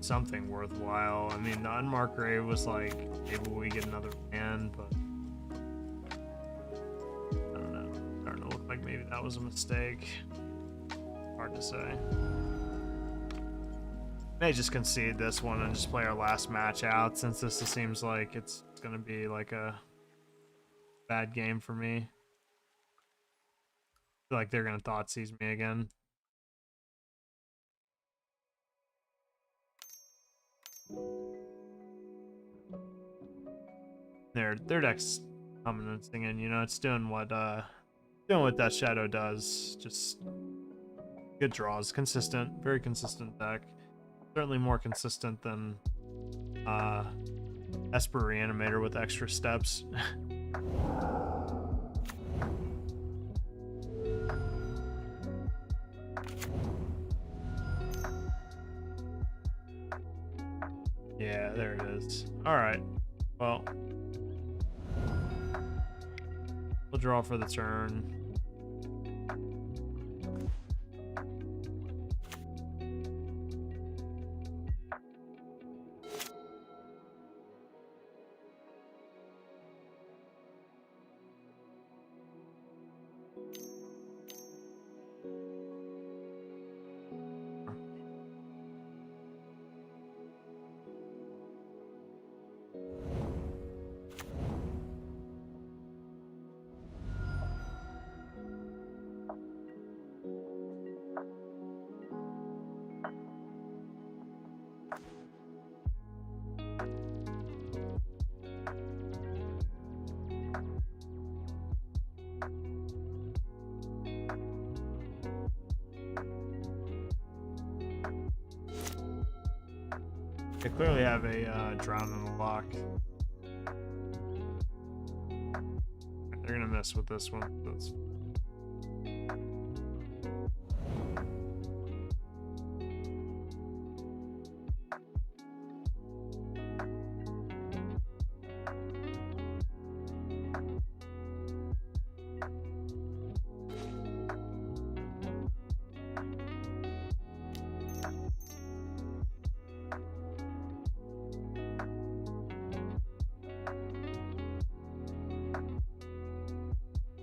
something worthwhile. I mean, the unmarked grave was like, maybe we get another land, but I don't know. Starting to look like maybe that was a mistake. Hard to say. May just concede this one and just play our last match out, since this seems like it's gonna be like a bad game for me. I feel like they're gonna thought seize me again. Their deck's coming and singing, you know, it's doing what that shadow does. Just good draws, consistent, very consistent deck. Certainly more consistent than Esper Reanimator with extra steps. Yeah, there it is. Alright. Well, we'll draw for the turn. They clearly have a drown in the lock. They're gonna mess with this one. That's...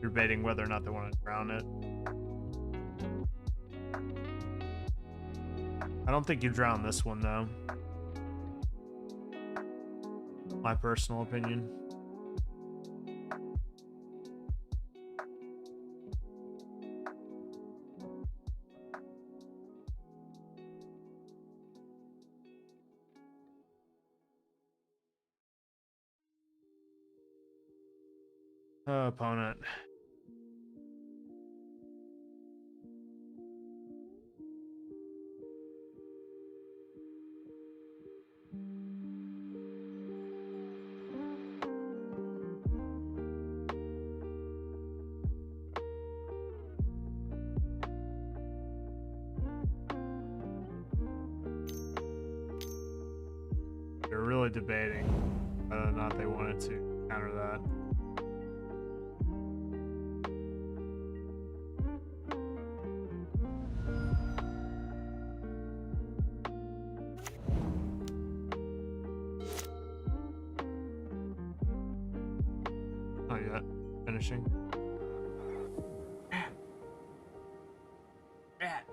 You're debating whether or not they want to drown it. I don't think you drown this one, though. My personal opinion. Opponent. They're really debating whether or not they wanted to counter that. Not yet. Finishing. Rat.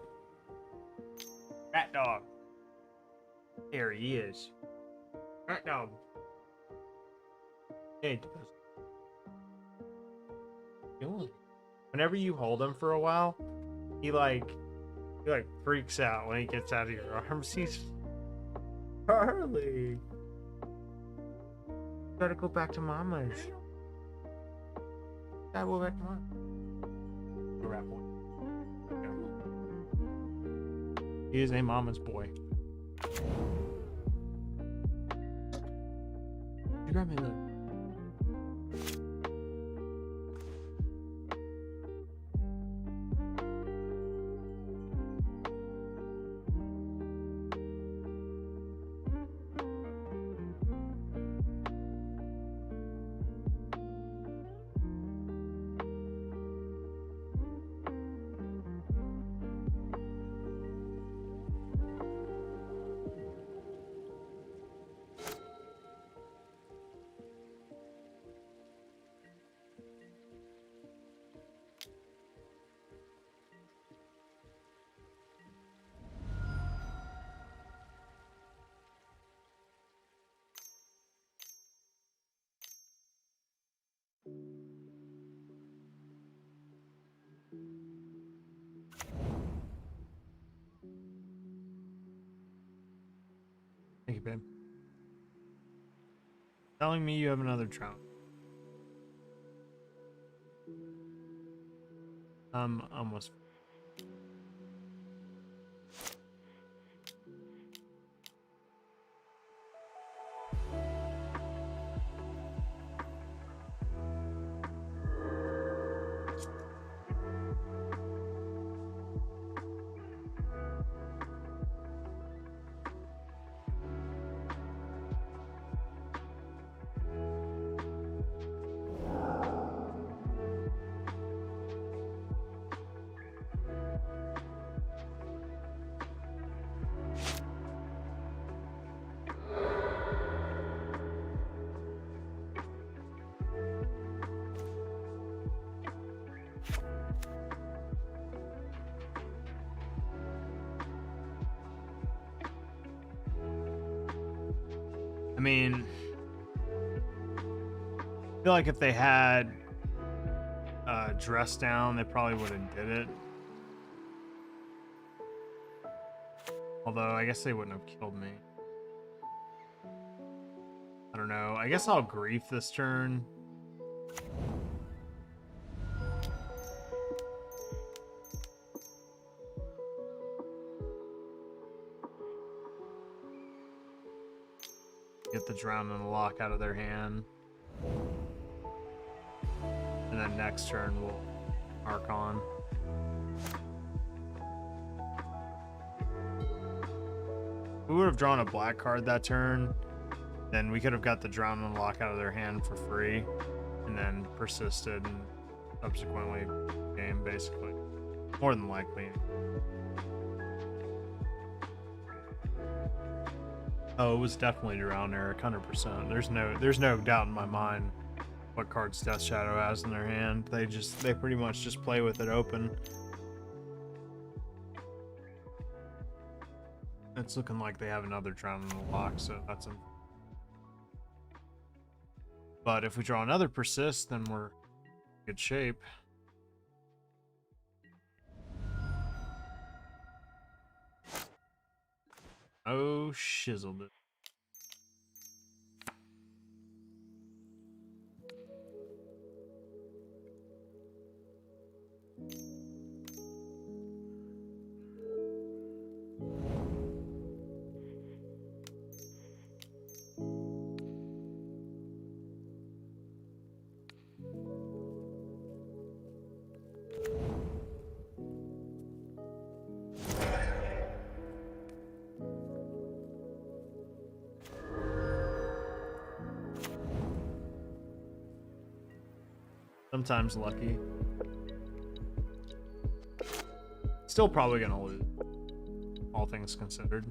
Rat dog. There he is. Rat dog. Hey. Whenever you hold him for a while, he freaks out when he gets out of your arms. He's Charlie. Gotta go back to mama's. Gotta go back to mama's. Rat boy. He is a mama's boy. You grab me the... Thank you, babe. Telling me you have another trout. Almost. I mean, I feel like if they had dressed down, they probably would have did it. Although, I guess they wouldn't have killed me. I don't know. I guess I'll grief this turn. Get the drown and the lock out of their hand. And then next turn we'll arc on. If we would have drawn a black card that turn, then we could have got the drown and lock out of their hand for free, and then persisted and subsequently game, basically. More than likely. Oh, it was definitely drown Eric, 100%. There's no doubt in my mind what cards Death Shadow has in their hand. They pretty much just play with it open. It's looking like they have another drown in the lock, so that's a... But if we draw another persist, then we're in good shape. Oh, shizzled it. Sometimes lucky. Still probably gonna lose, all things considered.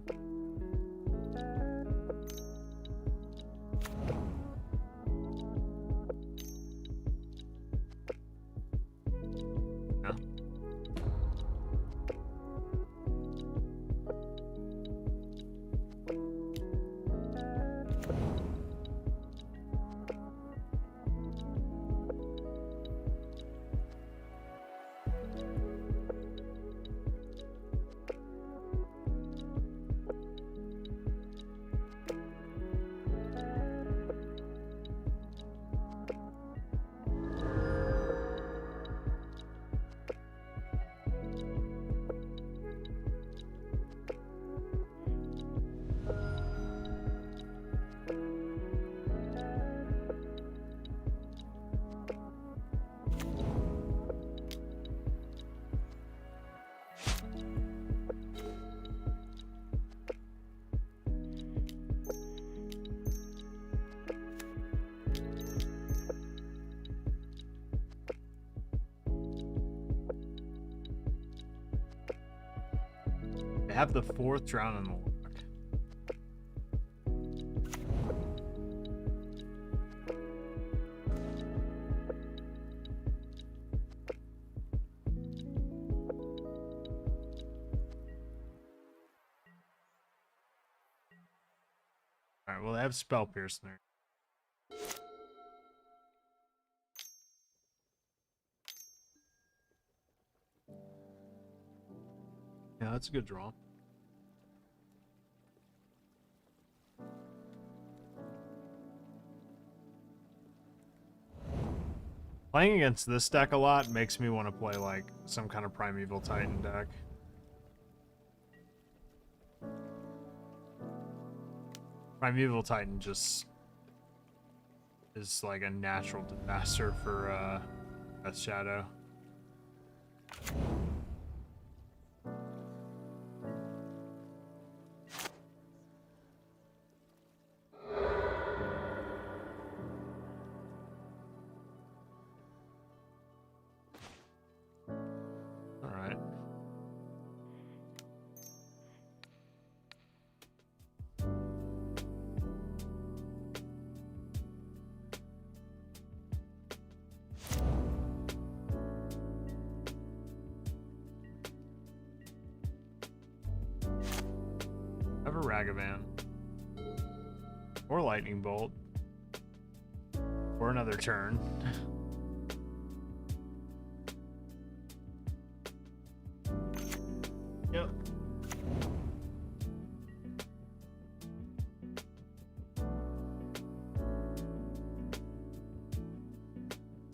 Yeah. They have the 4th Drown in the Lock. Alright, well, they have Spell Pierce there. Yeah, that's a good draw. Playing against this deck a lot makes me want to play like some kind of Primeval Titan deck. Primeval Titan just is like a natural disaster for Death Shadow. Alright. Have a Ragavan. Or Lightning Bolt. Or another turn. Yep.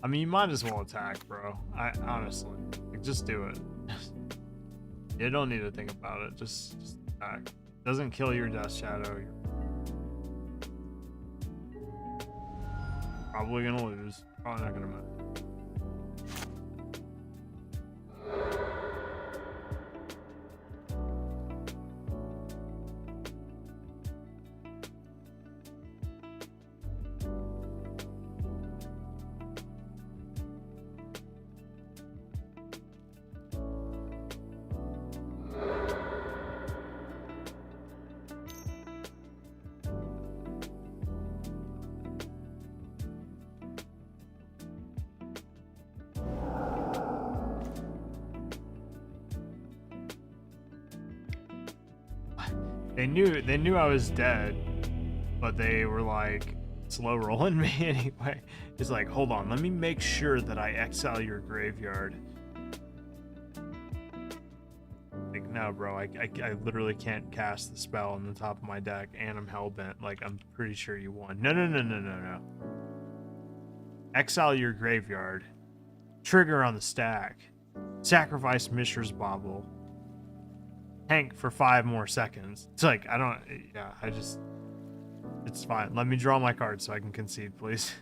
I mean, you might as well attack, bro. I honestly, like, just do it. You don't need to think about it. Just attack. Doesn't kill your Death Shadow. You're probably gonna lose. Probably not gonna matter. They knew I was dead, but they were like slow rolling me anyway. It's like, hold on, let me make sure that I exile your graveyard. Like, no, bro, I literally can't cast the spell on the top of my deck, and I'm hellbent. Like, I'm pretty sure you won. No. Exile your graveyard. Trigger on the stack. Sacrifice Mishra's Bauble. Tank for 5 more seconds. It's like, it's fine. Let me draw my card so I can concede, please.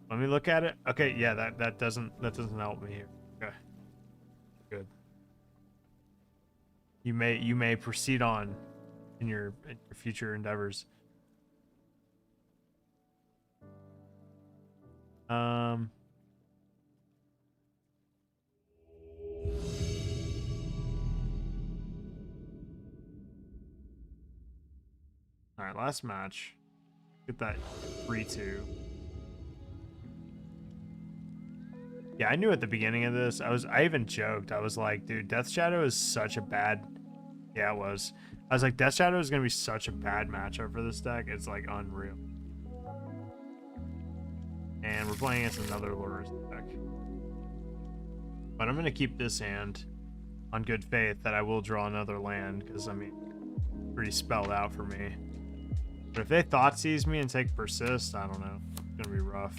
Let me look at it. Okay, yeah, that doesn't help me here. Okay. Good. You may proceed on in your future endeavors. All right, last match. Get that 3-2. Yeah, I knew at the beginning of this. I even joked. I was like, dude, Death Shadow is such a bad. Yeah, it was. I was like, Death Shadow is gonna be such a bad matchup for this deck. It's like unreal. And we're playing against another Lurrus deck. But I'm gonna keep this hand on good faith that I will draw another land, because I mean, pretty spelled out for me. But if they Thoughtseize me and take Persist, I don't know. It's gonna be rough.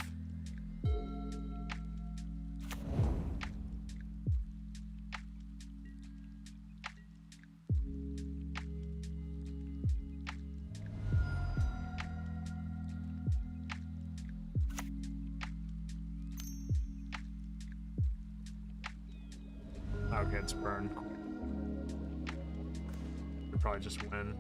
Okay, it's burn. We'll probably just win.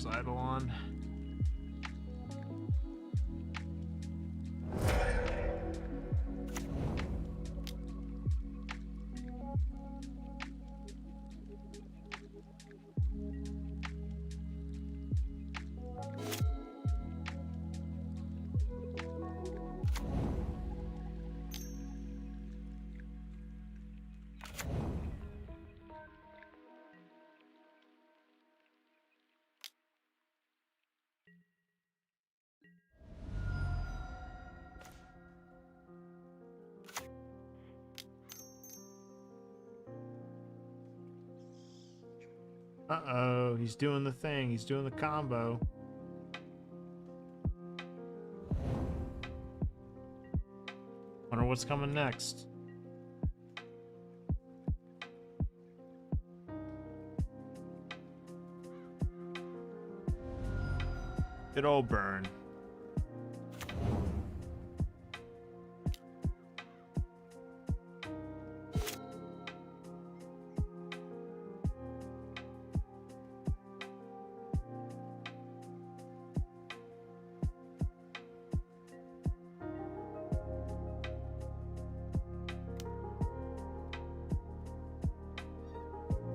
Where's Eidolon? Uh-oh, he's doing the thing. He's doing the combo. Wonder what's coming next. Good old burn.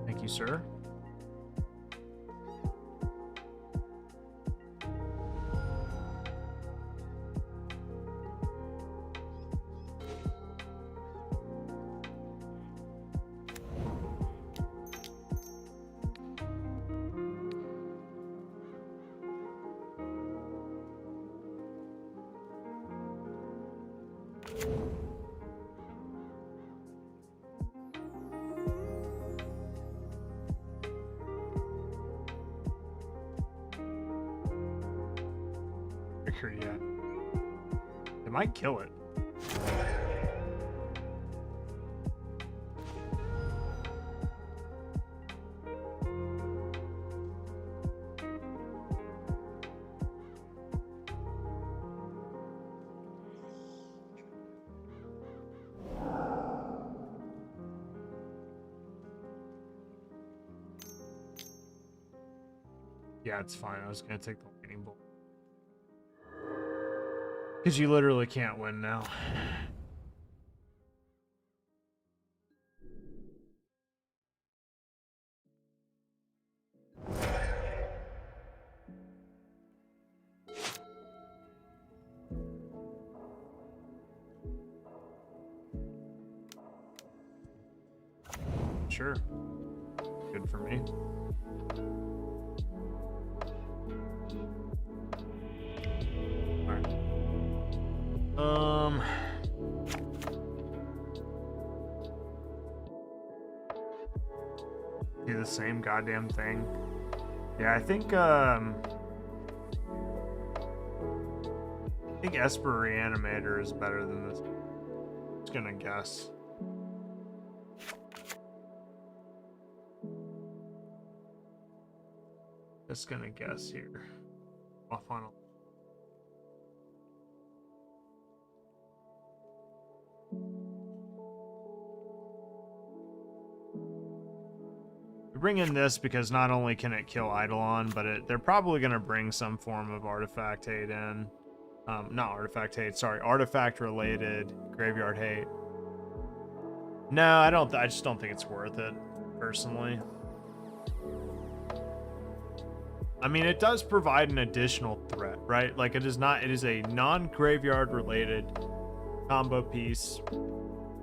Thank you, sir. Yet. It might kill it. Yeah, it's fine. I was gonna take the lightning bolt. Because you literally can't win now. Sure. Good for me. Alright. Do the same goddamn thing. Yeah, I think Esper Reanimator is better than this. I'm just gonna guess. Just gonna guess here. Off on a bring in this because not only can it kill Eidolon, but they're probably going to bring some form of artifact hate in. Not artifact hate, sorry, artifact related graveyard hate. No, I just don't think it's worth it, personally. I mean, it does provide an additional threat, right? Like, it is a non-graveyard related combo piece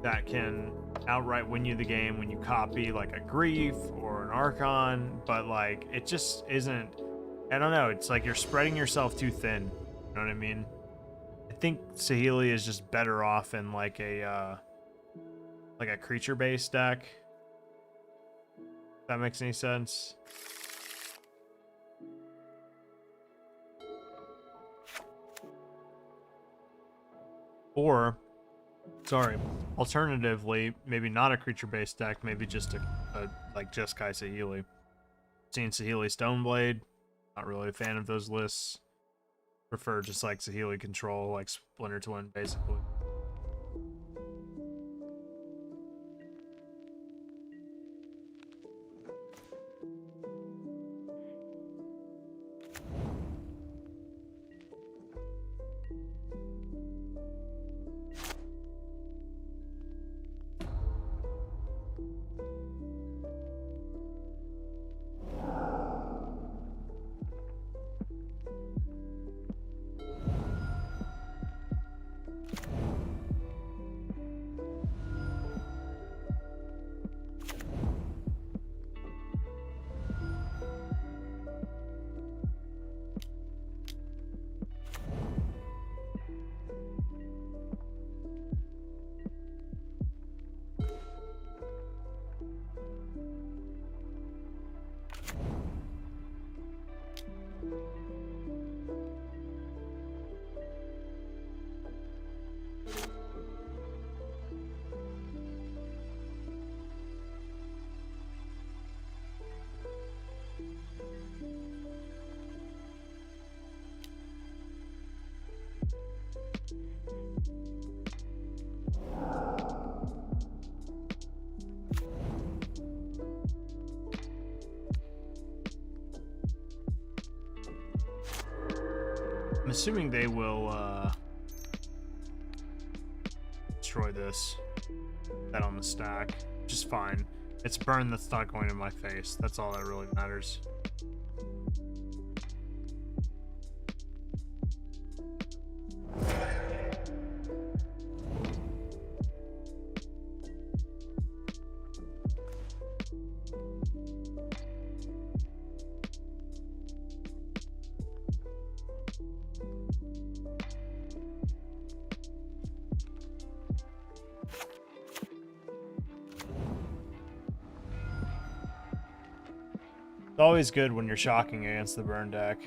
that can outright win you the game when you copy like a Grief or an Archon, but like it just isn't. I don't know, it's like you're spreading yourself too thin. You know what I mean? I think Saheeli is just better off in like a creature based deck. If that makes any sense. Or sorry, alternatively, maybe not a creature-based deck, maybe just a like Jeskai Saheeli. Seen Saheeli Stoneblade, not really a fan of those lists. Prefer just like Saheeli Control, like Splinter Twin, basically. assuming they will destroy this. That on the stack, which is fine. It's burn that's not going in my face. That's all that really matters. It's always good when you're shocking against the burn deck.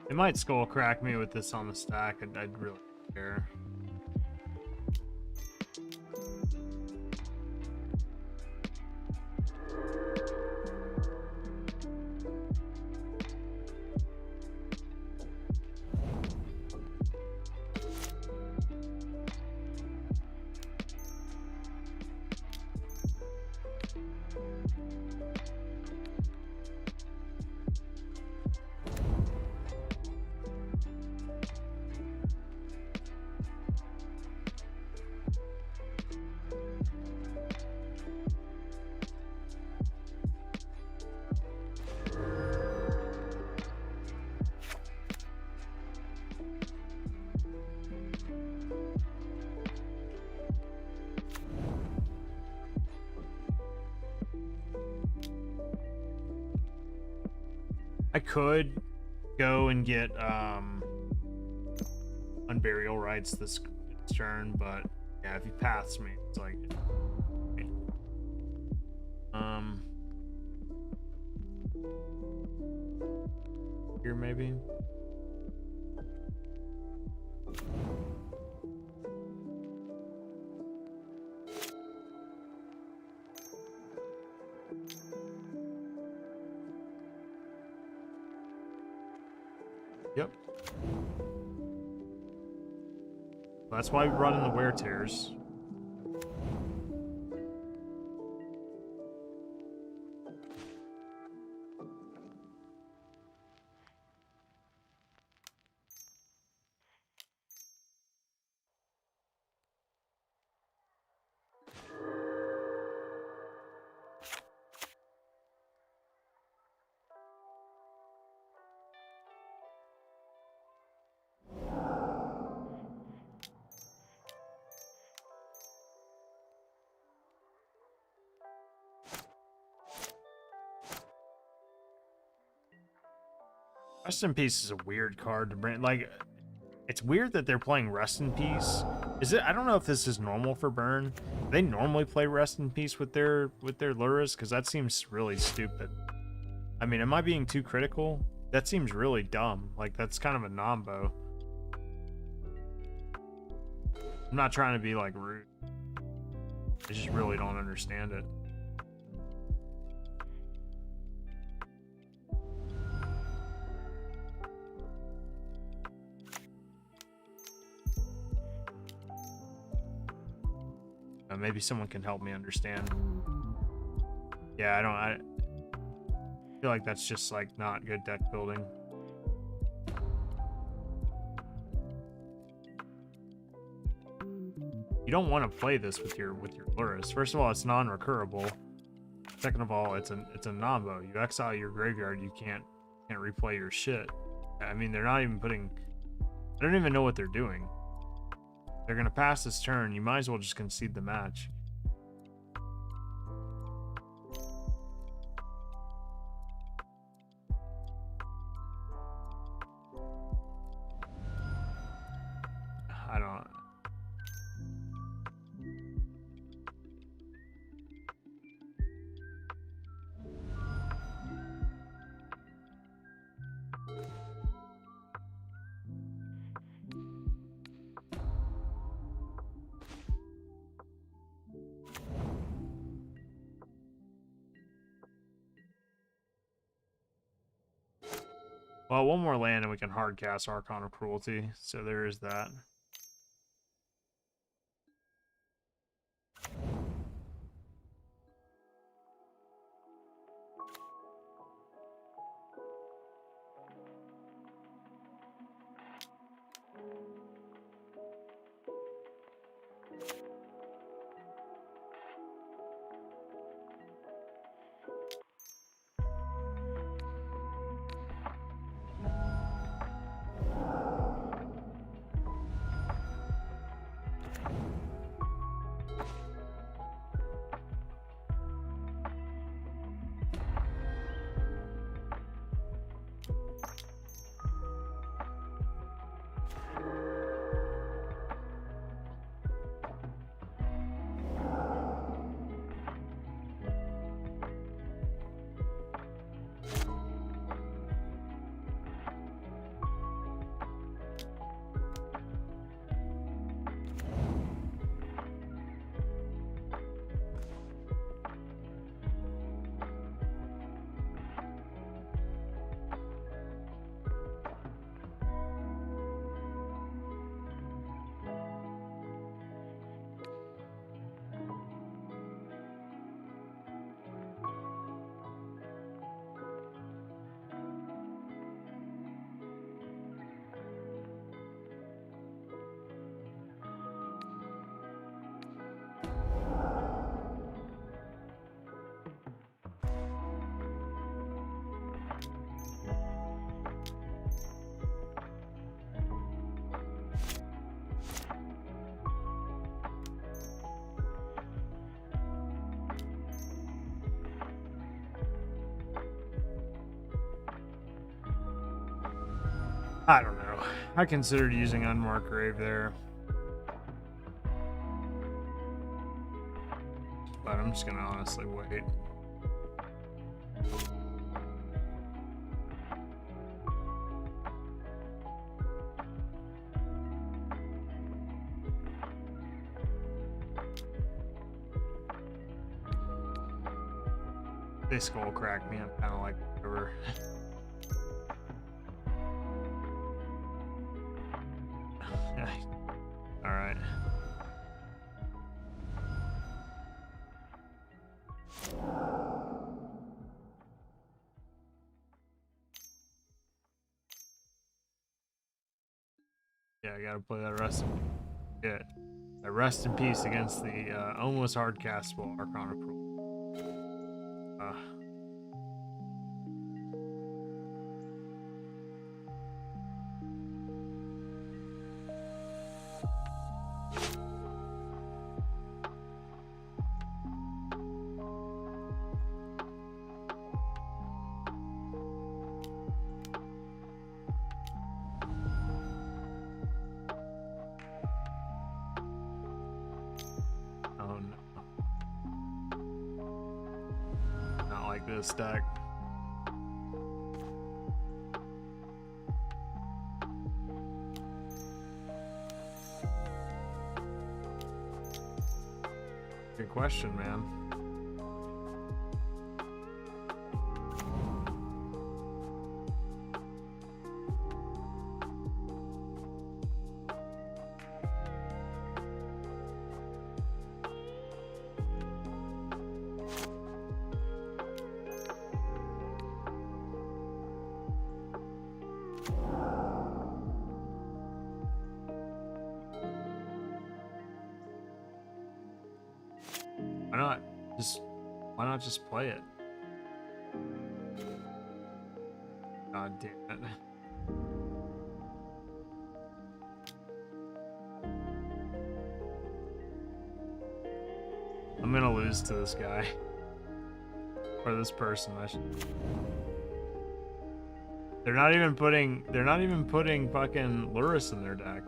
They might skull crack me with this on the stack. I'd really care. I could go and get unburial rights this turn, but yeah, if he paths me, it's like here maybe. Yep. That's why we brought in the wear tears. Rest in Peace is a weird card to bring. Like, it's weird that they're playing Rest in Peace. Is it? I don't know if this is normal for Burn. They normally play Rest in Peace with their Luras, because that seems really stupid. I mean, am I being too critical? That seems really dumb. Like, that's kind of a nombo. I'm not trying to be like rude. I just really don't understand it. Maybe someone can help me understand. Yeah, I feel like that's just like not good deck building. You don't want to play this with your Luris. First of all, it's non-recurable. Second of all, it's a nombo. You exile your graveyard, you can't replay your shit. I mean, they're not even putting. I don't even know what they're doing. They're gonna pass this turn. You might as well just concede the match. I don't. Well, one more land and we can hard cast Archon of Cruelty. So there is that. I don't know. I considered using Unmarked Grave there. But I'm just gonna honestly wait. They skull crack me. I'm kind of like whatever. All right. Yeah, I gotta play that rest. Yeah, that rest in peace against the almost hard castable Arcana Pro. Oh no. Not like this deck. Good question, man. Why not just play it? God damn it. I'm gonna lose to this guy. Or this person, I should. They're not even putting fucking Luris in their deck.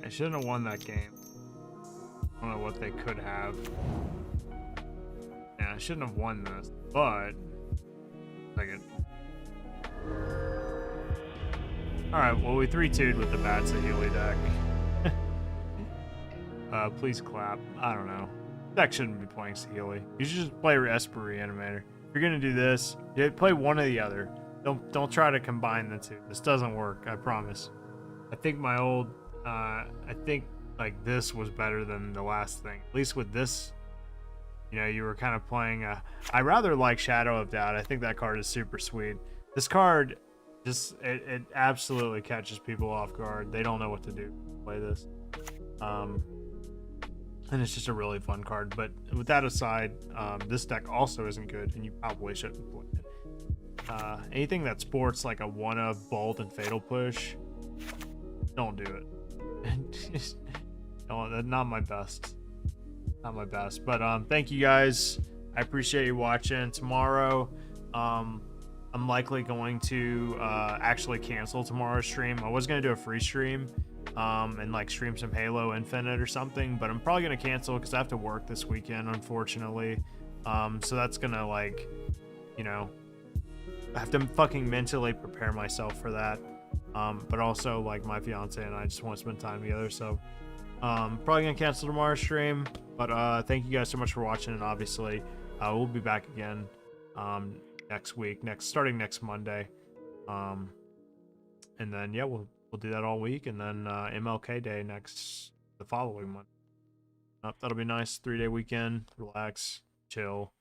I shouldn't have won that game. I don't know what they could have. Yeah, I shouldn't have won this, but second. Alright, well we 3-2'd with the bad Saheeli deck. Please clap. I don't know. Deck shouldn't be playing Saheeli. You should just play Esper Reanimator. If you're gonna do this, you play one or the other. Don't try to combine the two. This doesn't work, I promise. I think my old I think like this was better than the last thing. At least with this, you know, you were kind of playing I rather like Shadow of Doubt. I think that card is super sweet. This card just it absolutely catches people off guard. They don't know what to do play this. And it's just a really fun card. But with that aside, this deck also isn't good, and you probably shouldn't play it. Anything that sports like a 1-of Bolt and Fatal Push, don't do it. No, not my best. Not my best. But thank you guys. I appreciate you watching. Tomorrow, I'm likely going to actually cancel tomorrow's stream. I was gonna do a free stream, and like stream some Halo Infinite or something, but I'm probably gonna cancel because I have to work this weekend, unfortunately. So that's gonna, like, you know, I have to fucking mentally prepare myself for that. But also, like, my fiance and I just want to spend time together, so probably gonna cancel tomorrow's stream. But thank you guys so much for watching, and obviously we'll be back again next week, starting next Monday. And then yeah, we'll do that all week, and then MLK Day the following month. That'll be nice. 3-day weekend, relax, chill.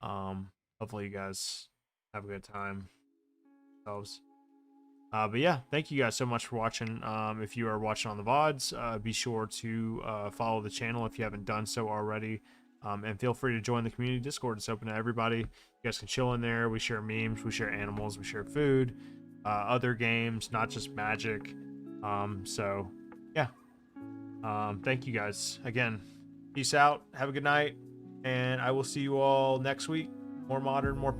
Hopefully you guys have a good time yourselves. But yeah, thank you guys so much for watching. If you are watching on the VODs, be sure to follow the channel if you haven't done so already. And feel free to join the community Discord. It's open to everybody. You guys can chill in there. We share memes, we share animals, we share food, other games, not just Magic. So yeah. Thank you guys again. Peace out. Have a good night, and I will see you all next week. More modern, more